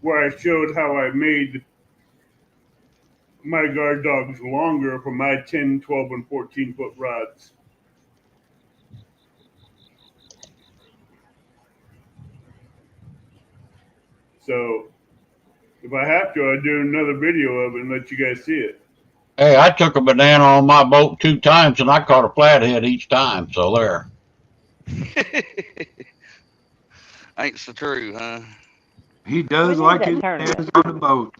where I showed how I made my guard dogs longer for my 10, 12, and 14-foot rods. So if I have to, I'll do another video of it and let you guys see it. Hey, I took a banana on my boat 2 times and I caught a flathead each time. So there. Ain't so true, huh? He does We need like that his tournament. hands on the boat.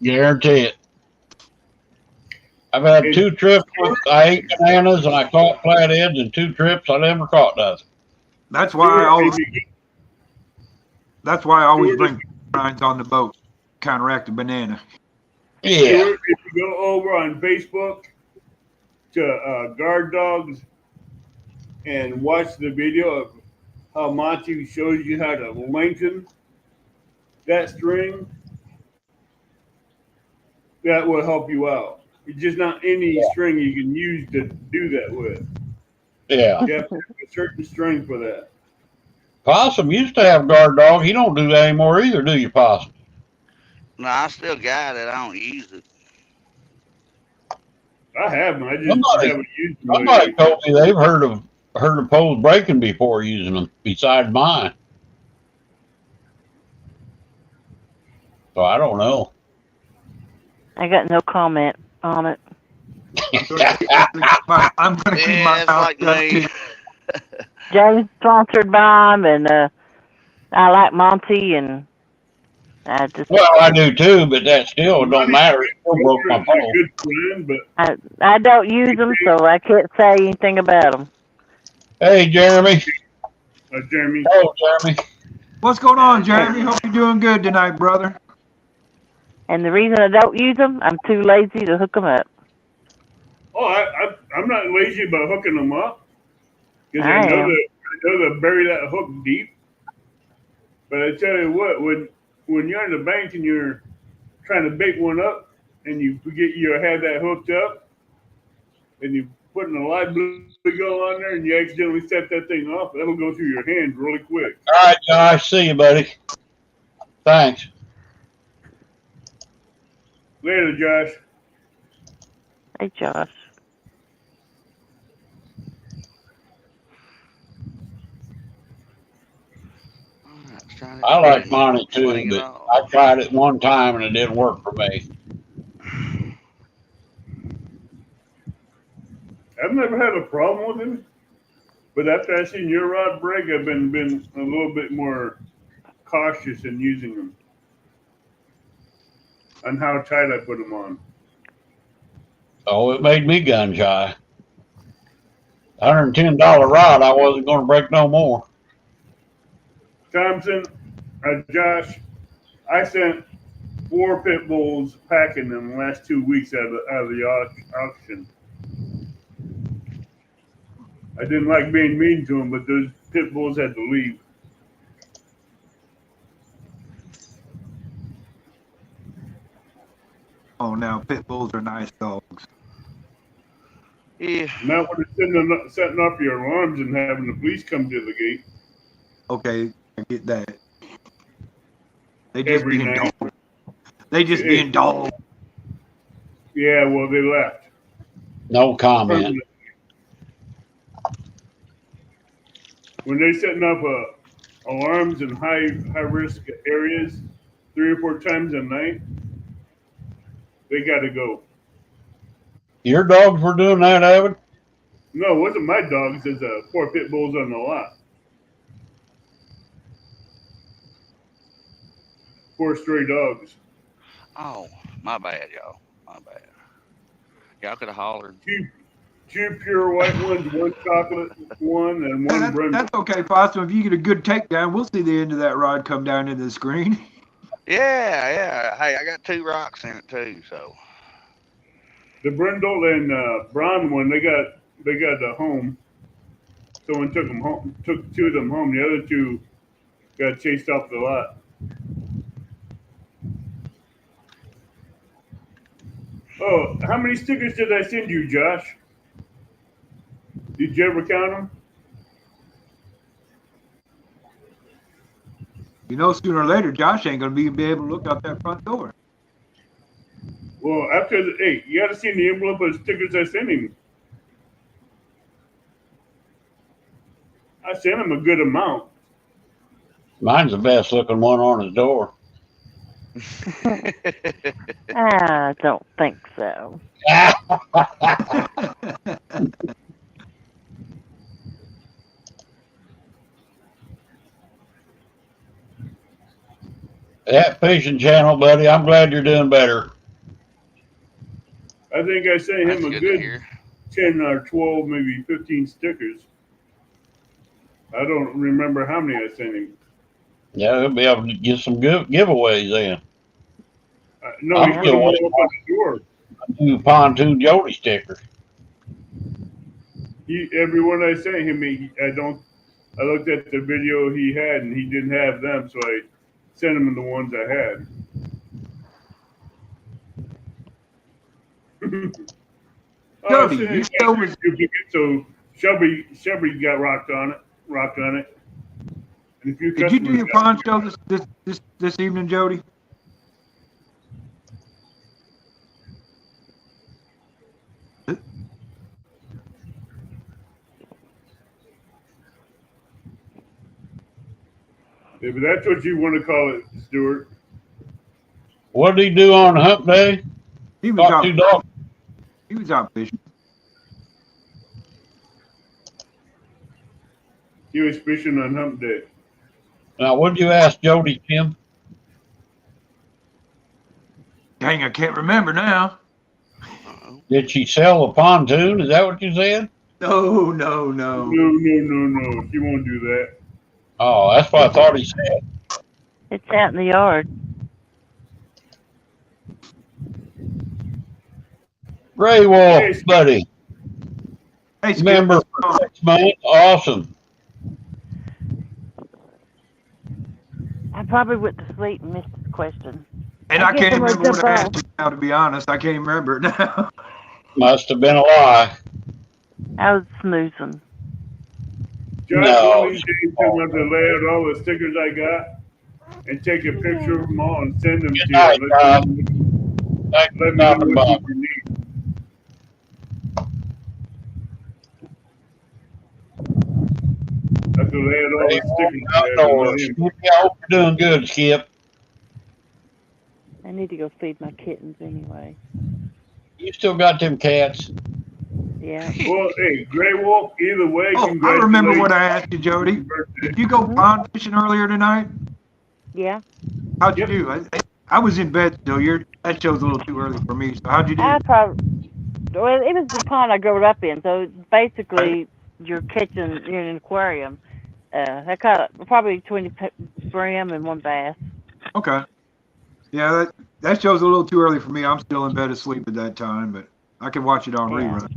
Guarantee it. I've had 2 trips with I ate bananas and I caught flatheads, and 2 trips I never caught nothing. That's why I always Stuart, bring grinds on the boat, counteract the banana. Yeah. Stuart, if you go over on Facebook to guard dogs and watch the video of how Monty shows you how to lengthen that string, that will help you out. It's just not any string you can use to do that with. Yeah. You have to have a certain string for that. Possum used to have guard dog. He don't do that anymore either, do you, Possum? No, I still got it. I don't use it. I haven't. I Somebody- haven't used them Somebody lately. told me they've heard of poles breaking before using them, besides mine. So I don't know. I got no comment on it. I'm gonna keep Yeah, my it's mouth like shut. me. James sponsored by him, and I like Monty, and I just Well, I do too, but that still don't matter. It still broke my Monty's a pole. good friend, but I don't use them, so I can't say anything about them. Hey, Jeremy. Jeremy, Oh, Jeremy. What's going on, Jeremy? Hope you're doing good tonight, brother. And the reason I don't use them, I'm too lazy to hook them up. I'm not lazy about hooking them up because I I know am. to bury that hook deep. But I tell you what, when you're on the bank and you're trying to bait one up and you forget you have that hooked up and you putting a live bluegill on there and you accidentally set that thing off, that'll go through your hands really quick. All right, Josh. See you, buddy. Thanks. Later, Josh. Hey, Josh. I like Monty too, but I tried it one time and it didn't work for me. I've never had a problem with him, but after I seen your rod break, I've been a little bit more cautious in using them and how tight I put them on. Oh, it made me gun shy. $110 rod, I wasn't going to break no more. Thompson, Josh, I sent 4 pit bulls packing in the last 2 weeks out of the auction. I didn't like being mean to them, but those pit bulls had to leave. Oh, now pit bulls are nice dogs. Yeah. Not when it's setting up your alarms and having the police come to the gate Okay, I get that. They just every being night. dogs. They just being dogs. Yeah, well, they left. No comment. When they're setting up alarms in high risk areas 3 or 4 times a night, they got to go. Your dogs were doing that, Evan? No, it wasn't my dogs. There's 4 pit bulls on the lot. 4 stray dogs. Oh, my bad, y'all. My bad. Y'all could have hollered. Two pure white ones, 1 chocolate one, and 1 brindle. That's okay, Possum. If you get a good takedown, we'll see the end of that rod come down into the screen. Yeah. Hey, I got 2 rocks in it too, so. The brindle and brown one, they got the home. Someone took them home. Took 2 of them home. The other 2 got chased off the lot. Oh, how many stickers did I send you, Josh? Did you ever count them? You know, sooner or later, Josh ain't gonna be able to look out that front door. Well, hey, you got to see the envelope of stickers I sent him. I sent him a good amount. Mine's the best looking one on his door. I don't think so. That fishing channel, buddy, I'm glad you're doing better. I think I sent That's him a good to good hear. 10 or 12, maybe 15 stickers. I don't remember how many I sent him. Yeah, he'll be able to get some good giveaways then. No, I'm he put still them all waiting up on the door. a new pontoon Jody sticker. Everyone I sent him, I looked at the video he had and he didn't have them, so I sent him the ones I had. Jody, you still was. So Shelby got rocked on it. And a few Did you do customers your got pawn show this evening, Jody? Yeah, but that's what you want to call it, Stuart. What did he do on Hump Day? He was Caught out. 2 dogs. He was out fishing. He was fishing on Hump Day. Now, what did you ask Jody, Tim? Dang, I can't remember now. Uh-oh. Did she sell a pontoon? Is that what you said? No. No. She won't do that. Oh, that's what I thought he said. It's out in the yard. Gray Wolf, buddy. Hey, Skip. Member for 6 months. Awesome. I probably went to sleep and missed the question. And I I guess can't I'm gonna remember what jump I off. asked you now, to be honest. I can't remember it now. Must have been a lie. I was snoozing. Josh, No. one of these days, I'm going to lay out all the stickers I got and take a picture of them all and send them Good to night, you. Bob. Thanks Let for me know stopping what by. you need. I have to lay out all Gray the Wolf stickers I have and Outdoors. let him. Skip, I hope you're doing good, Skip. I need to go feed my kittens anyway. You still got them cats? Yeah. Well, hey, Gray Wolf, either way, Oh, I congratulations. remember what I asked you, Jody. Did you go pond fishing earlier tonight? Yeah. How'd you do? I was in bed still. That show's a little too early for me. So how'd you do? Well, it was the pond I grew up in, so basically you're catching in an aquarium. I caught probably 20 brim and 1 bass. Okay. Yeah, that show's a little too early for me. I'm still in bed asleep at that time, but I can watch it on Yeah. rerun.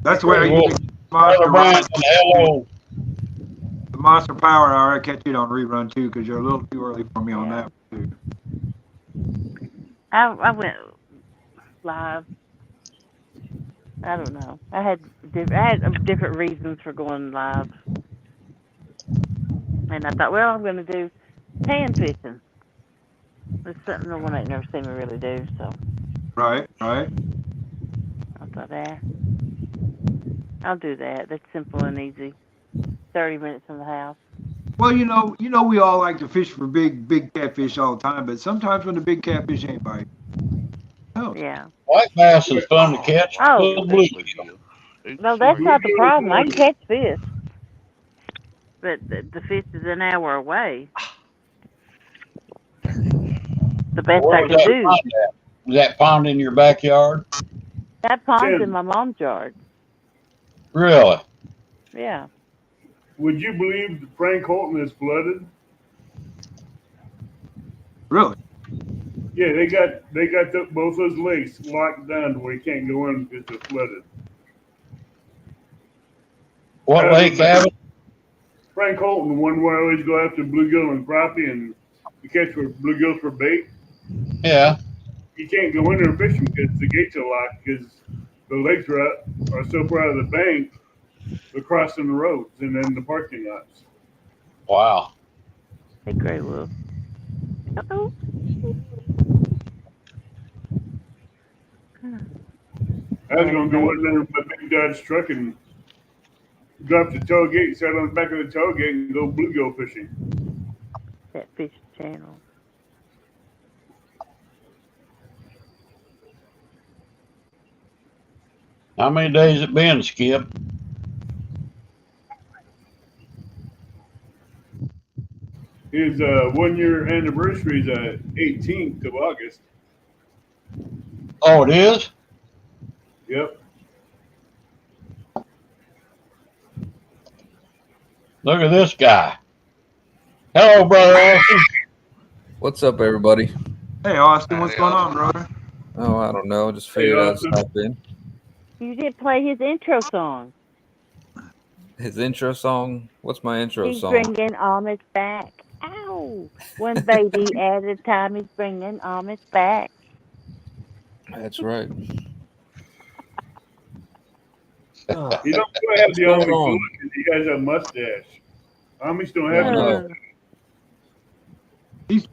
That's the way I Gray Wolf. usually monster Brother Brandon, hello. the Monster Power Hour. I catch it on rerun too because you're a little too early for me on Yeah. that too. I went live. I don't know. I had different reasons for going live, and I thought, well, I'm going to do pan fishing. It's something no one ain't never seen me really do. So Right. for that. I'll do that. That's simple and easy. 30 minutes from the house. Well, we all like to fish for big catfish all the time, but sometimes when the big catfish ain't biting, oh, Yeah. White bass is fun to catch. Oh. With bluegill. No, that's not the Bluegill is problem. I fun. can catch fish, but the fish is an hour away. The best Where I was can that do. pond at? Was that pond in your backyard? That pond's Tim, in my mom's yard. Really? Yeah. would you believe that Frank Holton is flooded? really? Yeah, they got both those lakes locked down to where you can't go in because they're flooded. What Out lake of the- have it? Frank Holton, the one where I always go after bluegill and crappie and you catch for bluegills for bait. Yeah. You can't go in there and fish them because the gates are locked because the lakes are so far out of the bank, they're crossing the roads and then the parking lots. Wow. Hey, Gray Wolf. Uh-oh. I was going to go in there with my big Dodge truck and drop the tailgate, sit on the back of the tailgate and go bluegill fishing. That fish channel. How many days it been, Skip? His 1 year anniversary is 18th of August. Oh, it is? Yep. Look at this guy. Hello, brother Austin. What's up, everybody? Hey, Austin, what's going on, brother? Oh, I don't know. Just figured I'd Austin. stop in. You did play his intro song. His intro song. What's my intro He's song? bringing Amish back. Ow! One baby at a time. He's bringing Amish back. That's right. You don't quite have the What's Amish going on? look because you guys have mustache. Amish don't have I know. mustache.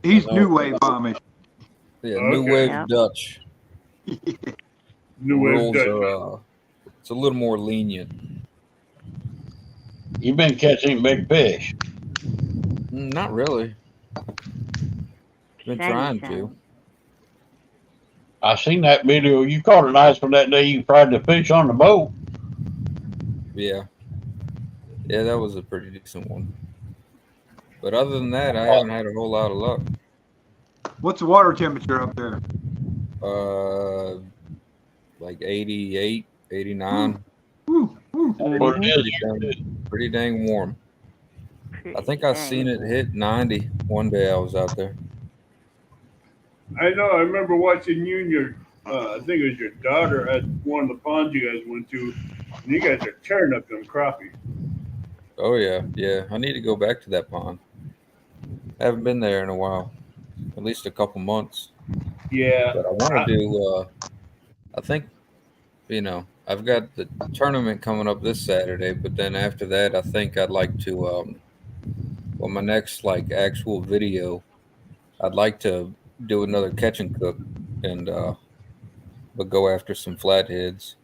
He's No. new wave Amish. Yeah, New Okay. Wave Yeah. Dutch. New wave Rules Dutch. are it's a little more lenient. You've been catching big fish. Not really. Been Shiny, trying shiny. to. I seen that video. You caught a nice one that day. You fried the fish on the boat. Yeah. Yeah, that was a pretty decent one. But other than that, I haven't had a whole lot of luck. What's the water temperature up there? Like 88, 89. Woo, woo. What it is. Pretty dang warm. I think I seen it hit 90 one day I was out there. I know. I remember watching you and your, I think it was your daughter at one of the ponds you guys went to, and you guys are tearing up them crappie. Oh yeah, yeah. I need to go back to that pond. I haven't been there in a while, at least a couple months. Yeah. But I want to do. I think, I've got the tournament coming up this Saturday, but then after that, I think I'd like to. Well, my next actual video, I'd like to do another catch and cook, and but go after some flatheads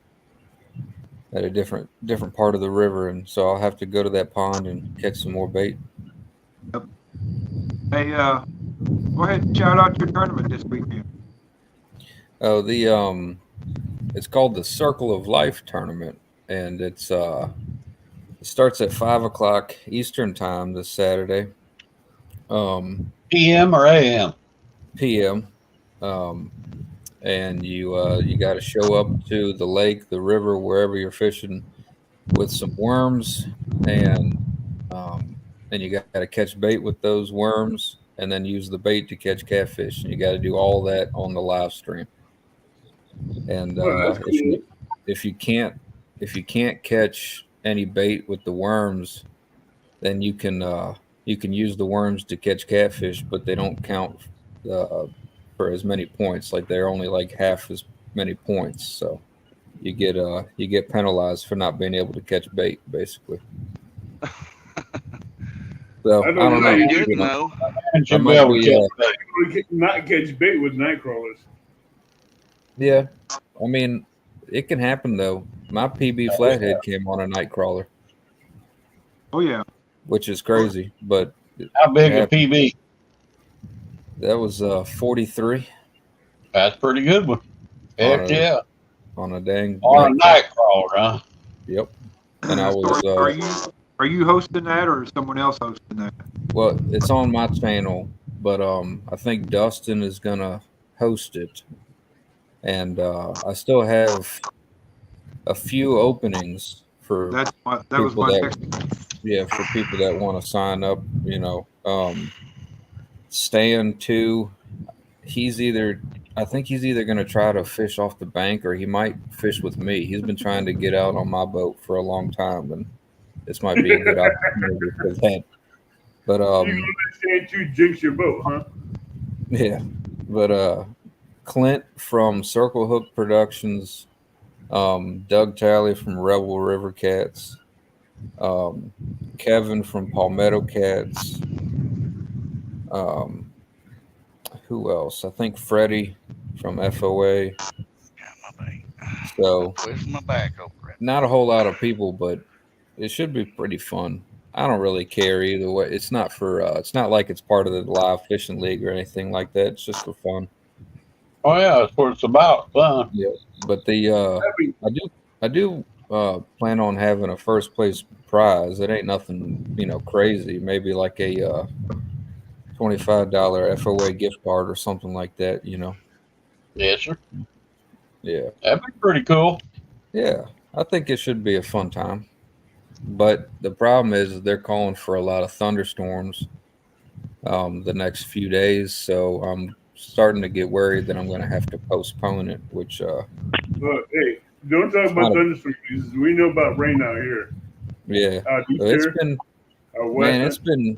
at a different part of the river, and so I'll have to go to that pond and catch some more bait. Hey, go ahead and shout out your tournament this weekend. Oh, it's called the Circle of Life tournament, and it starts at 5:00 Eastern time this Saturday, PM or AM? PM. And you got to show up to the lake, the river, wherever you're fishing, with some worms, and you got to catch bait with those worms, and then use the bait to catch catfish, and you got to do all that on the live stream. And Oh, that's cool. if you can't catch any bait with the worms, then you can use the worms to catch catfish, but they don't count for as many points. Like they're only like half as many points, so you get penalized for not being able to catch bait, basically. So I don't know. know. Good to know. And I should be might able to be, catch bait. Not catch bait with night crawlers. Yeah, I mean, it can happen though. My PB flathead came on a night crawler, Oh yeah. which is crazy, but How big a happened. PB? That was 43 That's pretty good one. Heck on yeah. a dang On a night crawler. night crawler, huh? Yep. And I So was are you hosting that or is someone else hosting that? well, it's on my channel, but I think Dustin is gonna host it, and I still have a few openings for That was people my that next. for people that want to sign up. Stan too. I think he's either going to try to fish off the bank or he might fish with me. He's been trying to get out on my boat for a long time, and this might be a good opportunity for that. But You gonna understand you jinx your boat, huh? yeah, but Clint from Circle Hook Productions, Doug Talley from Rebel River Cats, Kevin from Palmetto Cats. Who else? I think Freddie from FOA. Got my bait. So Where's my back over it? not a whole lot of people, but it should be pretty fun. I don't really care either way. It's not for. It's not like it's part of the live fishing league or anything like that. It's just for fun. Oh yeah, that's what it's about. Fun. Yeah. But I do plan on having a first place prize. It ain't nothing crazy. Maybe like a $25 FOA gift card or something like that. Yes, sir. Yeah. That'd be pretty cool. Yeah. I think it should be a fun time. But the problem is they're calling for a lot of thunderstorms the next few days. So I'm starting to get worried that I'm going to have to postpone it, which Hey, don't talk about thunderstorms. We know about rain out here. yeah. East It's here, been west. man, it's been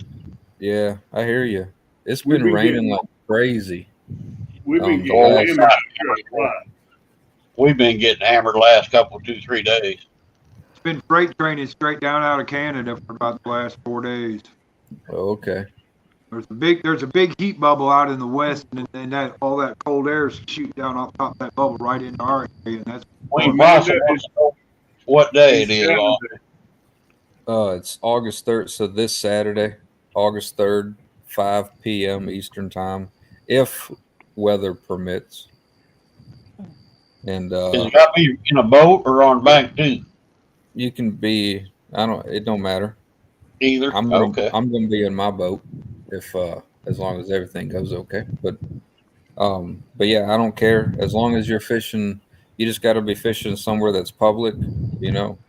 yeah, I hear you. It's We've been been raining getting- like crazy. We've been the getting last- hammered here a lot. We've been getting hammered the last couple, 2-3 days. It's been freight training straight down out of Canada for about the last 4 days. Oh, okay. There's a big heat bubble out in the west, and then all that cold air is shooting down off top of that bubble right into our area, and that's We man, possibly that is- know what day it It's is on. Saturday. It's August 3rd, so this Saturday, August 3rd, 5 p.m. Eastern time, if weather permits. And Is it got to be in a boat or on bank too? you can be it don't matter. Either. Okay. I'm gonna be in my boat if as long as everything goes okay. But yeah, I don't care. As long as you're fishing, you just gotta be fishing somewhere that's public,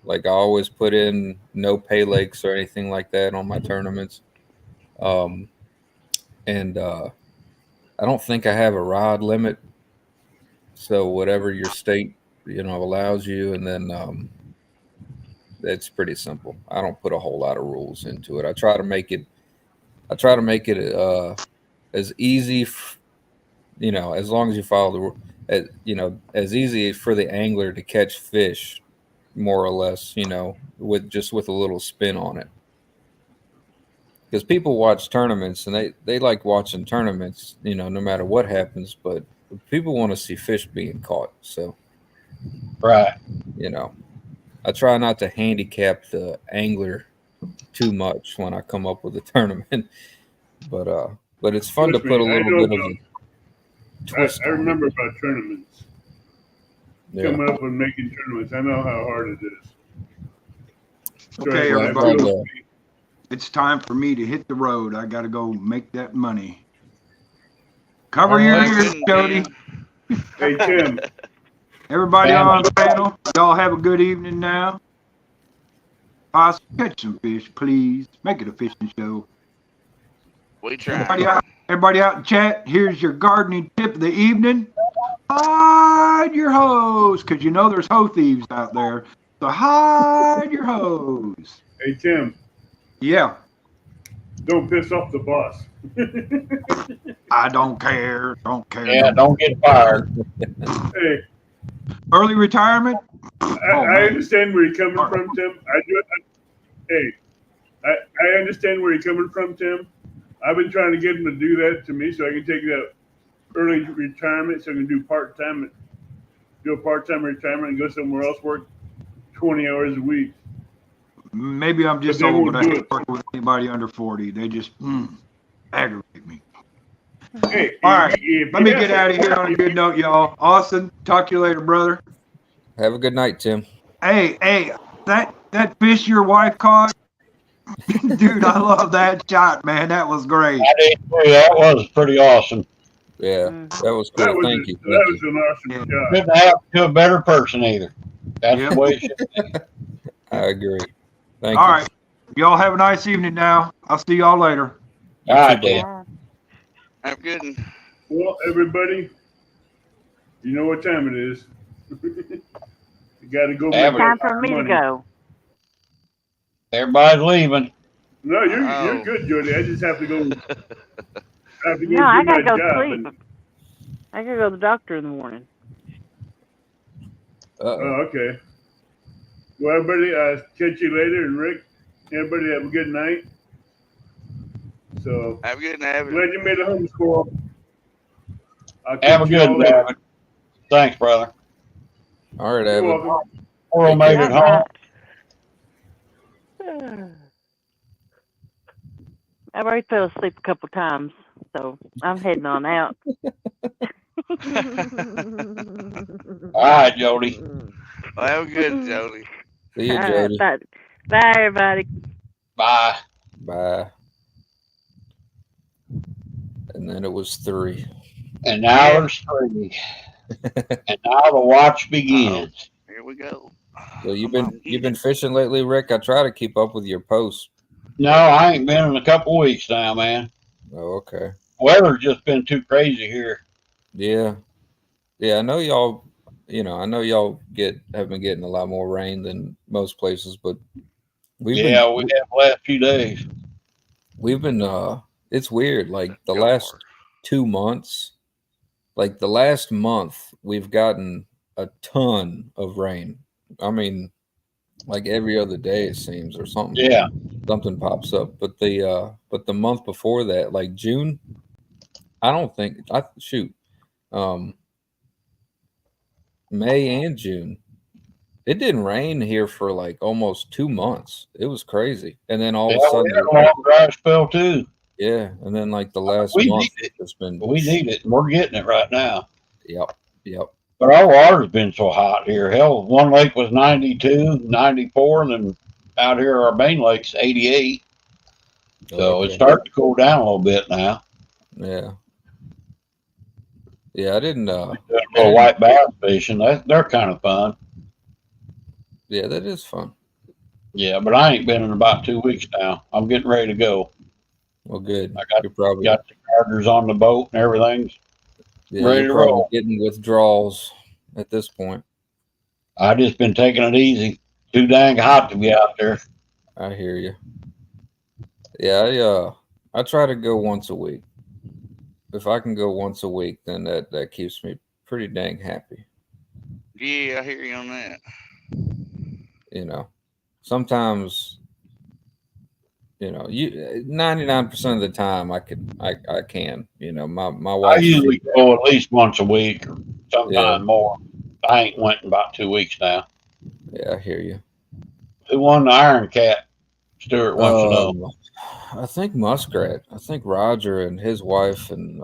Like I always put in no pay lakes or anything like that on my tournaments. And I don't think I have a rod limit. So whatever your state, allows you, and then it's pretty simple. I don't put a whole lot of rules into it. I try to make it as easy, as long as you follow the rule, as easy for the angler to catch fish, more or less, with a little spin on it. Because people watch tournaments and they like watching tournaments, no matter what happens, but people want to see fish being caught. So, Right. I try not to handicap the angler too much when I come up with a tournament, but it's fun to Trust put a me, I little know bit of a twist. I remember about tournaments. Yeah. Coming up and making tournaments. I know how hard it is. okay, Trust me, everybody. I It's time for me to hit the road. I got to go make that money. Cover your ears, Jody. Hey, Tim. Everybody on the panel, y'all have a good evening now. Catch some fish, please. Make it a fishing show. We try. Everybody out in chat, here's your gardening tip of the evening. Hide your hose, because there's hoe thieves out there. So hide your hose. Hey, Tim. Yeah. Don't piss off the boss. I don't care. Don't care. Yeah, don't get fired. Hey, Early retirement? I understand where you're coming from, Tim. I understand where you're coming from, Tim. I've been trying to get him to do that to me so I can take that early retirement so I can do part-time do a part-time retirement and go somewhere else, work 20 hours a week. Maybe I'm just But they old, won't but I do can't it. work with anybody under 40. They just aggravate me. Hey, All right, if let me you get have- out of here on a good note, y'all. Austin, talk to you later, brother. Have a good night, Tim. Hey, that fish your wife caught, dude, I love that shot, man. That was great. I did too. That was pretty awesome. Yeah, that was cool. That was Thank you. that was an awesome Yeah. shot. Couldn't happen to a better person either. That's Yep. the way it should be. I agree. Thank All you. right, y'all have a nice evening now. I'll see y'all later. You All too, right, buddy. then. Have a good one. Well, everybody, you know what time it is. You got to go Have make a- Time that for me to money. go. Everybody's leaving. No, you're Oh. good, Jody. I just have to go. I have to go No, I do my gotta go job. sleep. I gotta go to the doctor in the morning. Uh-oh. Oh, okay. Well, everybody, catch you later. And Rick, everybody have a good night. So, Have a good night. glad you made a home score. I'll Have a catch you good all one, later. David. Thanks, brother. All right, You're Evan. welcome. Squirrel Take made care. it home. I've already fell asleep a couple times, so I'm heading on out. All right, Jody. Well, have a good, Jody. See you, All right, Jody. bye, everybody. Bye. Bye. And then it was 3. And now there's 3. And now the watch begins. Here we go. So you've been fishing lately, Rick? I try to keep up with your posts. No, I ain't been in a couple weeks now, man. Oh, okay. Weather's just been too crazy here. Yeah. I know y'all. I know y'all have been getting a lot more rain than most places, but We have the last few days. we've been. It's weird. Like the Go last for it. 2 months, like the last month, we've gotten a ton of rain. I mean, like every other day it seems, or something. Yeah. Something pops up. But the month before that, like June, I don't think May and June, it didn't rain here for like almost 2 months. It was crazy. And then all Yeah, of a sudden, we had a long dry spell too. yeah, and then like the last We month, need it. it's been We need it, and we're getting it right now. Yep. But our water's been so hot here. Hell, one lake was 92, 94, and then out here our main lake's 88. So Okay. it's starting to cool down a little bit now. Yeah. I didn't Doing a little white bass fishing. They're kind of fun. Yeah, that is fun. Yeah, but I ain't been in about 2 weeks now. I'm getting ready to go. Well, good. I got You're probably the charters on the boat and everything. ready you're to probably roll. getting withdrawals at this point. I just been taking it easy. Too dang hot to be out there. I hear you. Yeah, I try to go once a week. If I can go once a week, then that keeps me pretty dang happy. Yeah, I hear you on that. Sometimes, 99% of the time I can. My I wife. usually go at least once a week or sometimes Yeah. more. I ain't went in about 2 weeks now. Yeah, I hear you. Who won the Iron Cat? Stuart wants to know. I think Muskrat. I think Roger and his wife and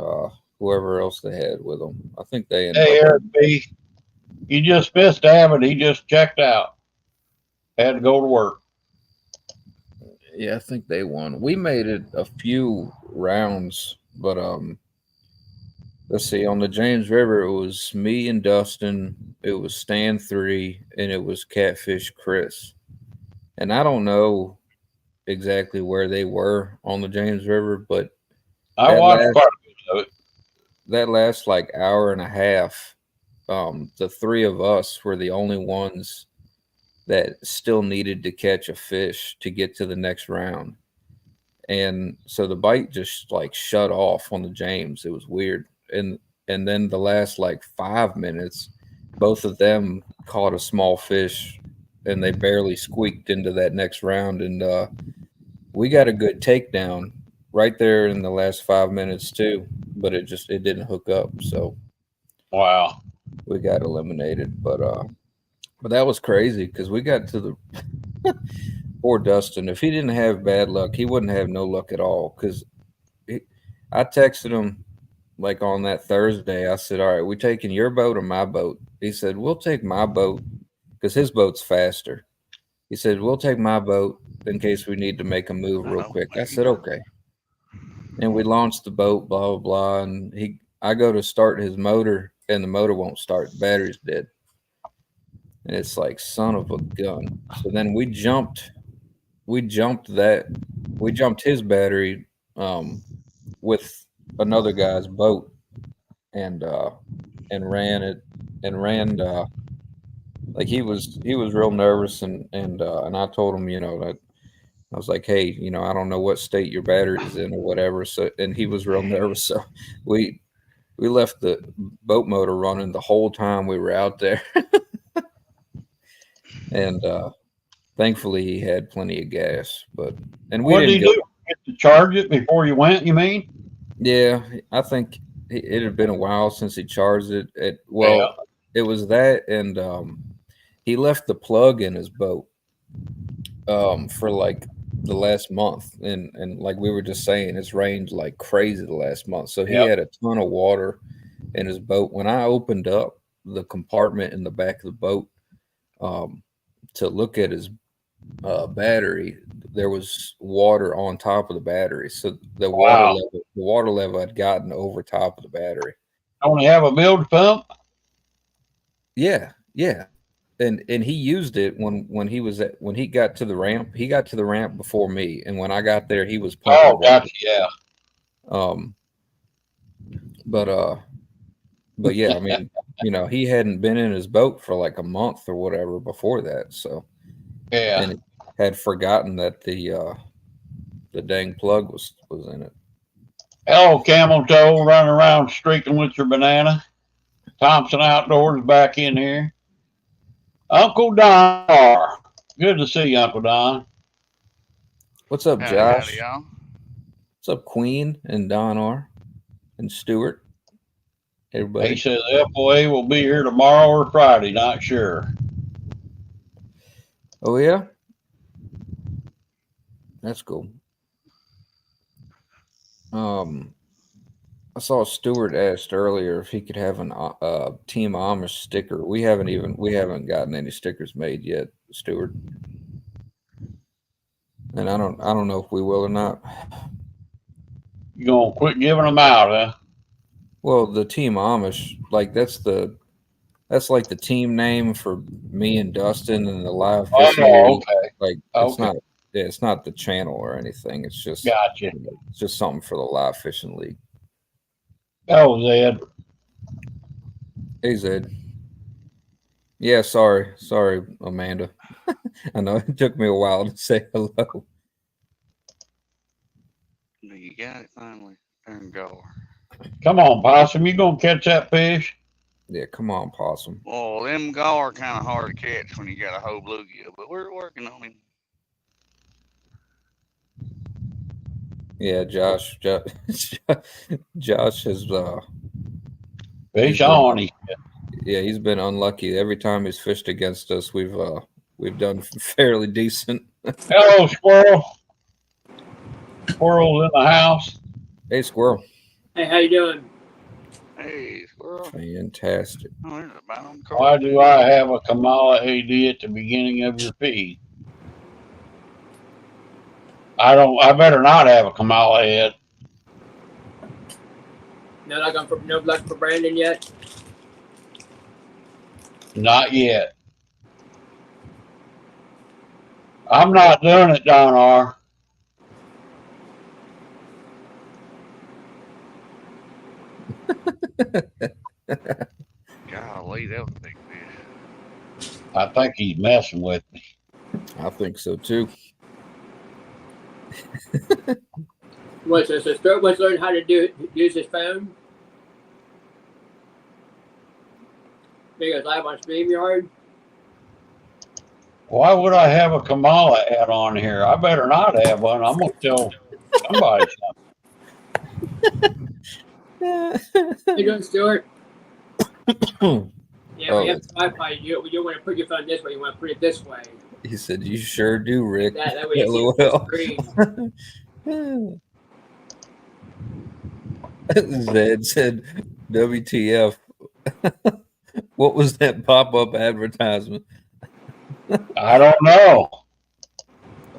whoever else they had with them. I think they ended Hey, up. Eric B. You just missed Abbott. He just checked out. Had to go to work. Yeah, I think they won. We made it a few rounds, but let's see. On the James River, it was me and Dustin. It was Stan 3, and it was Catfish Chris. And I don't know exactly where they were on the James River, but I watched part of it. that last like hour and a half, the 3 of us were the only ones that still needed to catch a fish to get to the next round. And so the bite just like shut off on the James. It was weird. And then the last like 5 minutes, both of them caught a small fish and they barely squeaked into that next round. And we got a good takedown right there in the last 5 minutes too, but it didn't hook up. So Wow. we got eliminated. But that was crazy because we got to the poor Dustin. If he didn't have bad luck, he wouldn't have no luck at all. Because I texted him like on that Thursday. I said, "All right, we taking your boat or my boat?" He said, "We'll take my boat because his boat's faster." He said, "We'll take my boat in case we need to make a move real quick." I said, "Okay." And we launched the boat, blah blah blah. And I go to start his motor, and the motor won't start. The battery's dead. And it's like, son of a gun. So then we jumped his battery with another guy's boat and ran it and ran like he was real nervous and I told him, that I was like, hey, I don't know what state your battery's in or whatever. So, and he was real nervous. So we left the boat motor running the whole time we were out there. And thankfully he had plenty of gas, and we What did didn't he go. do? Get to charge it before you went, you mean? Yeah, I think it had been a while since he charged it. It was that, and he left the plug in his boat for like the last month, and like we were just saying, it's rained like crazy the last month, so he had a ton of water in his boat. When I opened up the compartment in the back of the boat to look at his battery, there was water on top of the battery, so the water level had gotten over top of the battery. Only have a build pump? Yeah, and he used it when he got to the ramp. He got to the ramp before me, and when I got there, he was pumping. Oh, gotcha. Yeah. But yeah, I mean, he hadn't been in his boat for like a month or whatever before that, so Yeah. and had forgotten that the dang plug was in it. Hello, camel toe, running around streaking with your banana. Thompson Outdoors back in here. Uncle Don. Good to see you, Uncle Don. What's up, Howdy, Josh? howdy, y'all. What's up, Queen and Don R. and Stuart? Everybody. He says FOA will be here tomorrow or Friday, not sure. Oh yeah, that's cool. I saw Stuart asked earlier if he could have an Team Amish sticker. We haven't gotten any stickers made yet, Stuart. And I don't know if we will or not. You gonna quit giving them out, huh? Well, the Team Amish, like that's like the team name for me and Dustin and the live fishing league. Okay. Like it's not the channel or anything. It's just Gotcha. It's just something for the live fishing league. Oh, Zed. Hey, Zed. Yeah, sorry, Amanda. I know it took me a while to say hello. You got it finally. There you go. Come on, Possum. You gonna catch that fish? Yeah, come on, Possum. Well, them gar are kind of hard to catch when you got a whole bluegill, but we're working on him. Yeah, Josh has Fish on him. Yeah, he's been unlucky. Every time he's fished against us, we've done fairly decent. Hello, Squirrel. Squirrel's in the house. Hey, Squirrel. Hey, how you doing? Hey, squirrel. Fantastic. Oh, there's a bite on the Why card. do I have a Kamala AD at the beginning of your feed? I better not have a Kamala head. No luck for Brandon yet? Not yet. I'm not doing it, Don R. Golly, that was a big fish. I think he's messing with me. I think so too. So Stuart wants to learn how to use his phone? He goes live on StreamYard? Why would I have a Kamala hat on here? I better not have one. I'm going to tell somebody something. How you doing, Stuart? Yeah, we have Wi-Fi. You don't want to put your phone this way. You want to put it this way. He said, "You sure do, Rick." That way you see the full screen. Zed said, "WTF? What was that pop-up advertisement?" I don't know.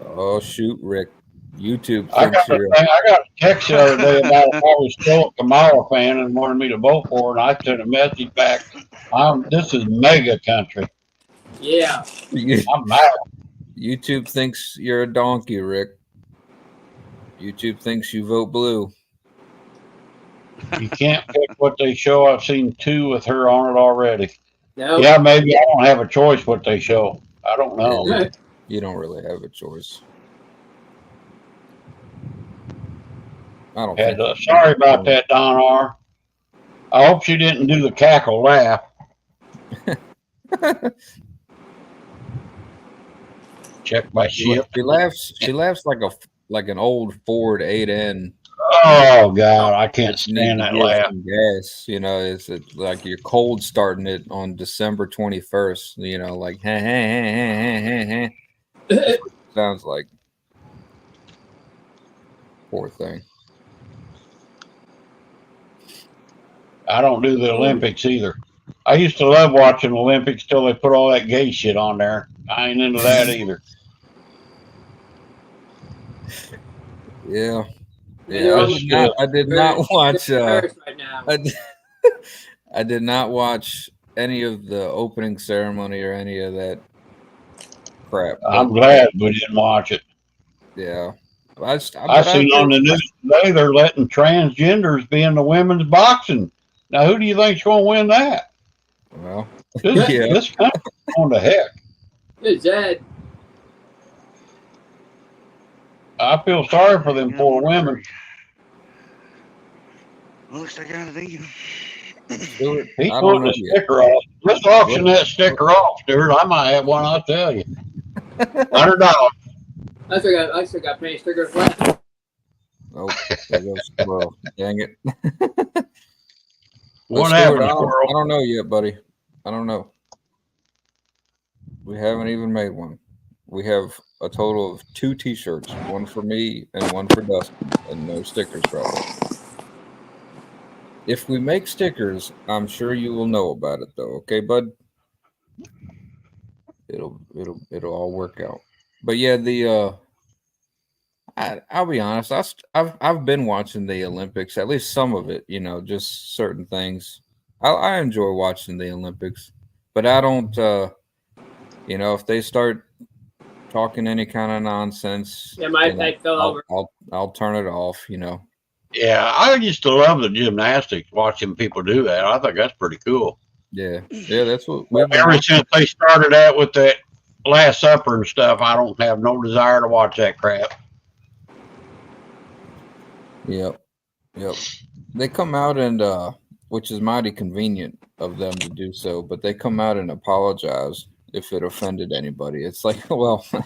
Oh shoot, Rick! YouTube I thinks got you're. a text the other day about if I was still a Kamala fan and wanted me to vote for her, and I sent a message back. This is mega country. Yeah. I'm mad. YouTube thinks you're a donkey, Rick. YouTube thinks you vote blue. You can't pick what they show. I've seen 2 with her on it already. No. Yeah, maybe I don't have a choice what they show. I don't know. Yeah, you don't really have a choice. I don't think. Sorry about that, Don R. I hope she didn't do the cackle laugh. Check my ship. She laughs like an old Ford 8N. Oh God, I can't stand that laugh. Gas, it's like you're cold starting it on December 21st. Like sounds like. Poor thing. I don't do the Olympics either. I used to love watching Olympics till they put all that gay shit on there. I ain't into that either. Yeah. I did not watch. I did not watch any of the opening ceremony or any of that crap. I'm glad we didn't watch it. Yeah. I seen on the news today they're letting transgenders be in the women's boxing. Now, who do you think's going to win that? Well, this country's going to heck. It's Zed. I feel sorry for them poor women. Looks like I think He's putting a sticker off. Let's auction that sticker off, Stuart. I might have one, I'll tell you. $100. I still got plenty of stickers left. Oh, there goes squirrel. Dang it. What Stuart, happened, I squirrel? don't know yet, buddy. I don't know. We haven't even made one. We have a total of 2 T-shirts, one for me and one for Dustin, and no stickers, probably. If we make stickers, I'm sure you will know about it, though. Okay, bud? It'll all work out. But yeah, I'll be honest. I've been watching the Olympics, at least some of it. Just certain things. I enjoy watching the Olympics, but I don't. If they start talking any kind of nonsense, yeah, my peg fell over. I'll turn it off. Yeah, I used to love the gymnastics, watching people do that. I think that's pretty cool. Yeah, that's what. Ever since they started out with that Last Supper and stuff, I don't have no desire to watch that crap. Yep. They come out and which is mighty convenient of them to do so, but they come out and apologize if it offended anybody. It's like, well, a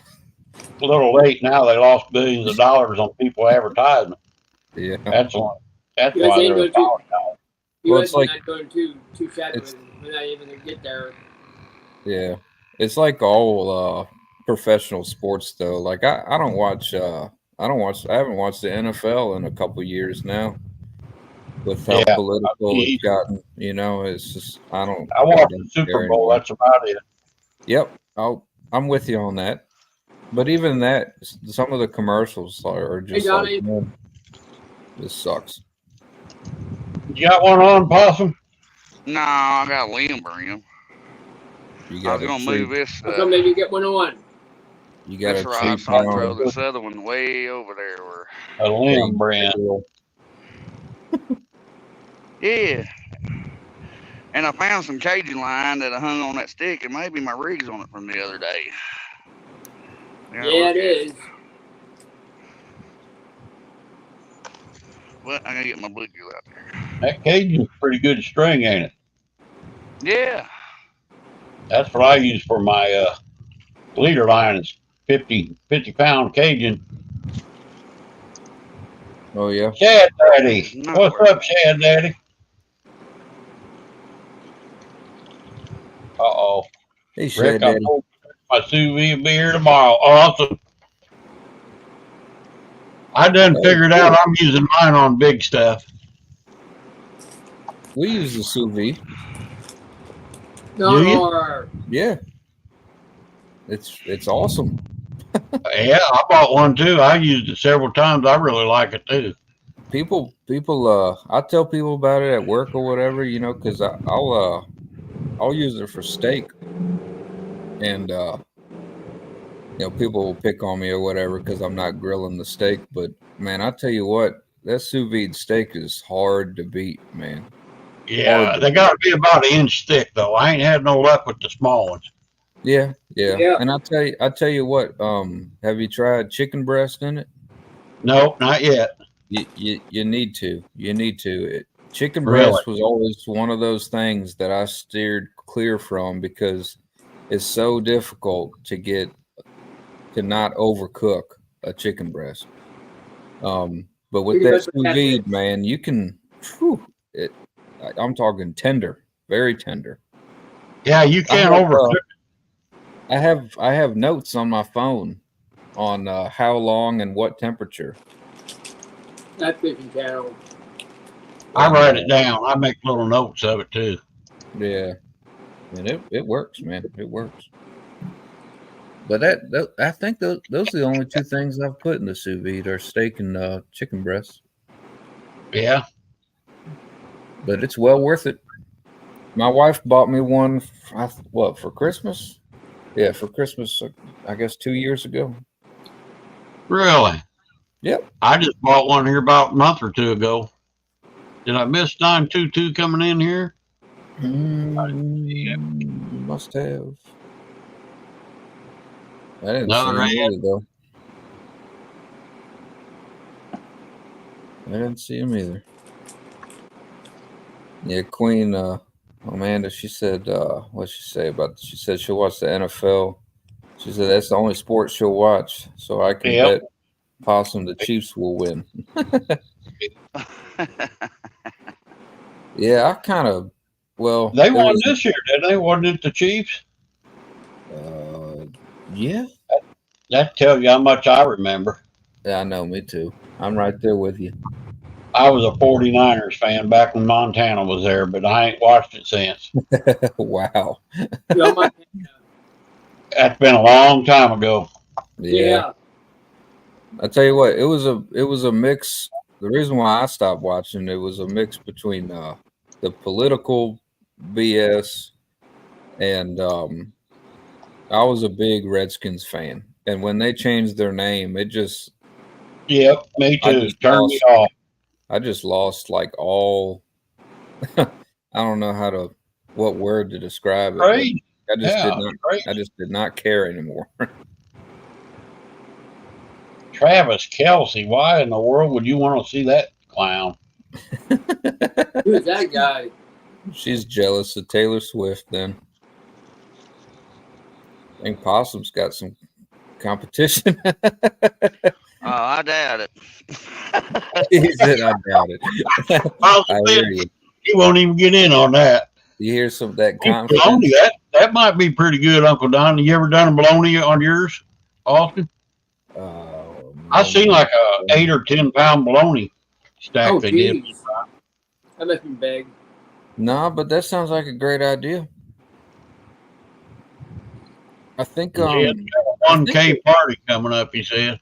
little late now. They lost billions of dollars on people advertisement. Yeah, that's why they're apologizing. Well, it's like not going too shabby when I even get there. Yeah, it's like all professional sports though. Like I haven't watched the NFL in a couple years now. With how political it's gotten, it's just I watched the Super Bowl. That's about it. Yep, I'm with you on that. But even that, some of the commercials are just like, man, this sucks. You got one on, Possum? No, I got Liam Brim. I was gonna move this. So maybe you get 101. You got to throw this other one way over there. Where a Liam brand. Yeah. And I found some Cajun line that I hung on that stick, and maybe my rig's on it from the other day. Yeah, it is. Well, I gotta get my bluegill out there. That Cajun's pretty good string, ain't it? Yeah. That's what I use for my leader line. It's 50-pound Cajun. Oh yeah. Shad Daddy. What's up, Shad Daddy? Uh-oh. Hey, Rick, Shad I Daddy. told you my sous vide will be here tomorrow. Awesome. I done Oh, figured out I'm using mine on big stuff. We use the sous vide. Do you? Or Yeah, it's awesome. Yeah, I bought one too. I used it several times. I really like it too. People, I tell people about it at work or whatever, you know, because I'll use it for steak, and you know, people will pick on me or whatever because I'm not grilling the steak. But man, I tell you what, that sous vide steak is hard to beat, man. Yeah, they got to be about an inch thick though. I ain't had no luck with the small ones. Yeah. Yeah. And I tell you what, have you tried chicken breast in it? Nope, not yet. You need to. You need to. Chicken Really? breast was always one of those things that I steered clear from because it's so difficult to not overcook a chicken breast. But with Chicken that breast sous with catfish. vide, man, you can. I'm talking tender, very tender. Yeah, you can't overcook it. I have notes on my phone on how long and what temperature. That fishing channel. I write it down. I make little notes of it too. Yeah, and it works, man. It works. But I think those are the only two things I've put in the sous vide are steak and chicken breast. Yeah. But it's well worth it. My wife bought me one. For Christmas? Yeah, for Christmas. I guess 2 years ago. Really? Yep. I just bought one here about a month or two ago. Did I miss 922 coming in here? You must have. I didn't see Another him ad? either, though. I didn't see him either. Yeah, Queen Amanda, she said, what'd she say about she said she'll watch the NFL. She said that's the only sport she'll watch. So I can Yep. bet Possum the Chiefs will win. Yeah, I kind of, well. They won this year, didn't they? Wasn't it the Chiefs? Yeah. That tells you how much I remember. Yeah, I know, me too. I'm right there with you. I was a 49ers fan back when Montana was there, but I ain't watched it since. Wow. That's been a long time ago. Yeah. I tell you what, it was a mix. The reason why I stopped watching it was a mix between the political BS and I was a big Redskins fan, and when they changed their name, it just me too. Turned me off. I just lost like all. I don't know what word to describe it. Great. I just did not care anymore. Travis Kelce, why in the world would you want to see that clown? Who's that guy? She's jealous of Taylor Swift then. I think Possum's got some competition. I doubt it. He said, I doubt it. I hear you. He won't even get in on that. You hear some of that Bologna, confidence? that might be pretty good, Uncle Don. You ever done a bologna on yours, Austin? I seen like a 8 or 10 pound bologna stack they did. That must be big. No, but that sounds like a great idea. I think He has got a 1K party coming up, he said.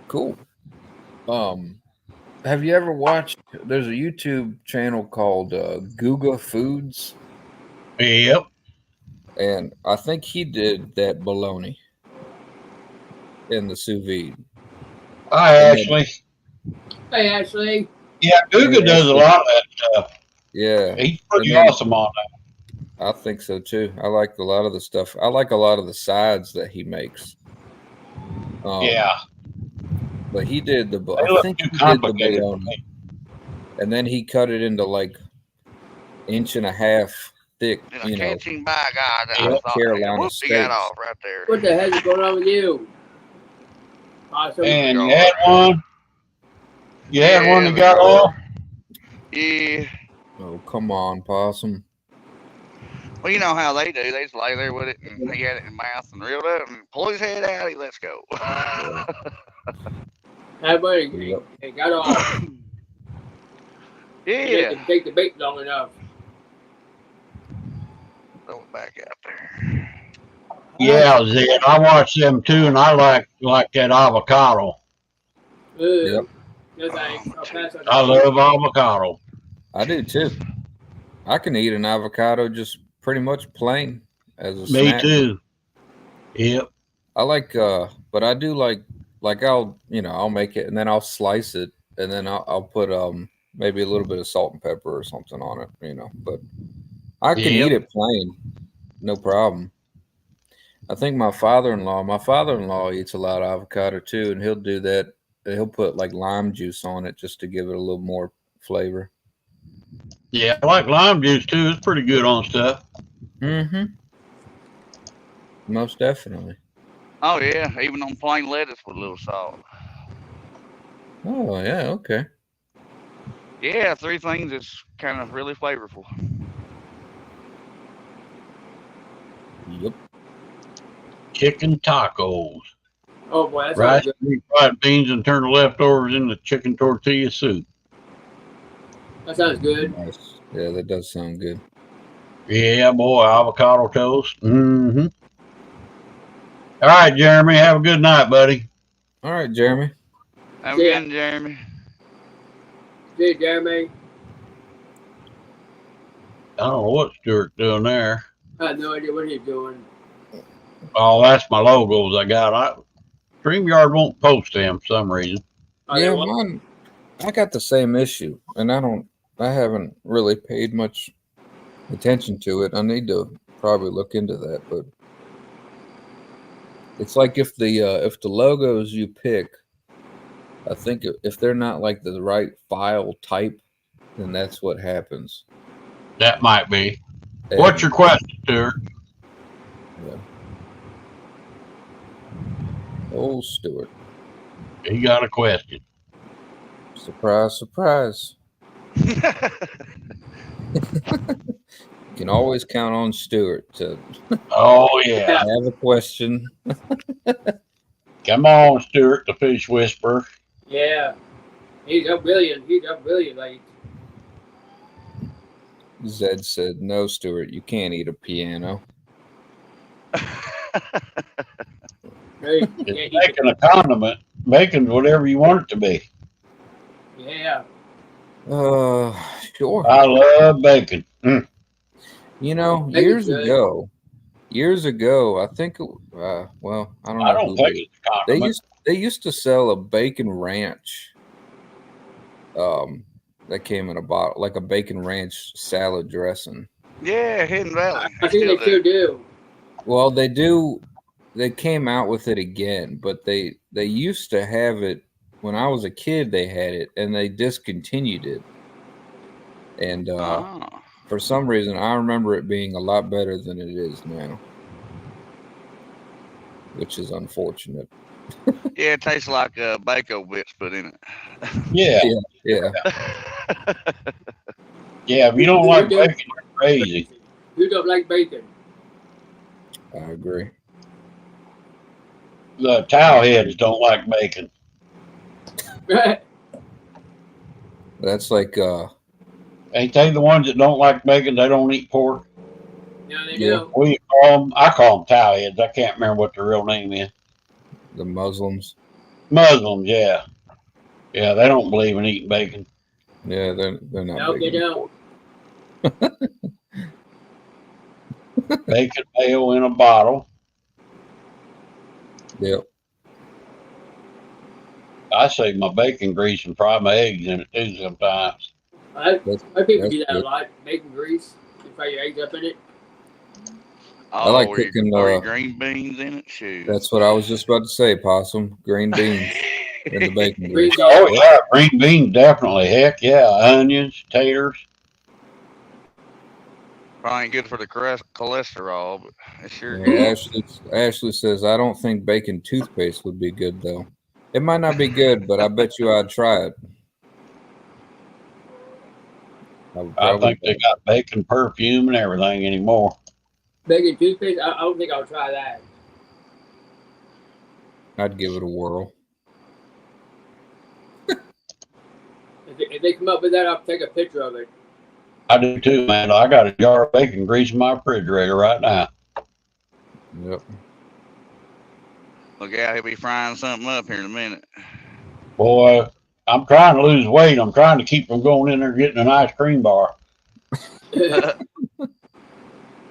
Cool. Have you ever watched? There's a YouTube channel called Guga Foods. Yep. And I think he did that bologna in the sous vide. Hi, Ashley. Hey, Ashley. Yeah, Guga does a lot of that stuff. Yeah. He's pretty awesome on that. I think so too. I like a lot of the stuff. I like a lot of the sides that he makes. Yeah. But he did the bologna, and then he cut it into like 1.5 inch thick. And I can't seem by God. Carolina He got off right there. What the hell is going on with you? Awesome. And you had one. You had one that got off. Yeah. Oh, come on, Possum. Well, you know how they do. They just lay there with it, and he had it in his mouth and reeled up and pulled his head out. He lets go. That buddy Yep. it got off. He Yeah. didn't take the bait long enough. Throw it back out there. Yeah, Zed, I watch them too, and I like that avocado. Yep. No thanks. I'll pass on I that. love avocado. I do too. I can eat an avocado just pretty much plain as a Me snack. too. Yep. I like, but I do like I'll make it and then I'll slice it and then I'll put maybe a little bit of salt and pepper or something on it, but I can Yep. eat it plain, no problem. I think my father-in-law eats a lot of avocado too, and he'll do that. He'll put like lime juice on it just to give it a little more flavor. Yeah, I like lime juice too. It's pretty good on stuff. Mm-hmm. Most definitely. Oh yeah, even on plain lettuce with a little salt. Oh yeah, okay. Yeah, 3 things that's kind of really flavorful. Yep. Chicken tacos. Oh boy, that's Rice, good. fried beans, and turn the leftovers into chicken tortilla soup. That sounds good. Nice. Yeah, that does sound good. Yeah, boy, avocado toast. Mm-hmm. All right, Jeremy, have a good night, buddy. All right, Jeremy. Have a Yeah. good one, Jeremy. See, Jeremy. I don't know what Stuart's doing there. I have no idea what he's doing. Oh, that's my logos I got. StreamYard won't post them for some reason. Oh, Yeah, they won't? mine. I got the same issue, and I haven't really paid much attention to it. I need to probably look into that, but it's like if the logos you pick, I think if they're not like the right file type, then that's what happens. That might be. And, What's your question, Stuart? yeah. Oh, Stuart. He got a question. Surprise, surprise. You can always count on Stuart to Oh, yeah. have a question. Come on, Stuart, the fish whisperer. Yeah. He's up billion. He's up billion late. Zed said, "No, Stuart, you can't eat a piano." Hey, It's making a condiment. Making whatever you want it to be. yeah. Sure. I love bacon. You know, Bacon's good. years ago, I think. Well, I don't know. I don't who think did. it's a condiment. They used to sell a bacon ranch. That came in a bottle, like a bacon ranch salad dressing. Yeah, Hidden Valley. I think they still do. Well, they do. They came out with it again, but they used to have it when I was a kid. They had it, and they discontinued it. And Oh. for some reason, I remember it being a lot better than it is now, which is unfortunate. Yeah, it tastes like bacon bits put in it. Yeah. Yeah. Yeah, if you don't like bacon, you're crazy. You don't like bacon. I agree. The towelheads don't like bacon. That's like Ain't they the ones that don't like bacon? They don't eat pork. No, they Yeah. do. I call them towelheads. I can't remember what the real name is. the Muslims. Muslims, yeah. Yeah, they don't believe in eating bacon. Yeah, they're not. No, they big don't. Bacon mayo in a bottle. Yep. I save my bacon grease and fry my eggs in it too sometimes. My people That's do that good. a lot. Bacon grease. You fry your eggs up in it. Oh, like or cooking, your green beans in it. Shoot. That's what I was just about to say, Possum. Green beans in the bacon Green grease. beans. Oh yeah, green beans definitely. Heck yeah, onions, taters. Probably ain't good for the cholesterol, but it sure Yeah, good. Ashley says, I don't think bacon toothpaste would be good, though. It might not be good, but I bet you I'd try it. I think they got bacon perfume and everything anymore. Bacon toothpaste? I don't think I'll try that. I'd give it a whirl. If they come up with that, I'll take a picture of it. I do too, man. I got a jar of bacon grease in my refrigerator right now. Yep. Look out, he'll be frying something up here in a minute. Boy, I'm trying to lose weight. I'm trying to keep from going in there getting an ice cream bar. Ain't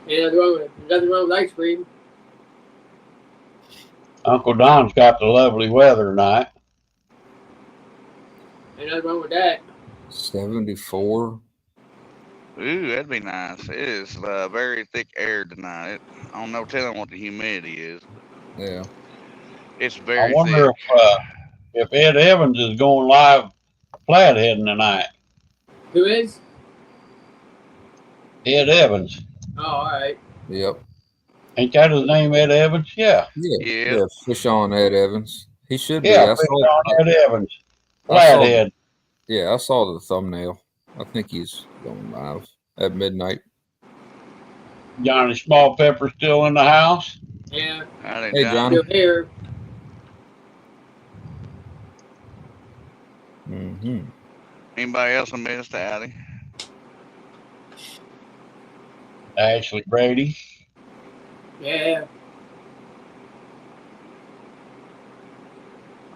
nothing wrong with ice cream. Uncle Don's got the lovely weather tonight. Ain't nothing wrong with that. 74. Ooh, that'd be nice. It is very thick air tonight. I don't know telling what the humidity is. Yeah. It's I very wonder thick. if Ed Evans is going live flatheading tonight. Who is? Ed Evans. Oh, all right. Yep. Ain't that his name, Ed Evans? Yeah. Yeah. Fish on Ed Evans. He should be. Yeah, fish on Ed Evans. Flathead. I saw the thumbnail. I think he's going live at midnight. Johnny Small Pepper still in the house? Yeah. Hey, Johnny. Still here. Mm-hmm. Anybody else I missed, Addy? Ashley Brady. Yeah.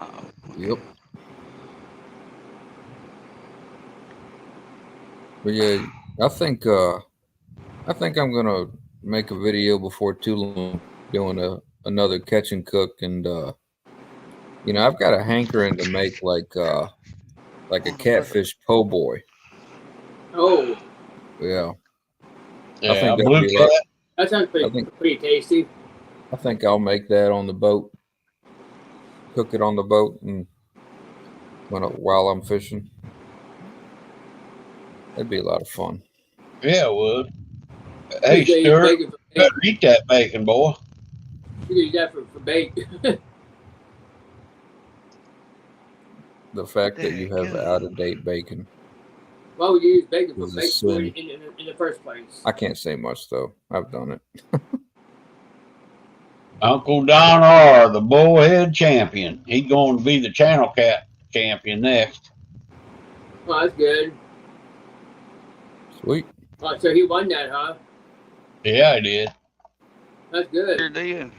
Uh-oh. Yep. But yeah, I think I'm gonna make a video before too long doing another catch and cook, and I've got a hankering to make like a catfish po' boy. Oh. Yeah, Yeah, I think that'd be that sounds pretty tasty. I think I'll make that on the boat. Cook it on the boat and while I'm fishing. That'd be a lot of fun. Yeah, it would. Hey, Stuart, you better eat that bacon, boy. You can use that for bait. The fact that you have out-of-date bacon. Why would you use bacon for bait sin. in the first place? I can't say much, though. I've done it. Uncle Don R., the bullhead champion. He's going to be the channel cat champion next. Oh, that's good. Sweet. Oh, so he won that, huh? Yeah, he did. That's good. Sure did.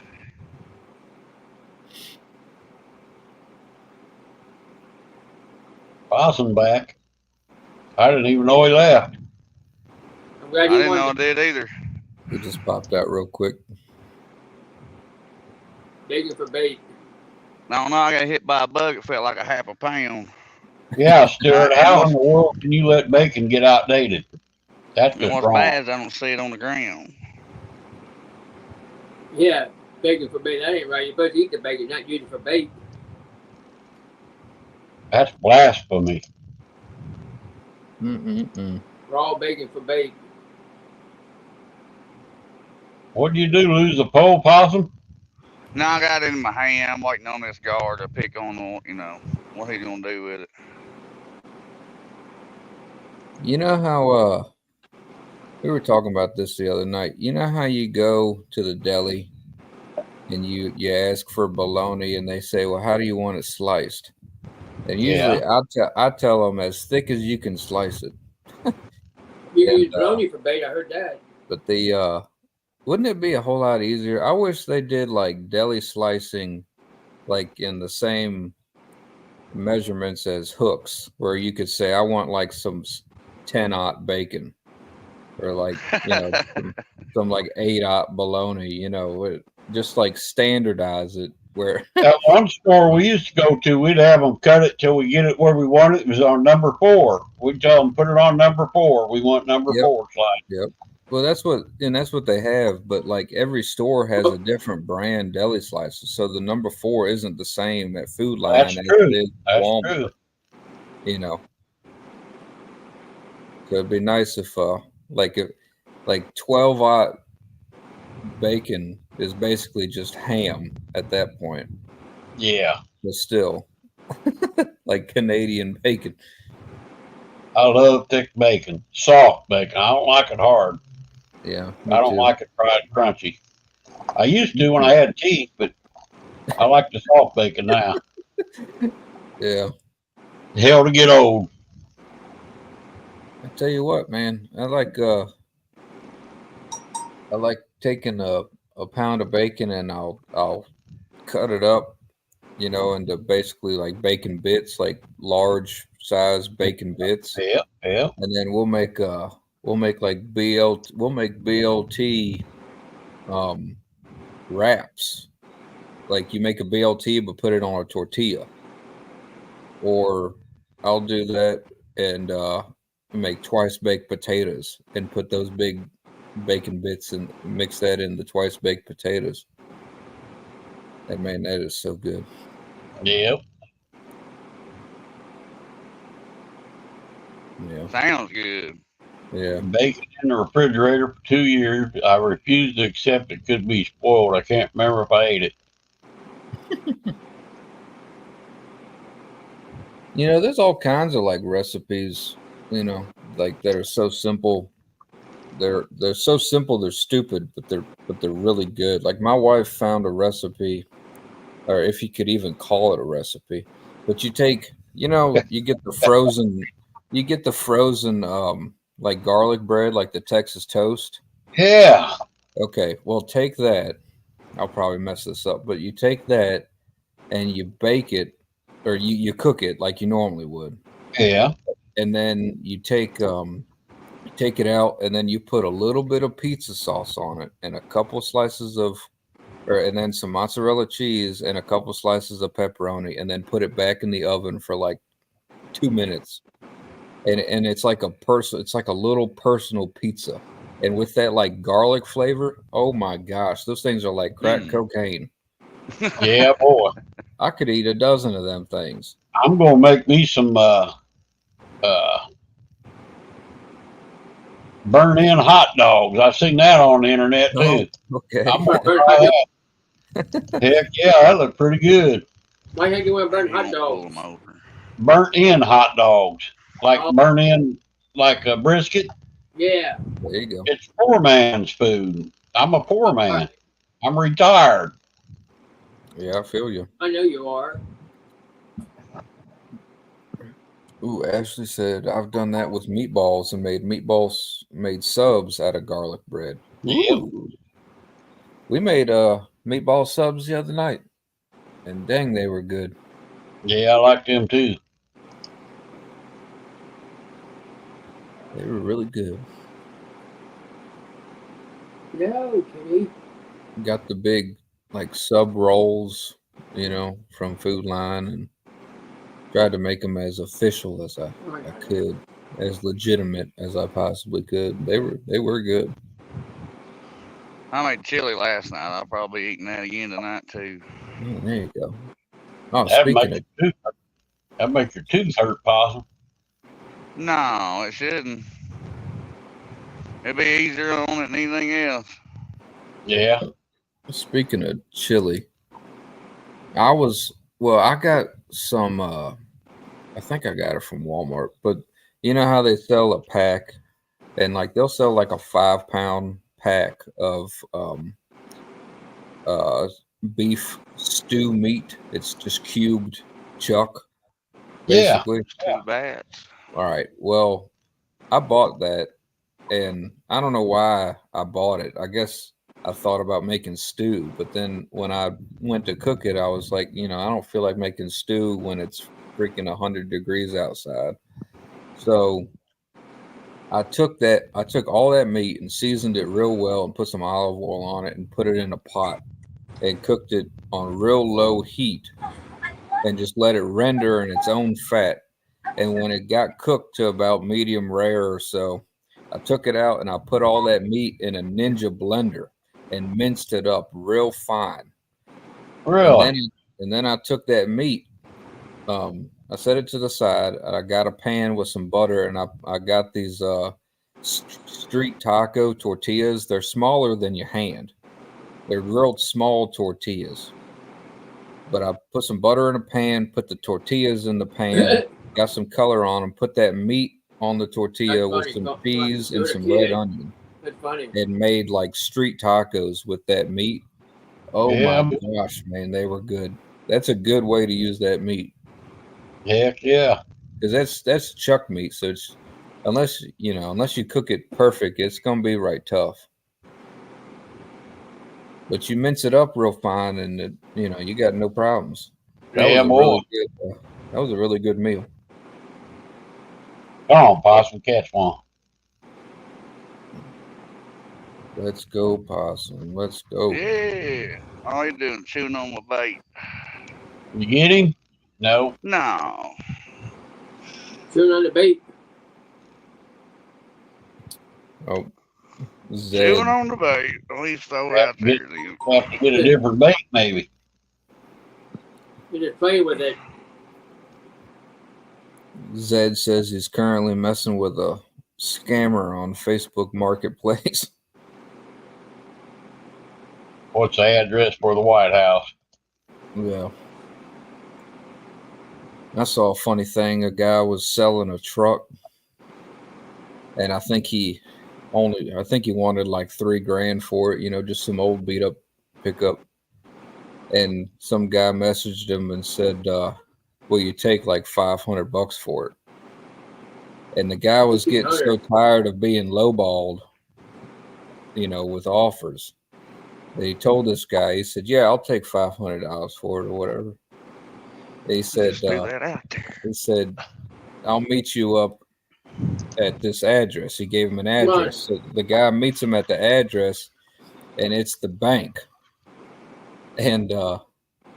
Possum back. I didn't even know he left. I'm glad I he didn't won. know I did either. He just popped out real quick. Bacon for bait. No, I got hit by a bug. It felt like a half a pound. Yeah, Stuart, how in the world can you let bacon get outdated? That's just what's wrong. bad is I don't see it on the ground. Yeah, bacon for bait. That ain't right. You're supposed to eat the bacon, not use it for bait. That's blasphemy. Raw bacon for bait. What did you do, lose the pole, Possum? No, I got it in my hand. I'm waiting on this guard to pick on what he's going to do with it. You know how we were talking about this the other night. You know how you go to the deli and you ask for bologna and they say, well, how do you want it sliced? And usually I tell them as thick as you can slice it. You use bologna for bait. I heard that. But wouldn't it be a whole lot easier? I wish they did like deli slicing, like in the same measurements as hooks, where you could say, I want like some 10-aught bacon, or like some like 8-aught bologna. Just like standardize it. Where at one store we used to go to, we'd have them cut it till we get it where we want it. It was on number 4. We'd tell them put it on number 4. We want number 4 slice. Yep. Well, that's what they have, but like every store has a different brand deli slicer, so the number 4 isn't the same at Food Line as it is at Walmart. True. So it'd be nice if 12-aught bacon is basically just ham at that point. Yeah. But still, like Canadian bacon. I love thick bacon, soft bacon. I don't like it hard. Yeah, I me don't too. like it fried crunchy. I used to when I had teeth, but I like the soft bacon now. Yeah. Hell to get old. I tell you what, man, I like taking a pound of bacon and I'll cut it up, into basically like bacon bits, like large size bacon bits, Yeah, yeah, and then we'll make like BLT wraps. Like you make a BLT but put it on a tortilla, or I'll do that and make twice baked potatoes and put those big bacon bits and mix that in the twice baked potatoes. And man, that is so good. yeah. Yeah, Sounds good. yeah. Bacon in the refrigerator for 2 years. I refuse to accept it could be spoiled. I can't remember if I ate it. There's all kinds of like recipes, like that are so simple. They're so simple they're stupid, but they're really good. Like my wife found a recipe, or if you could even call it a recipe, but you get the frozen like garlic bread, like the Texas toast. Yeah, Okay, well take that. I'll probably mess this up, but you take that and you bake it, or you cook it like you normally would, yeah, and then you take it out, and then you put a little bit of pizza sauce on it, and a couple slices of, and then some mozzarella cheese, and a couple slices of pepperoni, and then put it back in the oven for like 2 minutes, and it's like it's like a little personal pizza, and with that like garlic flavor, oh my gosh, those things are like crack cocaine. yeah, boy. I could eat a dozen of them things. I'm gonna make me some burn in hot dogs. I've seen that on the internet too. Okay. I'm gonna Burn try hot that. Heck yeah, that looked pretty good. Why can't you want to burn You hot won't pull dogs? them over. Burnt in hot dogs, like Oh. burn in like a brisket. Yeah. There you go. It's poor man's food. I'm a poor man. I'm retired. Yeah, I feel you. I know you are. Ooh, Ashley said I've done that with meatballs and made subs out of garlic bread. Ew. We made meatball subs the other night, and dang, they were good. Yeah, I like them too. They were really good. No, Kenny. Got the big like sub rolls, from Food Line, and tried to make them as official as I could, as legitimate as I possibly could. They were good. I made chili last night. I'll probably be eating that again tonight too. Oh, there you go. Oh, That speaking of, make your tooth hurt, possum. No, it shouldn't. It'd be easier on it than anything else. Yeah. Speaking of chili, I got some, I think I got it from Walmart, but you know how they sell a pack, and like they'll sell like a 5-pound pack of beef stew meat. It's just cubed chuck, Yeah. basically. Too bad. All right. Well, I bought that, and I don't know why I bought it. I guess I thought about making stew, but then when I went to cook it, I was like, I don't feel like making stew when it's freaking 100 degrees outside. So I took all that meat and seasoned it real well and put some olive oil on it and put it in a pot and cooked it on real low heat and just let it render in its own fat. And when it got cooked to about medium rare or so, I took it out and I put all that meat in a Ninja blender and minced it up real fine. Really? And then I took that meat, I set it to the side. I got a pan with some butter, and I got these street taco tortillas. They're smaller than your hand. They're real small tortillas. But I put some butter in a pan, put the tortillas in the pan, got some color on them, put that meat on the tortilla with some cheese and some red onion. That's funny. and made like street tacos with that meat. Oh Yeah. my gosh, man, they were good. That's a good way to use that meat Heck yeah. because that's chuck meat. So it's unless you cook it perfect, it's gonna be right tough. But you mince it up real fine, and you got no problems. That Yeah, was a boy. really good. That was a really good meal. Come on, Possum, catch one. Let's go, possum. Let's go. Yeah. All you doing, chewing on my bait. You get him? No. No. Chewing on the bait. Oh, Chewing Zed. on the bait. At least throw Have out to get, there then. have to get a different bait, maybe. You're just playing with it. Zed says he's currently messing with a scammer on Facebook Marketplace. What's the address for the White House? Yeah. I saw a funny thing. A guy was selling a truck, and I think he wanted like $3,000 for it, just some old beat up pickup. And some guy messaged him and said, will you take like $500 for it? And the guy was getting so tired of being lowballed, with offers. He told this guy, he said, yeah, I'll take $500 for it or whatever. He said, Just threw that out there. he said, I'll meet you up at this address. He gave him an address. So the guy meets him at the address, and it's the bank. And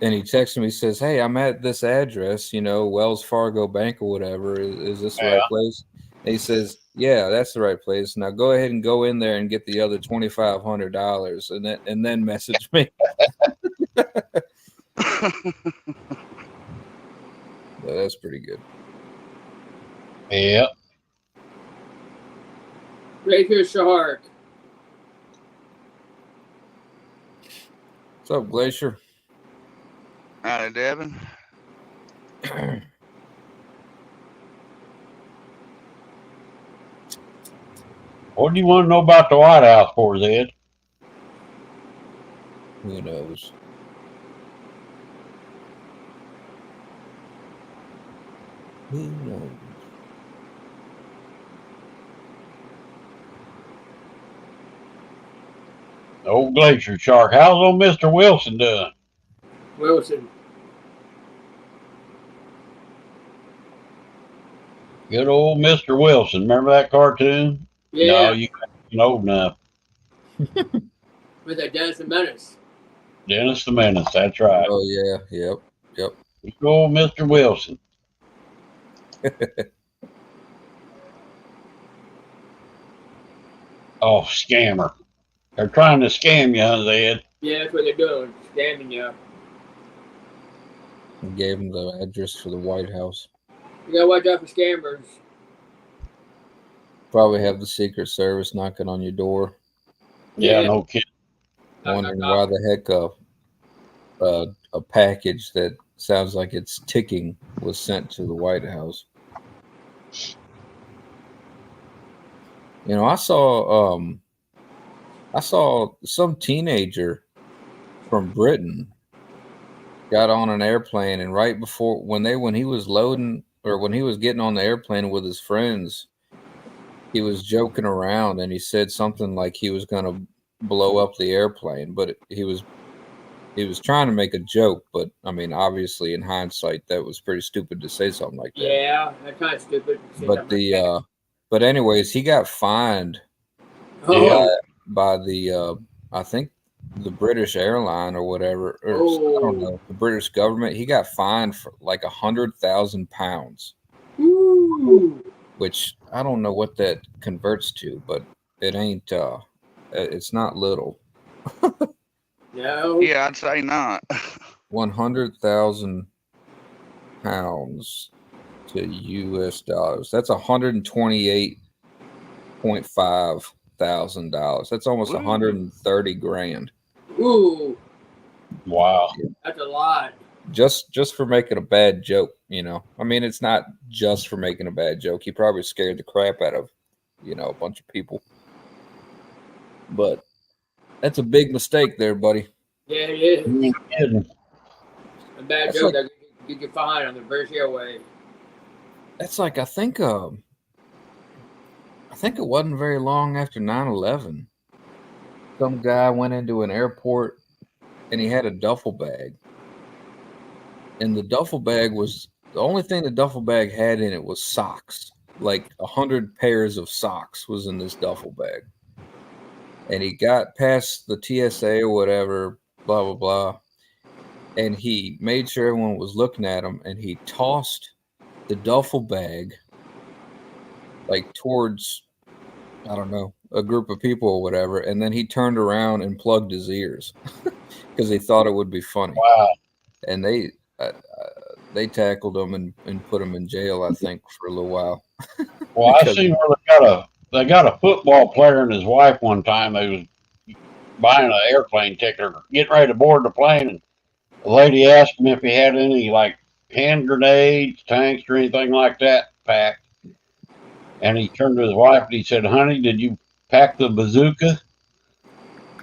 he texts him. He says, hey, I'm at this address, Wells Fargo Bank or whatever. Is this the right place? And he says, yeah, that's the right place. Now go ahead and go in there and get the other $2,500 and then message me. So that's pretty good. Yeah. Glacier Shark. What's up, Glacier? Howdy, Devin. What do you want to know about the White House for, Zed? Who knows? Who knows? Old Glacier Shark. How's old Mr. Wilson doing? Wilson. Good old Mr. Wilson. Remember that cartoon? Yeah. No, you ain't old enough. With that Dennis the Menace. Dennis the Menace. That's right. Oh yeah, yep. Good old Mr. Wilson. Oh, scammer. They're trying to scam you, huh, Zed? Yeah, that's what they're doing. Scamming you. I gave him the address for the White House. You gotta watch out for scammers. Probably have the Secret Service knocking on your door. Yeah, no kidding. Wondering why the heck a package that sounds like it's ticking was sent to the White House. I saw some teenager from Britain got on an airplane, and right before when he was loading or when he was getting on the airplane with his friends, he was joking around and he said something like he was going to blow up the airplane, but he was trying to make a joke. But I mean, obviously, in hindsight, that was pretty stupid to say something like that. Yeah, that's kind of stupid. But anyways, he got fined by the I think the British airline or whatever, or I don't know, the British government. He got fined for like £100,000, which I don't know what that converts to, but it ain't. It's not little. No. Yeah, I'd say not. £100,000 to US dollars. That's $128,500. That's almost $130,000. Ooh. Wow. That's a lot. Just for making a bad joke, I mean, it's not just for making a bad joke. He probably scared the crap out of, a bunch of people. But that's a big mistake there, buddy. Yeah, it is. You ain't kidding. A bad That's joke like- that you can find on the British Airways. That's like I think it wasn't very long after 9/11. Some guy went into an airport and he had a duffel bag. And the duffel bag was the only thing the duffel bag had in it was socks. Like 100 pairs of socks was in this duffel bag. And he got past the TSA or whatever, blah, blah, blah. And he made sure everyone was looking at him, and he tossed the duffel bag like towards, I don't know, a group of people or whatever. And then he turned around and plugged his ears because he thought it would be funny. Wow. And they tackled him and put him in jail, I think, for a little while. Well, I seen where they got a football player and his wife one time. They was buying an airplane ticket or getting ready to board the plane, and the lady asked him if he had any like hand grenades, tanks, or anything like that packed. And he turned to his wife and he said, "Honey, did you pack the bazooka?"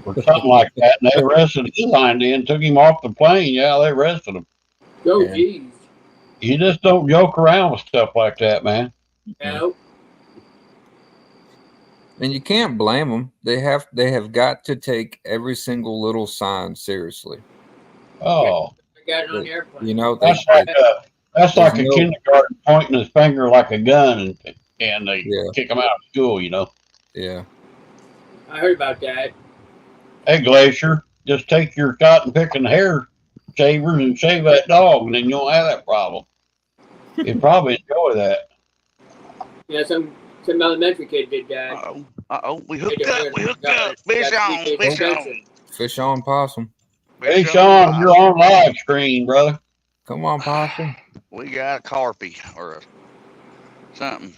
Or something like that. And they arrested him. He lined in, took him off the plane. Yeah, they arrested him. Oh, Yeah. geez. You just don't joke around with stuff like that, man. No. And you can't blame them. They have got to take every single little sign seriously. Oh, I got it on the airplane. You know, that's like a no- kindergarten pointing his finger like a gun, and they Yeah. kick him out of school. You know. Yeah. I heard about that. Hey, Glacier, just take your cotton picking hair shavers and shave that dog, and then you won't have that problem. You'd probably enjoy that. Yeah, some elementary kid did that. We hooked up. Fish on. Fish on, possum. Hey, Sean, you're on live screen, brother. Come on, possum. We got a carpy or something.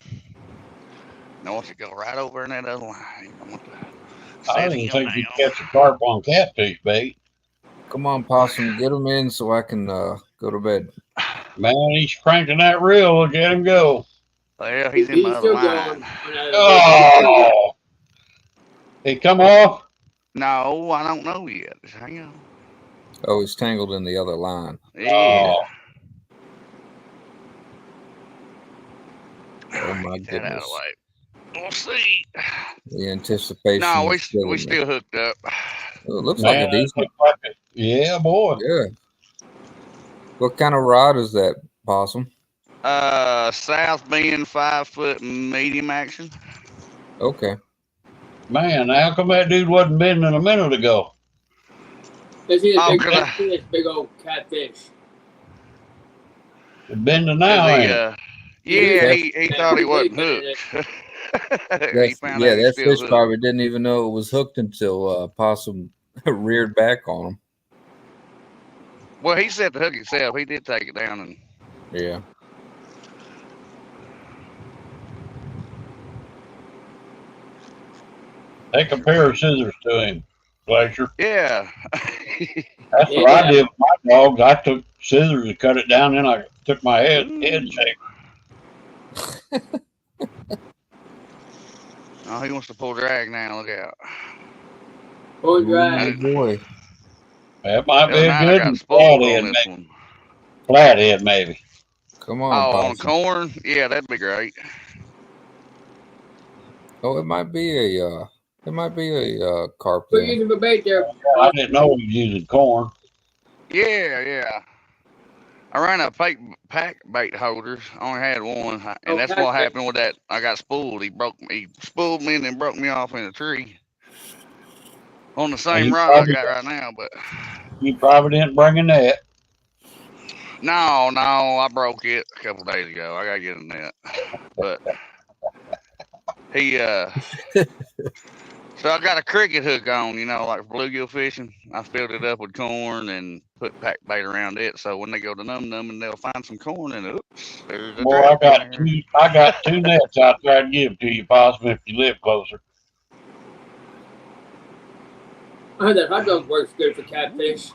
Now, once it go right over in that other line, I want to I didn't think you'd catch a carp on catfish bait. Come on, possum. Get him in so I can go to bed. Man, he's cranking that reel. Look at him go. Well, he's in my other still line. going. Oh, he come off. No, I don't know yet. Hang on. Oh, he's tangled in the other line. Yeah. Oh my Get that out of goodness. the way. We'll see. The anticipation. No, we is killing me. still hooked up. Oh, it looks Man, like a that decent. look like it. Yeah, boy. Yeah. What kind of rod is that, possum? South Bend 5-foot medium action. Okay. Man, how come that dude wasn't bending a minute ago? This is Oh, big, could I- this big old catfish. It's bending now, ain't it? Yeah, he thought he wasn't hooked. He found out he that still fish hooked. probably didn't even know it was hooked until possum reared back on him. Well, he set the hook himself. He did take it down and Yeah. Take a pair of scissors to him, Glacier. yeah. That's what I did with my dogs. I took scissors and cut it down, then I took my head shape. Oh, he wants to pull drag now. Look out. Boy, Oh drag. boy. That might be The a other night I good got one. spoiled Flathead, on this maybe. one. Flathead, maybe. Come on, Oh, on possum. corn? Yeah, that'd be great. Oh, it might be a carp We're then. using for bait there. I didn't know he was using corn. Yeah. I ran a pack bait holders. I only had one, and that's what happened with that. I got spooled. He spooled me and then broke me off in a tree. On the same he rod I probably- got right now, but You probably didn't bring a net. no, I broke it a couple days ago. I gotta get a net, but he so I got a cricket hook on, like bluegill fishing. I filled it up with corn and put pack bait around it, so when they go to num and they'll find some corn and oops, there's a Boy, drag I got two nets out there I'd give to you, possibly if you live closer. I heard that hot dog works good for catfish.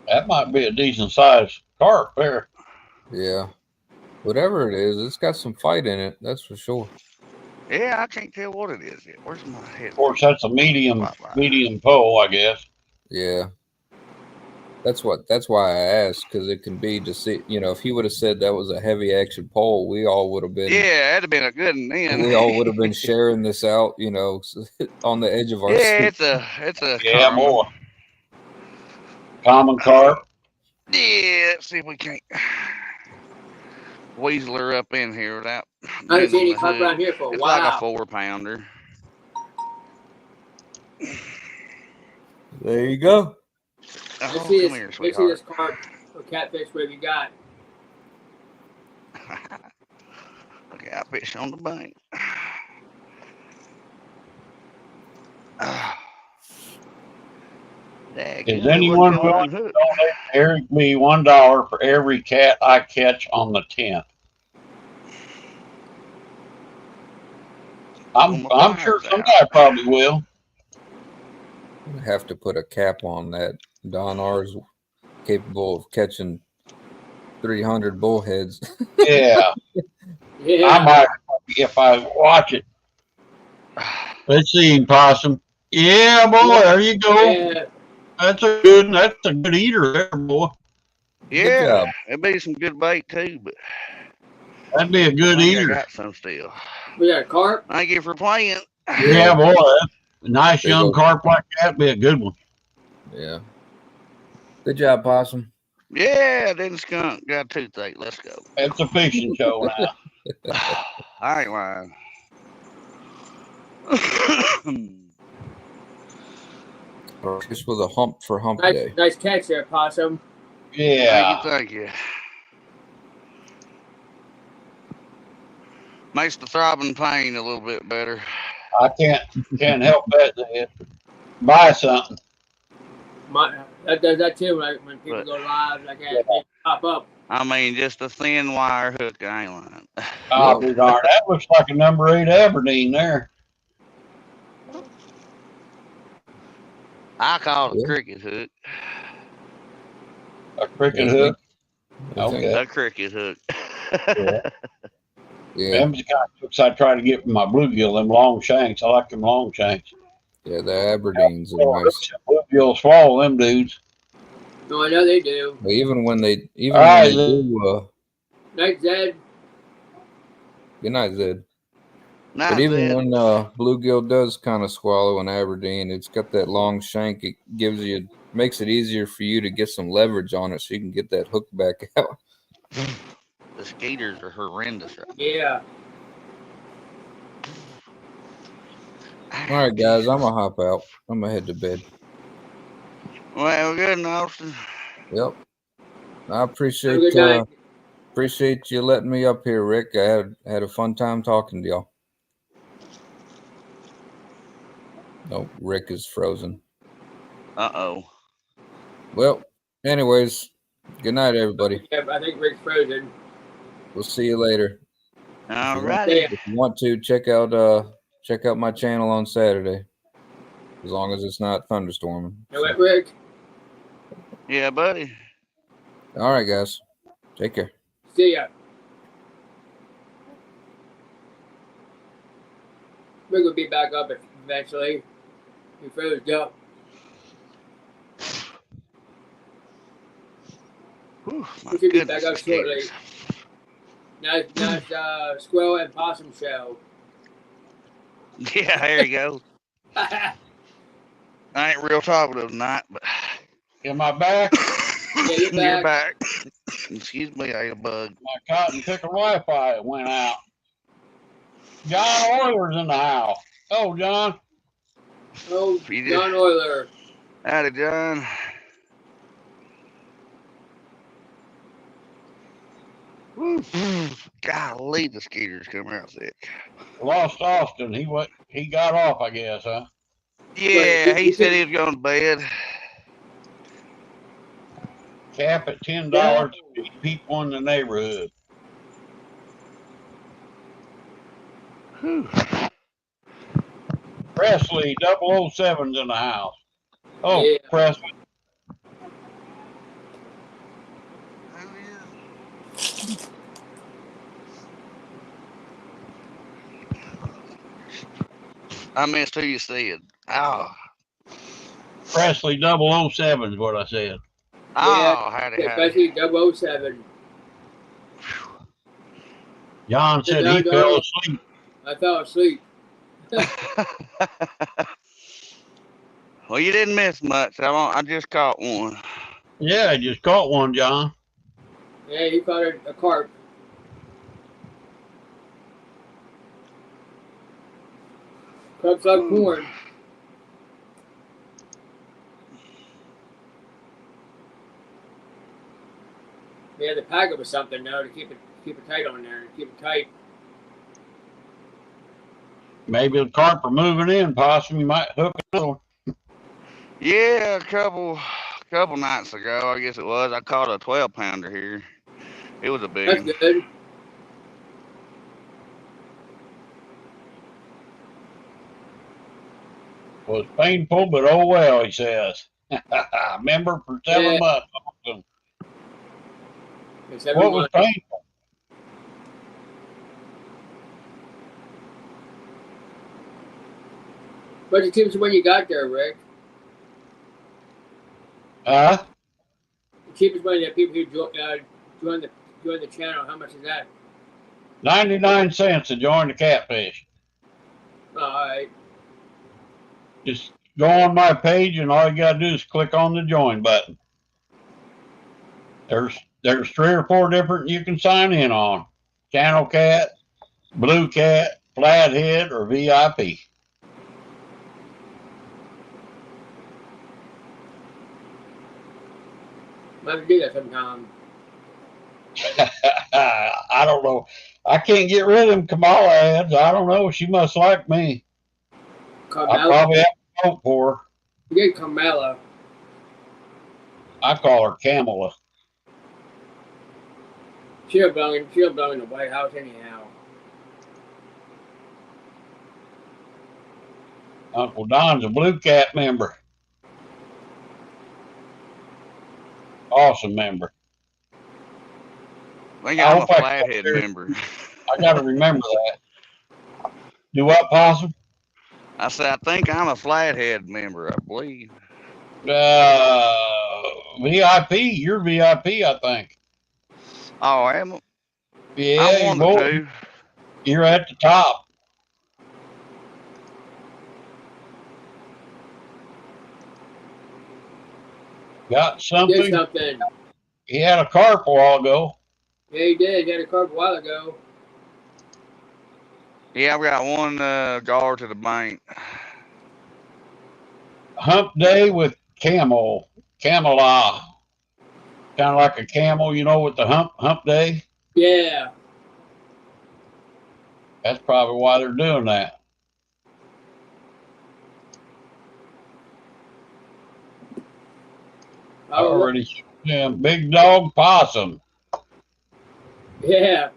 That might be a decent sized carp there. Yeah. Whatever it is, it's got some fight in it. That's for sure. Yeah, I can't tell what it is yet. Where's my head? Of course, that's a medium Spotlight. pole, I guess. Yeah. That's why I asked, because it can be to see, if he would have said that was a heavy action pole, we all would have been Yeah, that'd have been a good one then. we all would have been sharing this out, on the edge of our Yeah, seat. it's a Yeah, common. boy. Common carp. Yeah, let's see if we can't weasel her up in here without. I haven't seen bending any the carp hook. around here for a It's while. like a 4-pounder. There you go. Oh, Let's see come this. here, Let's see sweetheart. this carp or catfish. Whatever you got. Look out, fish on the bank. Is Daggum, it wasn't anyone coming willing to unhooked. donate Eric me $1 for every cat I catch on the 10th? I'm sure some guy probably will. Have to put a cap on that. Don R's capable of catching 300 bullheads. Yeah. Yeah. I might if I watch it. Let's see, possum. Yeah, boy, there you go. Yeah. That's a good eater there, boy. Good Yeah, job. it'd be some good bait too, but That'd be a I good think I eater. got some still. We got a carp. Thank you for playing. Yeah, boy. A nice Big young old- carp like that'd be a good one. Yeah. Good job, Possum. Yeah, then skunk got a toothache. Let's go. It's a fishing show now. I ain't lying. This was a hump for hump Nice, day. nice catch there, Possum. Yeah. Thank you. Makes the throbbing pain a little bit better. I can't help that. Dad. Buy something. That does that too. Like when people But- go live, like that, they pop up. I mean, just a thin wire hook. I ain't lying. Oh, be darned. That looks like a number 8 Aberdeen there. I call it Yeah. a cricket hook. A cricket I hook. think- Okay. A cricket hook. Yeah. Them the kind of hooks I try to get from my bluegill, them long shanks. I like them long shanks. Yeah, the Aberdeens are nice. Bluegills swallow them dudes. No, I know they do. But even when they Alright, do, Night, Zed. good night, Zed. Not But even that. when bluegill does kind of swallow an Aberdeen, it's got that long shank. It makes it easier for you to get some leverage on it, so you can get that hook back out. The skaters are horrendous right Yeah. All right, guys, I'm gonna hop out. I'm gonna head to bed. Well, good, Austin. Yep. I Have a appreciate good night. appreciate you letting me up here, Rick. I had a fun time talking to y'all. No, Rick is frozen. Uh-oh. Well, anyways, good night, everybody. Yeah, I think Rick's frozen. We'll see you later. All righty. If you want to check out my channel on Saturday, as long as it's not thunderstorming. You know what, Rick? Yeah, buddy. All right, guys, take care. See ya. Rick will be back up eventually. He froze up. Whew, my We should be goodness, back up shortly. skaters. Nice squirrel and possum show. Yeah, there you go. I ain't real talkative tonight, but Am I back? Yeah, you're you're back. back. Excuse me, I ate a bug. My cotton picker Wi-Fi went out. John Oyler's in the house. Oh, John. Oh, You did. John Euler. Howdy, John. Woo. Golly, the skaters come out sick. Lost Austin. He got off, I guess, huh? Yeah, he said he was going to bed. Cap at $10 to feed people in the neighborhood. Whew. Presley 007's in the house. Oh, Yeah. Presley. I missed who you said. Oh, Presley 007 is what I said. Yeah, howdy, howdy. especially 007. John The said he John fell Doe, asleep. I fell asleep. Well, you didn't miss much. I just caught one. Yeah, I just caught one, John. Yeah, he caught a carp. Carps like corn. We had to pack it with something though to keep it tight on there. Keep it tight. Maybe the carp are moving in, possum. You might hook another one. Yeah, a couple nights ago, I guess it was. I caught a 12-pounder here. It was a big That's one. good. Was painful, but oh well, he says. Member for 7 Yeah. months. It's every What was month. painful? What's the cheapest one you got there, Rick? Huh? The cheapest one that people who join the channel. How much is that? 99 cents to join the catfish. Oh, all right. Just go on my page, and all you got to do is click on the join button. There's 3 or 4 different you can sign in on: Channel Cat, Blue Cat, Flathead, or VIP. Might have to do that sometime. I don't know. I can't get rid of them Kamala ads. I don't know. She must like me. I Carmela. probably have to vote for her. You get Carmela. I call her Kamala. She'll belong in the White House anyhow. Uncle Don's a Blue Cat member. Awesome member. I think I'm a Flathead member. I got to remember that. Do what, Possum? I said, I think I'm a Flathead member, I believe. VIP. You're VIP, I think. Oh, I am. Yeah, I'm one of the two. You're at the top. Got something? Did something. He had a carp a while ago. Yeah, he did. He had a carp a while ago. Yeah, I've got one guard to the bank. Hump day with camel. Camela. Kind of like a camel, with the hump day. Yeah. That's probably why they're doing that. Already, big dog possum. Yeah.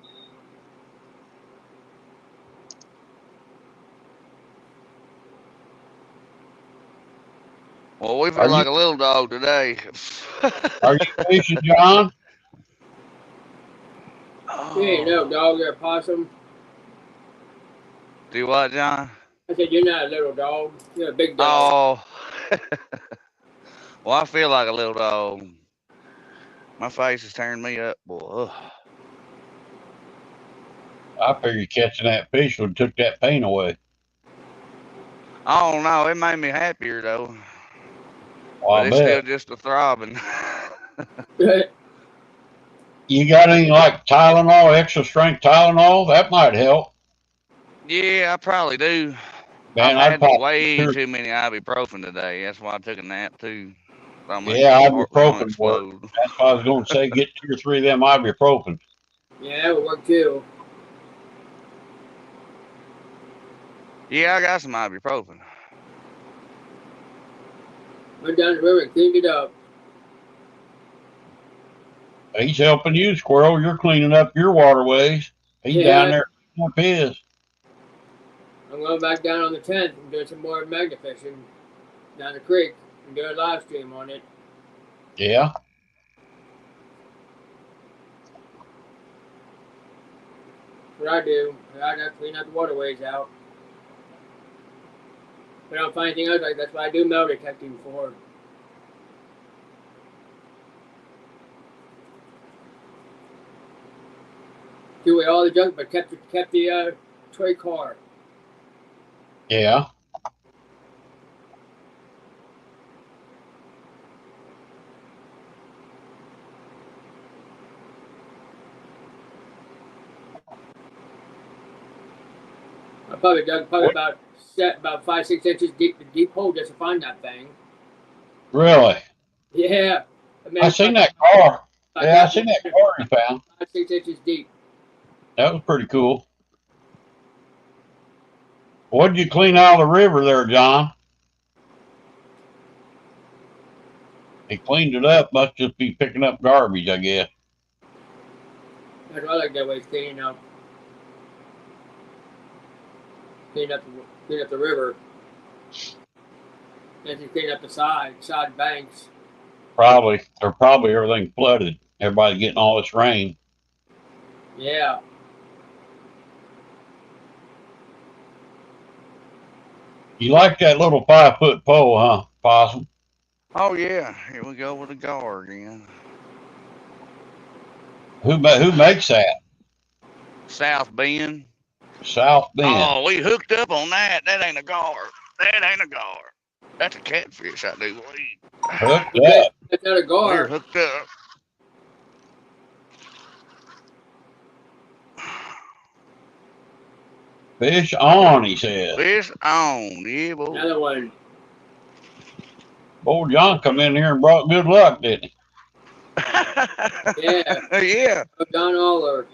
Well, we feel like a little dog today. Are you fishing, John? You ain't no dog, you're a possum. Do what, John? I said, you're not a little dog. You're a big dog. Oh. Well, I feel like a little dog. My face is tearing me up, boy. I figured catching that fish would have took that pain away. Oh, no, it made me happier, though. Well, but it's still just a throbbing. You got any like Tylenol, extra strength Tylenol? That might help. Yeah, I probably do. Man, I've had way too many ibuprofen today. That's why I took a nap, too. Yeah, ibuprofen work. That's why I was going to say get 2 or 3 of them ibuprofen. Yeah, that would work too. Yeah, I got some ibuprofen. Went down the river and cleaned it up. He's helping you, Squirrel. You're cleaning up your waterways. He's down there cleaning up his. I'm going back down on the 10th and doing some more magnet fishing down the creek and do a live stream on it. Yeah. That's what I do. I got to clean up the waterways out. I don't find anything else like that's what I do metal detecting for. Threw away all the junk, but kept the toy car. Yeah. I probably dug about 5-6 inches deep hole just to find that thing. Really? Yeah. I seen that car. About Yeah, I seen that car you found. 5-6 inches deep. That was pretty cool. What'd you clean out of the river there, John? He cleaned it up. Must just be picking up garbage, I guess. That's what I like that way, cleaning up. Clean up the river. And to clean up the side banks. Probably. They're probably everything flooded. Everybody getting all this rain. Yeah. You like that little 5-foot pole, huh, Possum? Oh yeah, here we go with the gar again. Who makes that? South Bend. South Bend. Oh, we hooked up on that. That ain't a gar. That ain't a gar. That's a catfish, I do believe. Hooked up. That's not a We're guard. hooked up. Fish on, he said. Fish on, yeah, boy. Another one. Old John come in here and brought good luck, didn't he? Yeah. Yeah. Don Aller.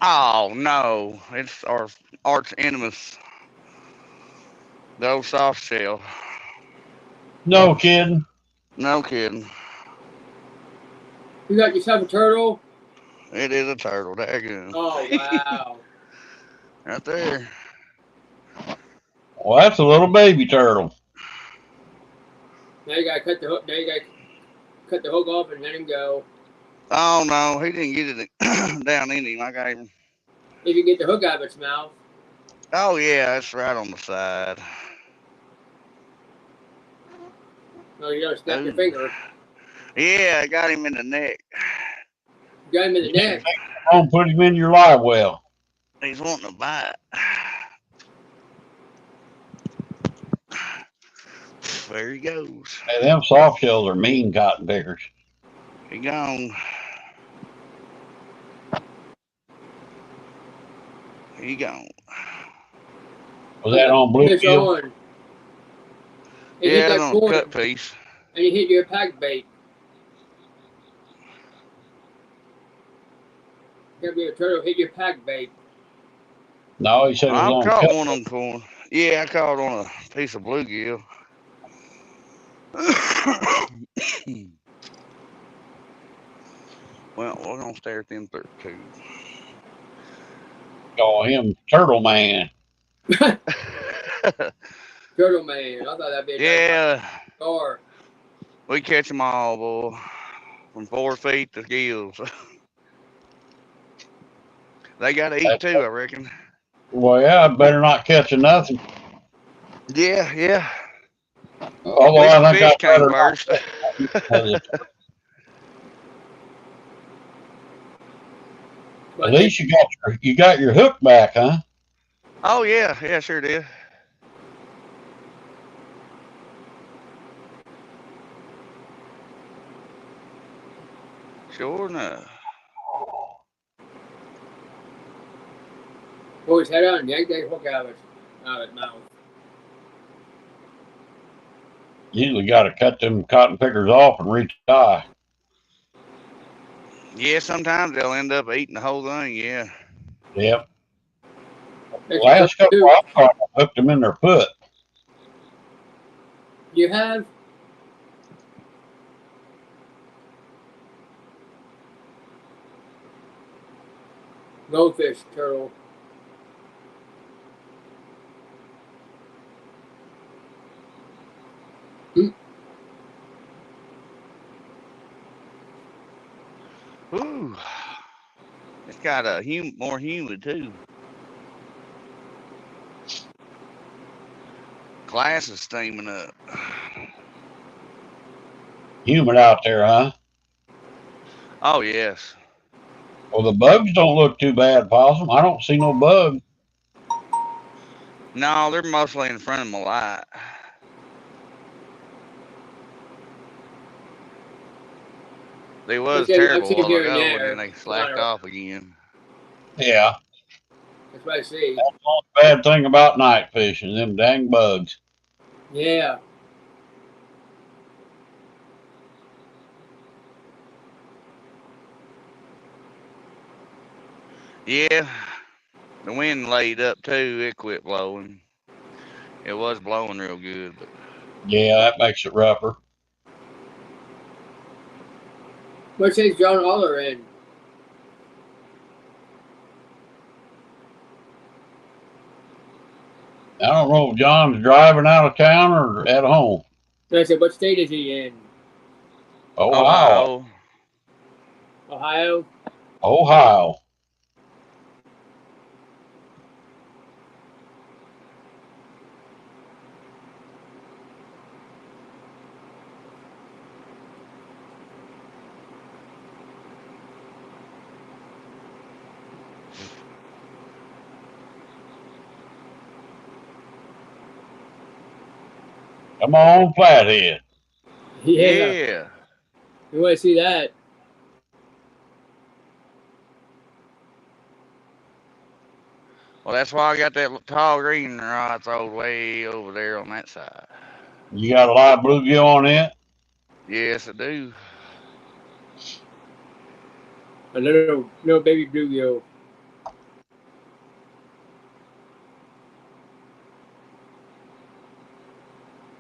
Oh no, it's our arch enemies. The old soft shell. No kidding. No kidding. You got yourself a turtle? It is a turtle. Daggone. Oh wow. Right there. Well, that's a little baby turtle. Now you gotta cut the hook. Now you gotta cut the hook off and let him go. Oh no, he didn't get it down in him. I got him. If you get the hook out of its mouth. Oh yeah, it's right on the side. No, you gotta snap your Ooh. finger. Yeah, I got him in the neck. You got him in the neck. Don't put him in your live well. He's wanting to bite. There he goes. Hey, them soft shells are mean cotton pickers. He gone. He gone. Was that on Fish bluegill? on. It Yeah, hit it's that on a corner, cut piece. and you hit your pack bait. Can't be a turtle hit your pack bait. No, he said it was I've on caught cut. one on corn. Yeah, I caught on a piece of bluegill. Well, we're gonna stare at them 32. Call him Turtle Man. Turtle man. I thought that'd be a Yeah, car. we catch them all, boy, from 4 feet to gills. They gotta eat too, I reckon. Well, yeah, I better not catch nothing. Yeah, yeah. Although At least I the think fish I'd came rather not first. catch. At least you got your hook back, huh? Oh yeah, yeah, sure did. Sure enough. Pull his head out and yank that hook out of its mouth. Usually got to cut them cotton pickers off and retie. Yeah, sometimes they'll end up eating the whole thing. Yeah. Yep. The last couple I caught, I hooked them in their foot. You have? Goldfish, turtle. Ooh. It's got a more humid too. Glass is steaming up. Humid out there, huh? Oh yes. Well, the bugs don't look too bad, Possum. I don't see no bugs. No, they're mostly in front of my light. They was I've terrible a seen while here and ago, and there. then they slacked off again. Yeah. That's what I see. That's the only bad thing about night fishing, them dang bugs. Yeah. Yeah, the wind laid up too. It quit blowing. It was blowing real good, but Yeah, that makes it rougher. What state's John Aller in? I don't know if John's driving out of town or at home. I said, what state is he in? Ohio. Ohio? Ohio. Come on, Flathead. Yeah. You want to see that? well, that's why I got that tall green rod throwed way over there on that side. You got a lot of bluegill on it? Yes, I do. A little baby bluegill.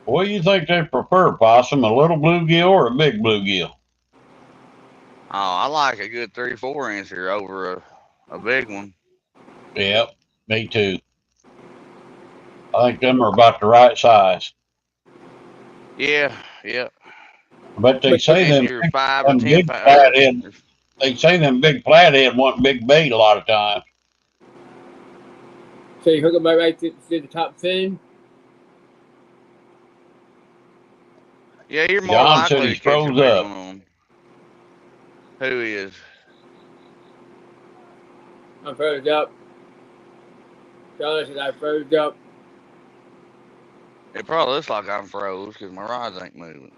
What do you think they prefer, Possum? A little bluegill or a big bluegill? Oh, I like a good 3-4 incher over a big one. Yep, me too. I think them are about the right size. Yeah. But they say And them, you're 5 or them 10 big pounds. flathead, they say them big flathead want big bait a lot of times. So you hook them right to the top fin? Yeah, you're more John said likely he's to catch a froze big up. one on them. Who is? I'm froze up. John says I froze up. It probably looks like I'm froze because my rods ain't moving.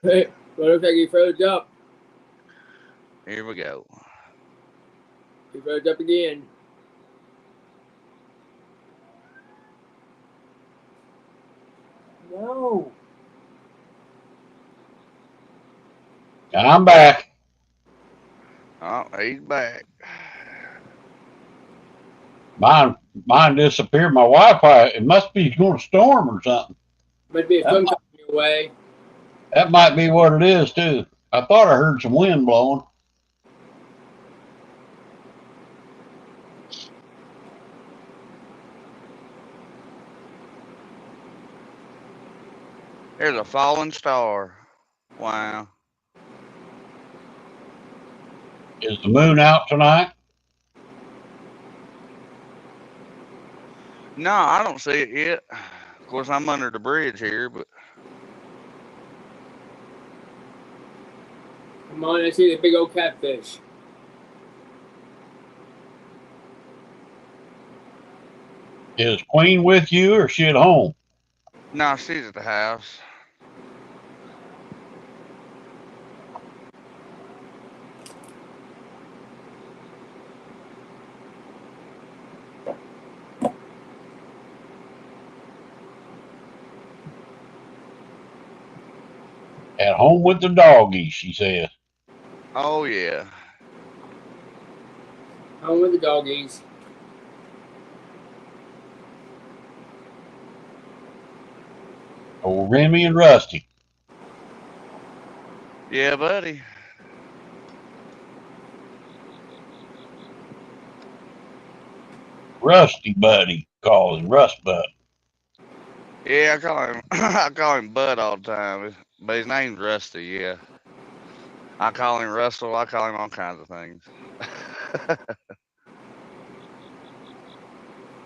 Well, it looks like he froze up. Here we go. He froze up again. No. I'm back. Oh, he's back. Mine disappeared. My Wi-Fi, it must be going to storm or something. Must be a storm coming your way. That might be what it is too. I thought I heard some wind blowing. There's a falling star. Wow. Is the moon out tonight? No, I don't see it yet. Of course, I'm under the bridge here, but Come on, I see the big old catfish. Is Queen with you or is she at home? no, she's at the house. At home with the doggies, she says. Oh, yeah. Home with the doggies. Oh, Remy and Rusty. Yeah, buddy. Rusty Buddy calls him Rust Butt. Yeah, I call him Bud all the time, but his name's Rusty. Yeah, I call him Russell. I call him all kinds of things.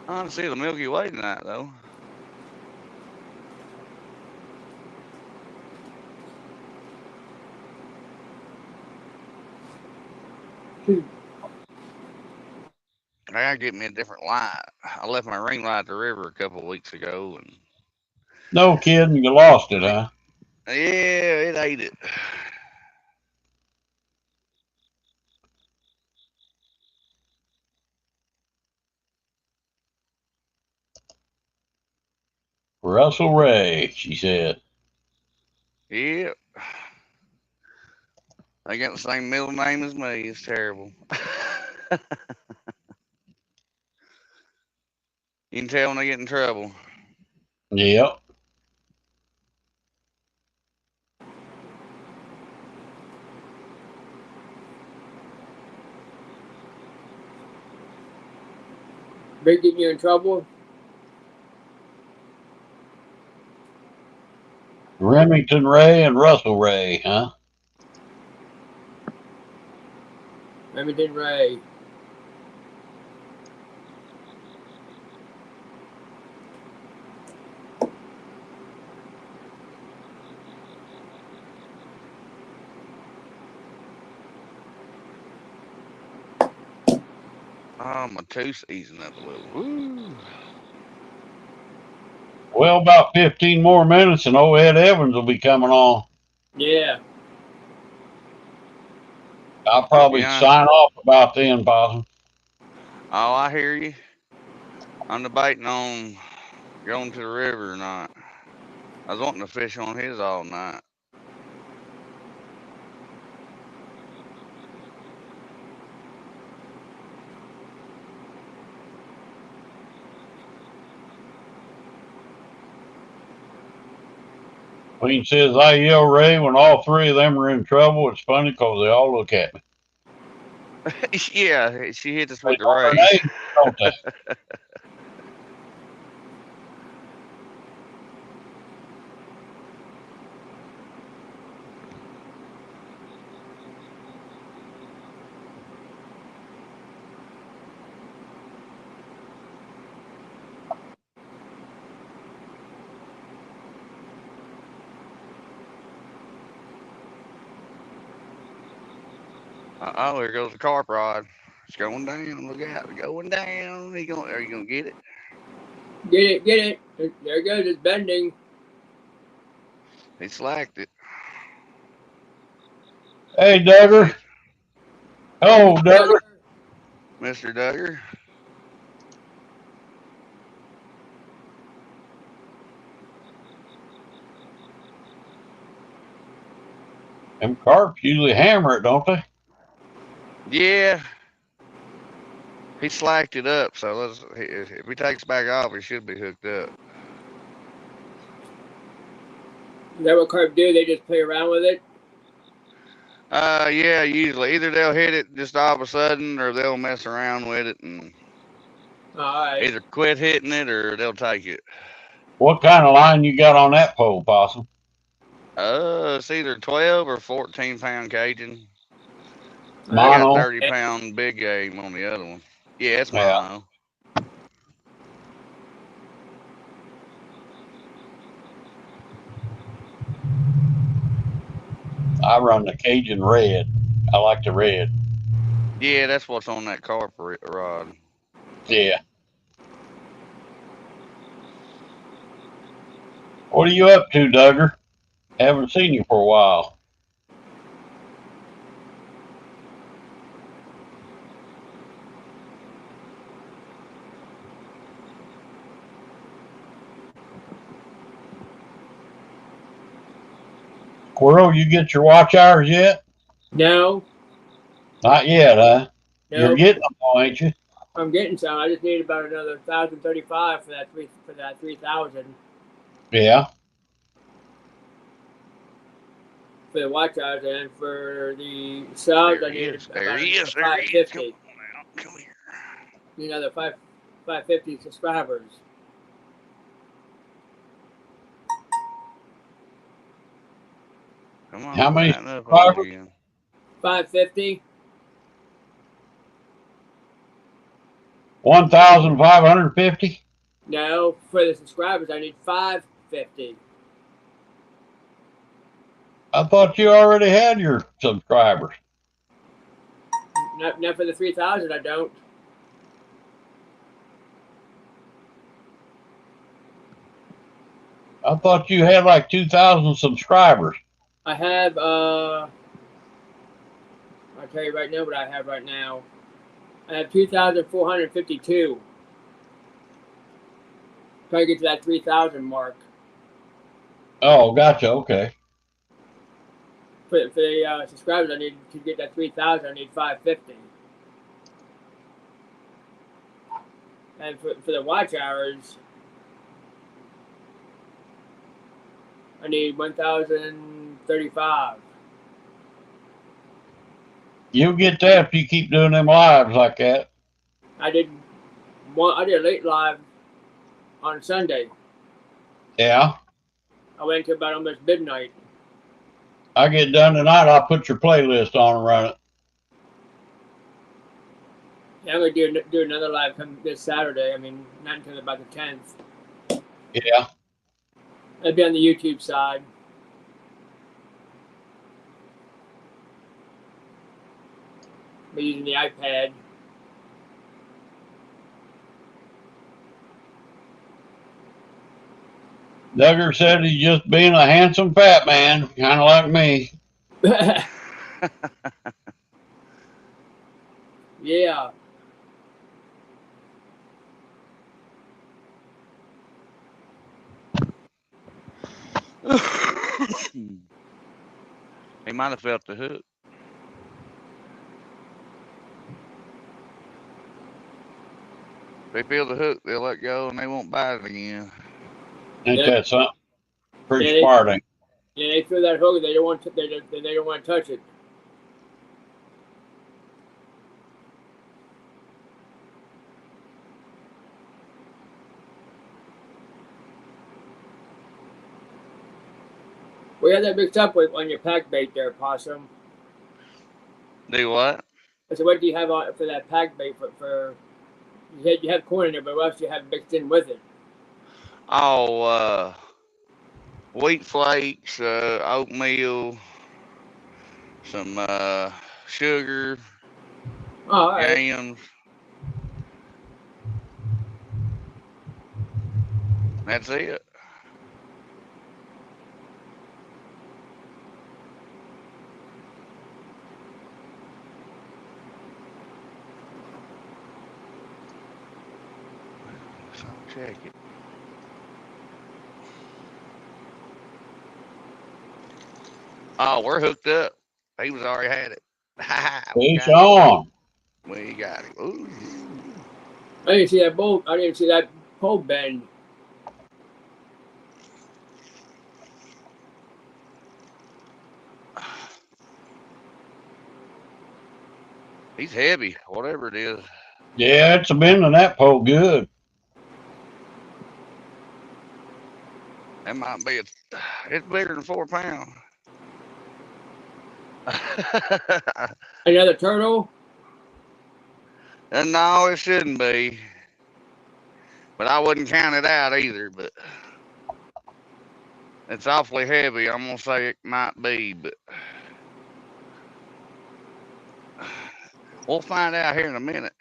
I don't see the Milky Way tonight though. I gotta get me a different light. I left my ring light at the river a couple of weeks ago, and No kidding, you lost it, huh? yeah, it ate it. Russell Ray, she said. Yeah, they got the same middle name as me. It's terrible. You can tell when they get in trouble. Yep. Big getting you in trouble? Remington Ray and Russell Ray, huh? Remington Ray. Oh, my tooth's easing up a little. Woo. Well, about 15 more minutes and old Ed Evans will be coming on. Yeah. I'll probably Yeah. sign off about then, Possum. Oh, I hear you. I'm debating on going to the river or not. I was wanting to fish on his all night. Queen says, I yell Ray when all three of them are in trouble. It's funny because they all look at me. Yeah, she hit us They with the know their rays. names, don't they? Oh, here goes the carp rod. It's going down. Look out. It's going down. Are you going to get it? Get it, get it. There it goes, it's bending. He slacked it. Hey, Duggar. Oh, Duggar. Mr. Duggar. Them carps usually hammer it, don't they? Yeah. He slacked it up, so if he takes back off, he should be hooked up. Is that what carp do? They just play around with it? Yeah, usually. Either they'll hit it just all of a sudden or they'll mess around with it and Alright. either quit hitting it or they'll take it. What kind of line you got on that pole, Possum? It's either 12 or 14-pound Cajun. I got Mono? 30-pound big game on the other one. Yeah, it's Yeah. mono. I run the Cajun red. I like the red. Yeah, that's what's on that carp rod. Yeah. What are you up to, Duggar? Haven't seen you for a while. Squirrel, you get your watch hours yet? No. Not yet, huh? No. You're getting them, ain't you? I'm getting some. I just need about another 1,035 for that 3,000 Yeah. for the watch hours, and for the subs I need about There he is. 550. Come here. Need another 550 subscribers. Come on. How many subscribers? 550. 1,550? No, for the subscribers I need 550. I thought you already had your subscribers. Not for the 3,000. I don't. I thought you had like 2,000 subscribers. I have. I'll tell you right now what I have right now. I have 2,452. Try to get to that 3,000 mark. Oh, gotcha. Okay. For the subscribers, I need to get that 3,000. I need 550. And for the watch hours, I need 1,035. You'll get that if you keep doing them lives like that. I did a late live on Sunday. Yeah. I went to about almost midnight. I get done tonight, I'll put your playlist on and run it. Yeah, I'm gonna do another live come this Saturday. I mean, not until about the 10th. Yeah. It'll be on the YouTube side. We're using the iPad. Duggar said he's just being a handsome fat man, kind of like me. Yeah. He might have felt the hook. If they feel the hook, they'll let go and they won't bite it again. Ain't Yeah. that something? Pretty Yeah, smart, ain't Yeah, they feel that hook. They don't want to. They don't want to touch it. We had that mixed up with on your pack bait there, Possum. Do what? I said, what do you have on for that pack bait for you have corn in there, but what else do you have mixed in with it? Oh, wheat flakes, oatmeal, some sugar, Oh, all right. yams. That's it. So check it. Oh, we're hooked up. He was already had it. we Fish got on. it. We got it. Ooh. I didn't see that bolt. I didn't see that pole bend. He's heavy, whatever it is. Yeah, it's a bending that pole good. That might be it's bigger than 4 pounds. Another turtle? And no, it shouldn't be. But I wouldn't count it out either, but it's awfully heavy. I'm gonna say it might be, but we'll find out here in a minute.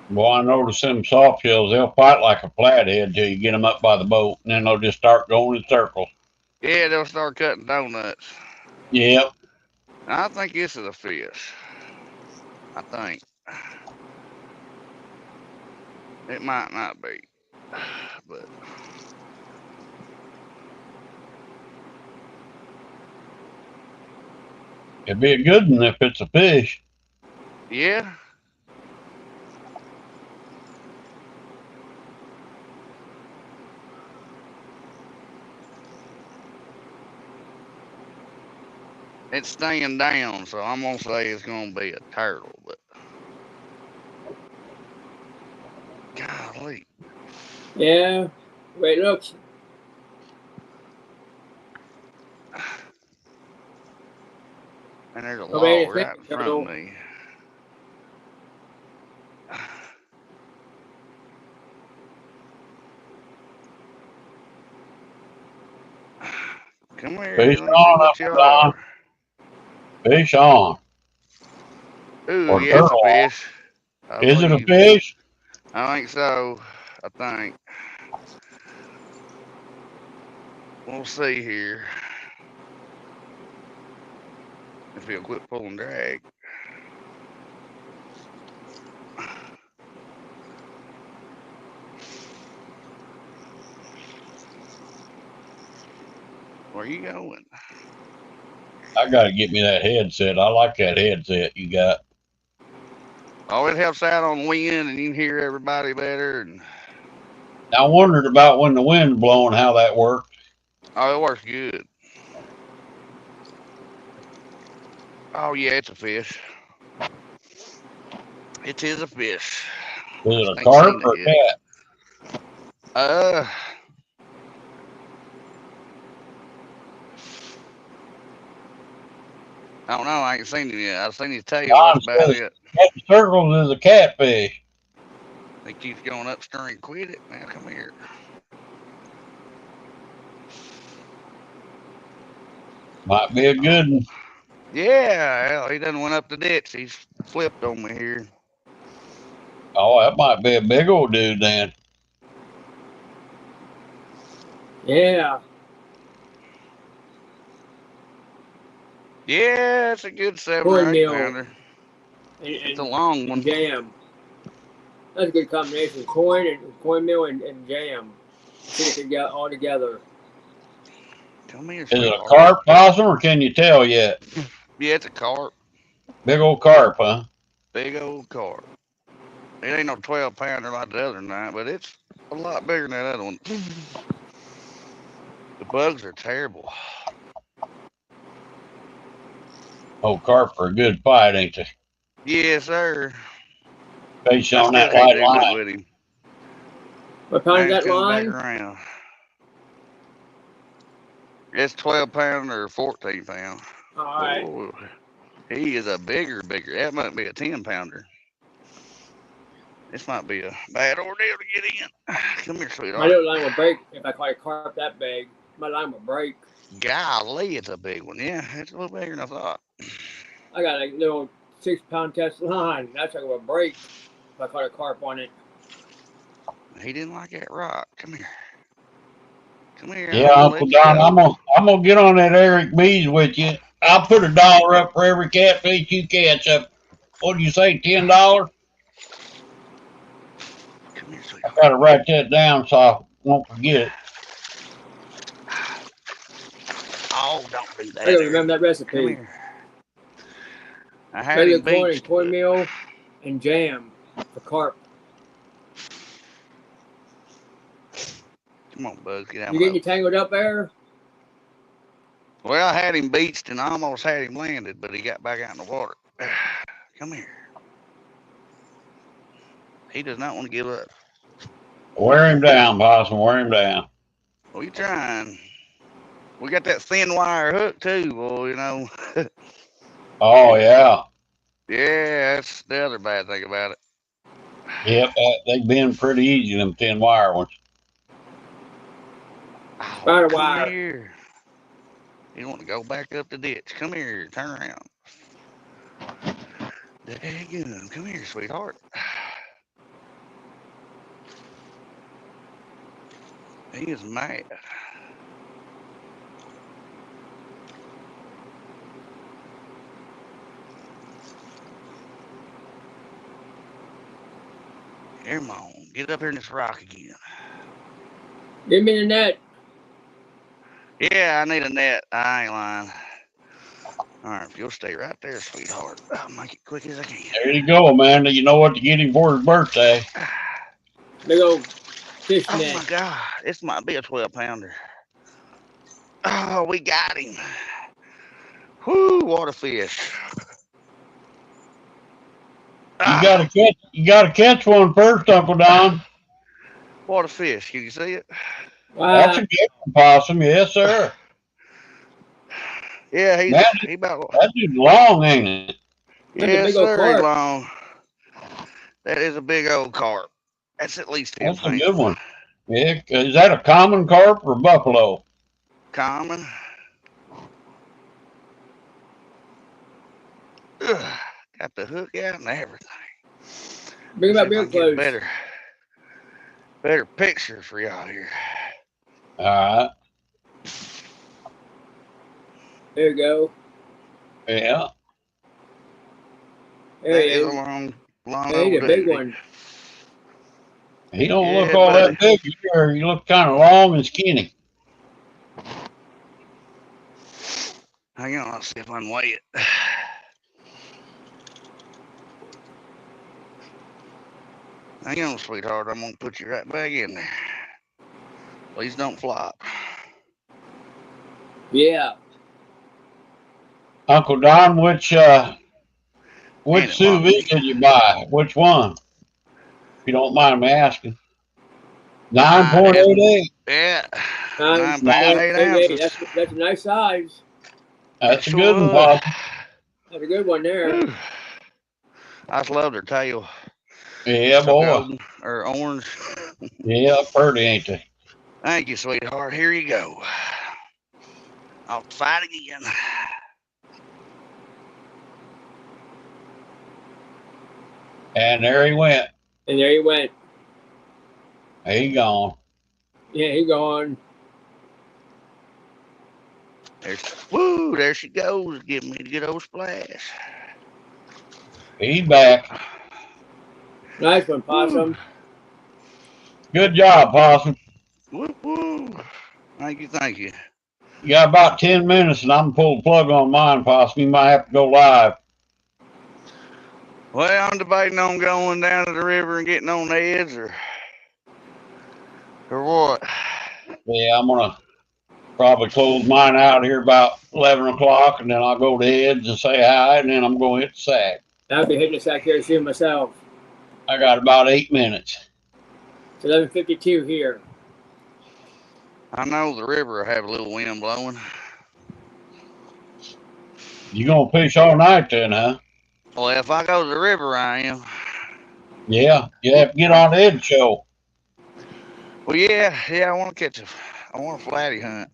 Well, I noticed them soft shells, they'll fight like a flathead till you get them up by the boat, and then they'll just start going in circles. Yeah, they'll start cutting donuts. Yep. I think this is a fish. I think. It might not be. But It'd be a good one if it's a fish. yeah. It's staying down, so I'm gonna say it's gonna be a turtle, but golly. Yeah. Wait, look. And there's a Oh, wait, log right in front of me. Come here, Fish let me see on what up you and down. are. Fish on. Ooh, or yeah, it's a turtle. fish. I Is it a believe. fish? I think so. I think. We'll see here. If he'll quit pulling drag. Where you going? I got to get me that headset. I like that headset you got. Oh, it helps out on wind, and you can hear everybody better. And I wondered about when the wind's blowing, how that worked. oh, it works good. Oh yeah, it's a fish. It is a fish. Is I it just a ain't carp seen it or a yet. cat? I don't know. I ain't seen him yet. I've seen his tail. That's Don about says it. Captain Circles is a catfish. He keeps going upstream. Quit it, man. Come here. Might be a good one. Yeah, hell, he done went up the ditch. He's flipped on me here. Oh, that might be a big old dude then. Yeah. Yeah, it's a good 7 or 8 Cornmeal pounder. and, It's a and, long and one. jam. That's a good combination. Cornmeal and jam. See if they got all together. Come here, Is it a sweetheart. carp, possum, or can you tell yet? Yeah, it's a carp. Big old carp, huh? Big old carp. It ain't no 12 pounder like the other night, but it's a lot bigger than that other one. The bugs are terrible. Oh, carp for a good fight, ain't they? Yes, sir. Fish I on still that can't light do nothing line. with him. What pound Now is he's that coming back line? around. It's 12 pound or 14 pound. All right. Oh, he is a bigger. That might be a 10 pounder. This might be a bad ordeal to get in. Come here, My sweetheart. little line will break if I caught a carp that big. My line will break. Golly, it's a big one. Yeah, it's a little bigger than I thought. I got a little 6-pound test line. That's like a break if I caught a carp on it. He didn't like that rock. Come here. Come here. I Yeah, ain't gonna Uncle let you Don, go. I'm gonna get on that Eric Bees with you. I'll put $1 up for every catfish you catch up. What do you say, $10? Come here, I sweetheart. gotta write that down so I won't forget it. Oh, don't do I that. gotta There you remember that go. recipe. Come here. I had Regular him corn and beached, but cornmeal and jam for carp. come on, Bugs, get out You my getting way. you tangled up there? Well, I had him beached and I almost had him landed, but he got back out in the water. Come here. He does not want to give up. Wear him down, Possum. Wear him down. We trying. We got that thin wire hook too, boy. You know. Oh yeah, Yeah, that's the other bad thing about it. yep. They've been pretty easy, them thin wire ones. Oh, Spider come wire. here. You want to go back up the ditch? Come here. Turn around. Daggum. Come here, sweetheart. He is mad. Come on, get up here in this rock again. Give me the net. Yeah, I need a net. I ain't lying. All right, if you'll stay right there, sweetheart, I'll make it quick as I can. There you go, man. You know what to get him for his birthday. Big old fish Oh net. my God, this might be a 12 pounder. Oh, we got him. Whoo, what a fish. You gotta catch one first, Uncle Don. What a fish. Can you see it? That's Wow. a good one, Possum. Yes, sir. Yeah, Man, he about. that dude's long, ain't it? That's a Yes, big old sir, he carp. long. That is a big old carp. That's at least 10 That's a pounds. good one. Yeah, is that a common carp or buffalo? Common. Ugh, Got the hook out and everything. Bring See about if I real can get a close. better picture for y'all here. All right. There you go. Yeah. There That he is a is. long Yeah, he's old a big dude. one. He don't look Yeah, all buddy. that big either. He look kind of long and skinny. Hang on, I'll see if I can weigh it. Hang on, sweetheart. I'm gonna put you right back in there. Please don't flop. Yeah. Uncle Don, which Ain't it sous vide lovely? did you buy? Which one? If you don't mind me asking. 9.88. Yeah, 9 9 pound, 8 8. ounces. That's a nice size. That That's a sure good one, was. Possum. That's a good one there. Whew. I just loved her tail. Yeah, So boy. golden or orange. Yeah, pretty, ain't they? Thank you, sweetheart. Here you go. I'll fight again. And there he went. And there he went. He gone. Yeah, he gone. Woo, there she goes, giving me a good old splash. He back. Nice one, Possum. Woo. Good job, Possum. Woo, woo. Thank you, thank you. You got about 10 minutes and I'm going to pull the plug on mine, Possum. You might have to go live. Well, I'm debating on going down to the river and getting on the edge or what. Yeah, I'm going to probably close mine out here about 11 o'clock and then I'll go to Ed's and say hi and then I'm going to hit the sack. I'll be hitting the sack here soon myself. I got about 8 minutes. It's 11:52 here. I know the river will have a little wind blowing. You going to fish all night then, huh? Well, if I go to the river, I am. Yeah, you have to get on the Ed show. Well, yeah, I want to I want a flatty hunt.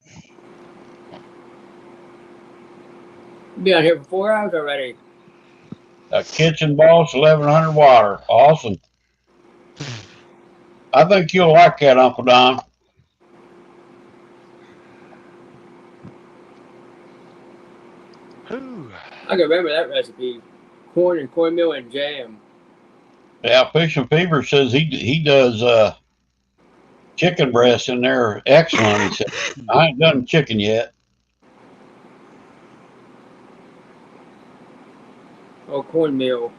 Been on here for 4 hours already. A kitchen boss, 1100 water. Awesome. I think you'll like that, Uncle Don. Whew. I can remember that recipe. Corn and cornmeal and jam. Yeah, Fishing Fever says he does chicken breasts and they're excellent. He said, I ain't done chicken yet. Oh, cornmeal.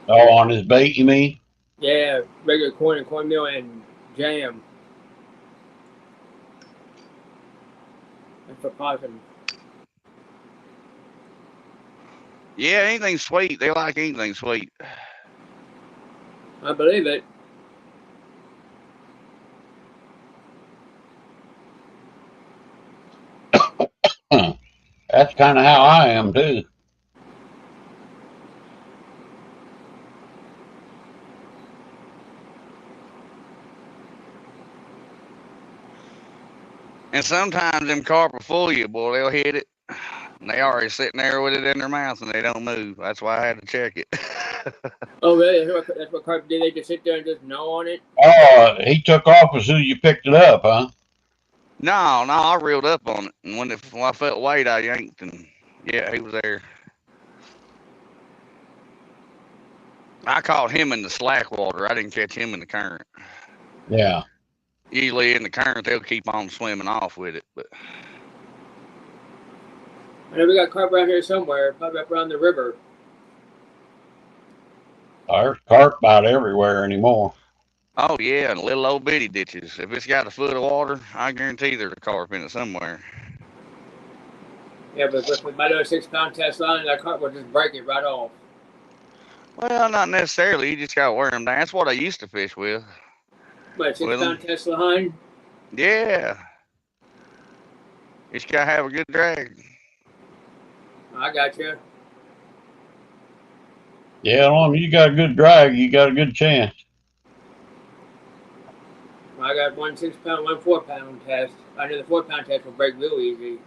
Oh, on his bait, you mean? Yeah, regular corn and cornmeal and jam. That's for Possum. Yeah, anything sweet. They like anything sweet. I believe it. That's kind of how I am, too. And sometimes them carp will fool you, boy. They'll hit it. And they already sitting there with it in their mouth and they don't move. That's why I had to check it. Oh, really? That's what carp did? They just sit there and just gnaw on it? Oh, he took off as soon as you picked it up, huh? No, I reeled up on it. And when I felt weight, I yanked and yeah, he was there. I caught him in the slack water. I didn't catch him in the current. Yeah. Usually in the current, they'll keep on swimming off with it. But I know we got carp around here somewhere, probably up around the river. There's carp about everywhere anymore. oh yeah, and little old bitty ditches. If it's got a foot of water, I guarantee there's a carp in it somewhere. Yeah, but with my little 6-pound test line, that carp will just break it right off. Well, not necessarily. You just gotta wear them down. That's what I used to fish with. What, 6-pound test line? Yeah. You just gotta have a good drag. I got you. Yeah, as long as you got a good drag, you got a good chance. I got 1 6-pound, 1 4-pound test. I know the 4-pound test will break real easy.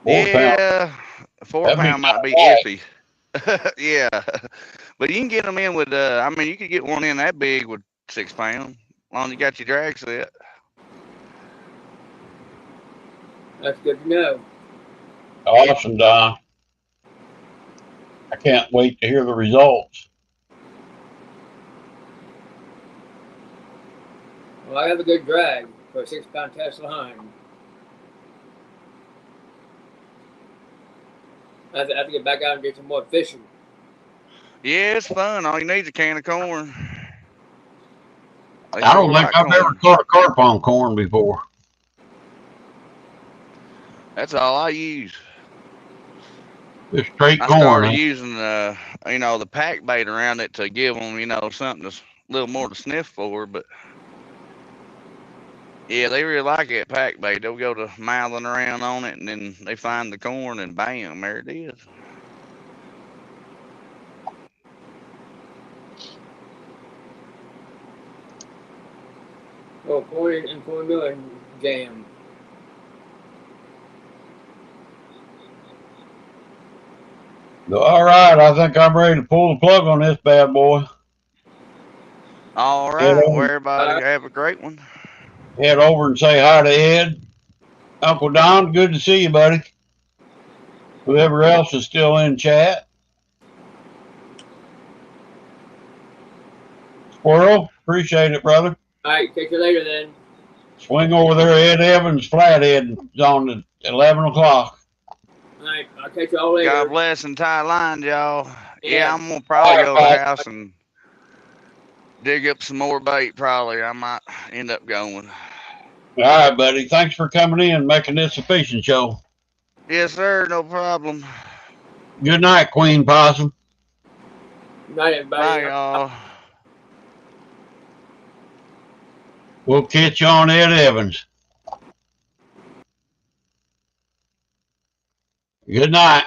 4 pound. Yeah, 4 That'd be pound might be kind iffy. Yeah, but you can get them in with. I mean, you could get one in that big with 6 pounds, as long as you got your drag set. That's good to know. of wide. Awesome, Don. I can't wait to hear the results. Well, I have a good drag for a 6-pound Tesla hind. I have to get back out and get some more fishing. Yeah, it's fun. All you need is a can of corn. They I don't sure think like I've ever corn. caught a carp on corn before. That's all I use. Just straight I corn. started Huh? using the pack bait around it to give them, something that's a little more to sniff for. But yeah, they really like that pack bait. They'll go to mouthing around on it, and then they find the corn, and bam, there it is. Oh, corn and cornmeal jam. All right, I think I'm ready to pull the plug on this bad boy. All Head right, well, over, everybody have a great one. head over and say hi to Ed. Uncle Don, good to see you, buddy. Whoever else is still in chat. Squirrel, appreciate it, brother. All right, catch you later then. Swing over there, Ed Evans, Flathead, on at 11 o'clock. All right, I'll catch you all later. God bless and tie lines, y'all. Yeah, Yeah. I'm gonna probably go to the house and dig up some more bait. Probably, I might end up going. All right, buddy. Thanks for coming in and making this a fishing show. Yes, sir. No problem. Good night, Queen Possum. Good night, everybody. Bye, y'all. We'll catch you on Ed Evans. Good night.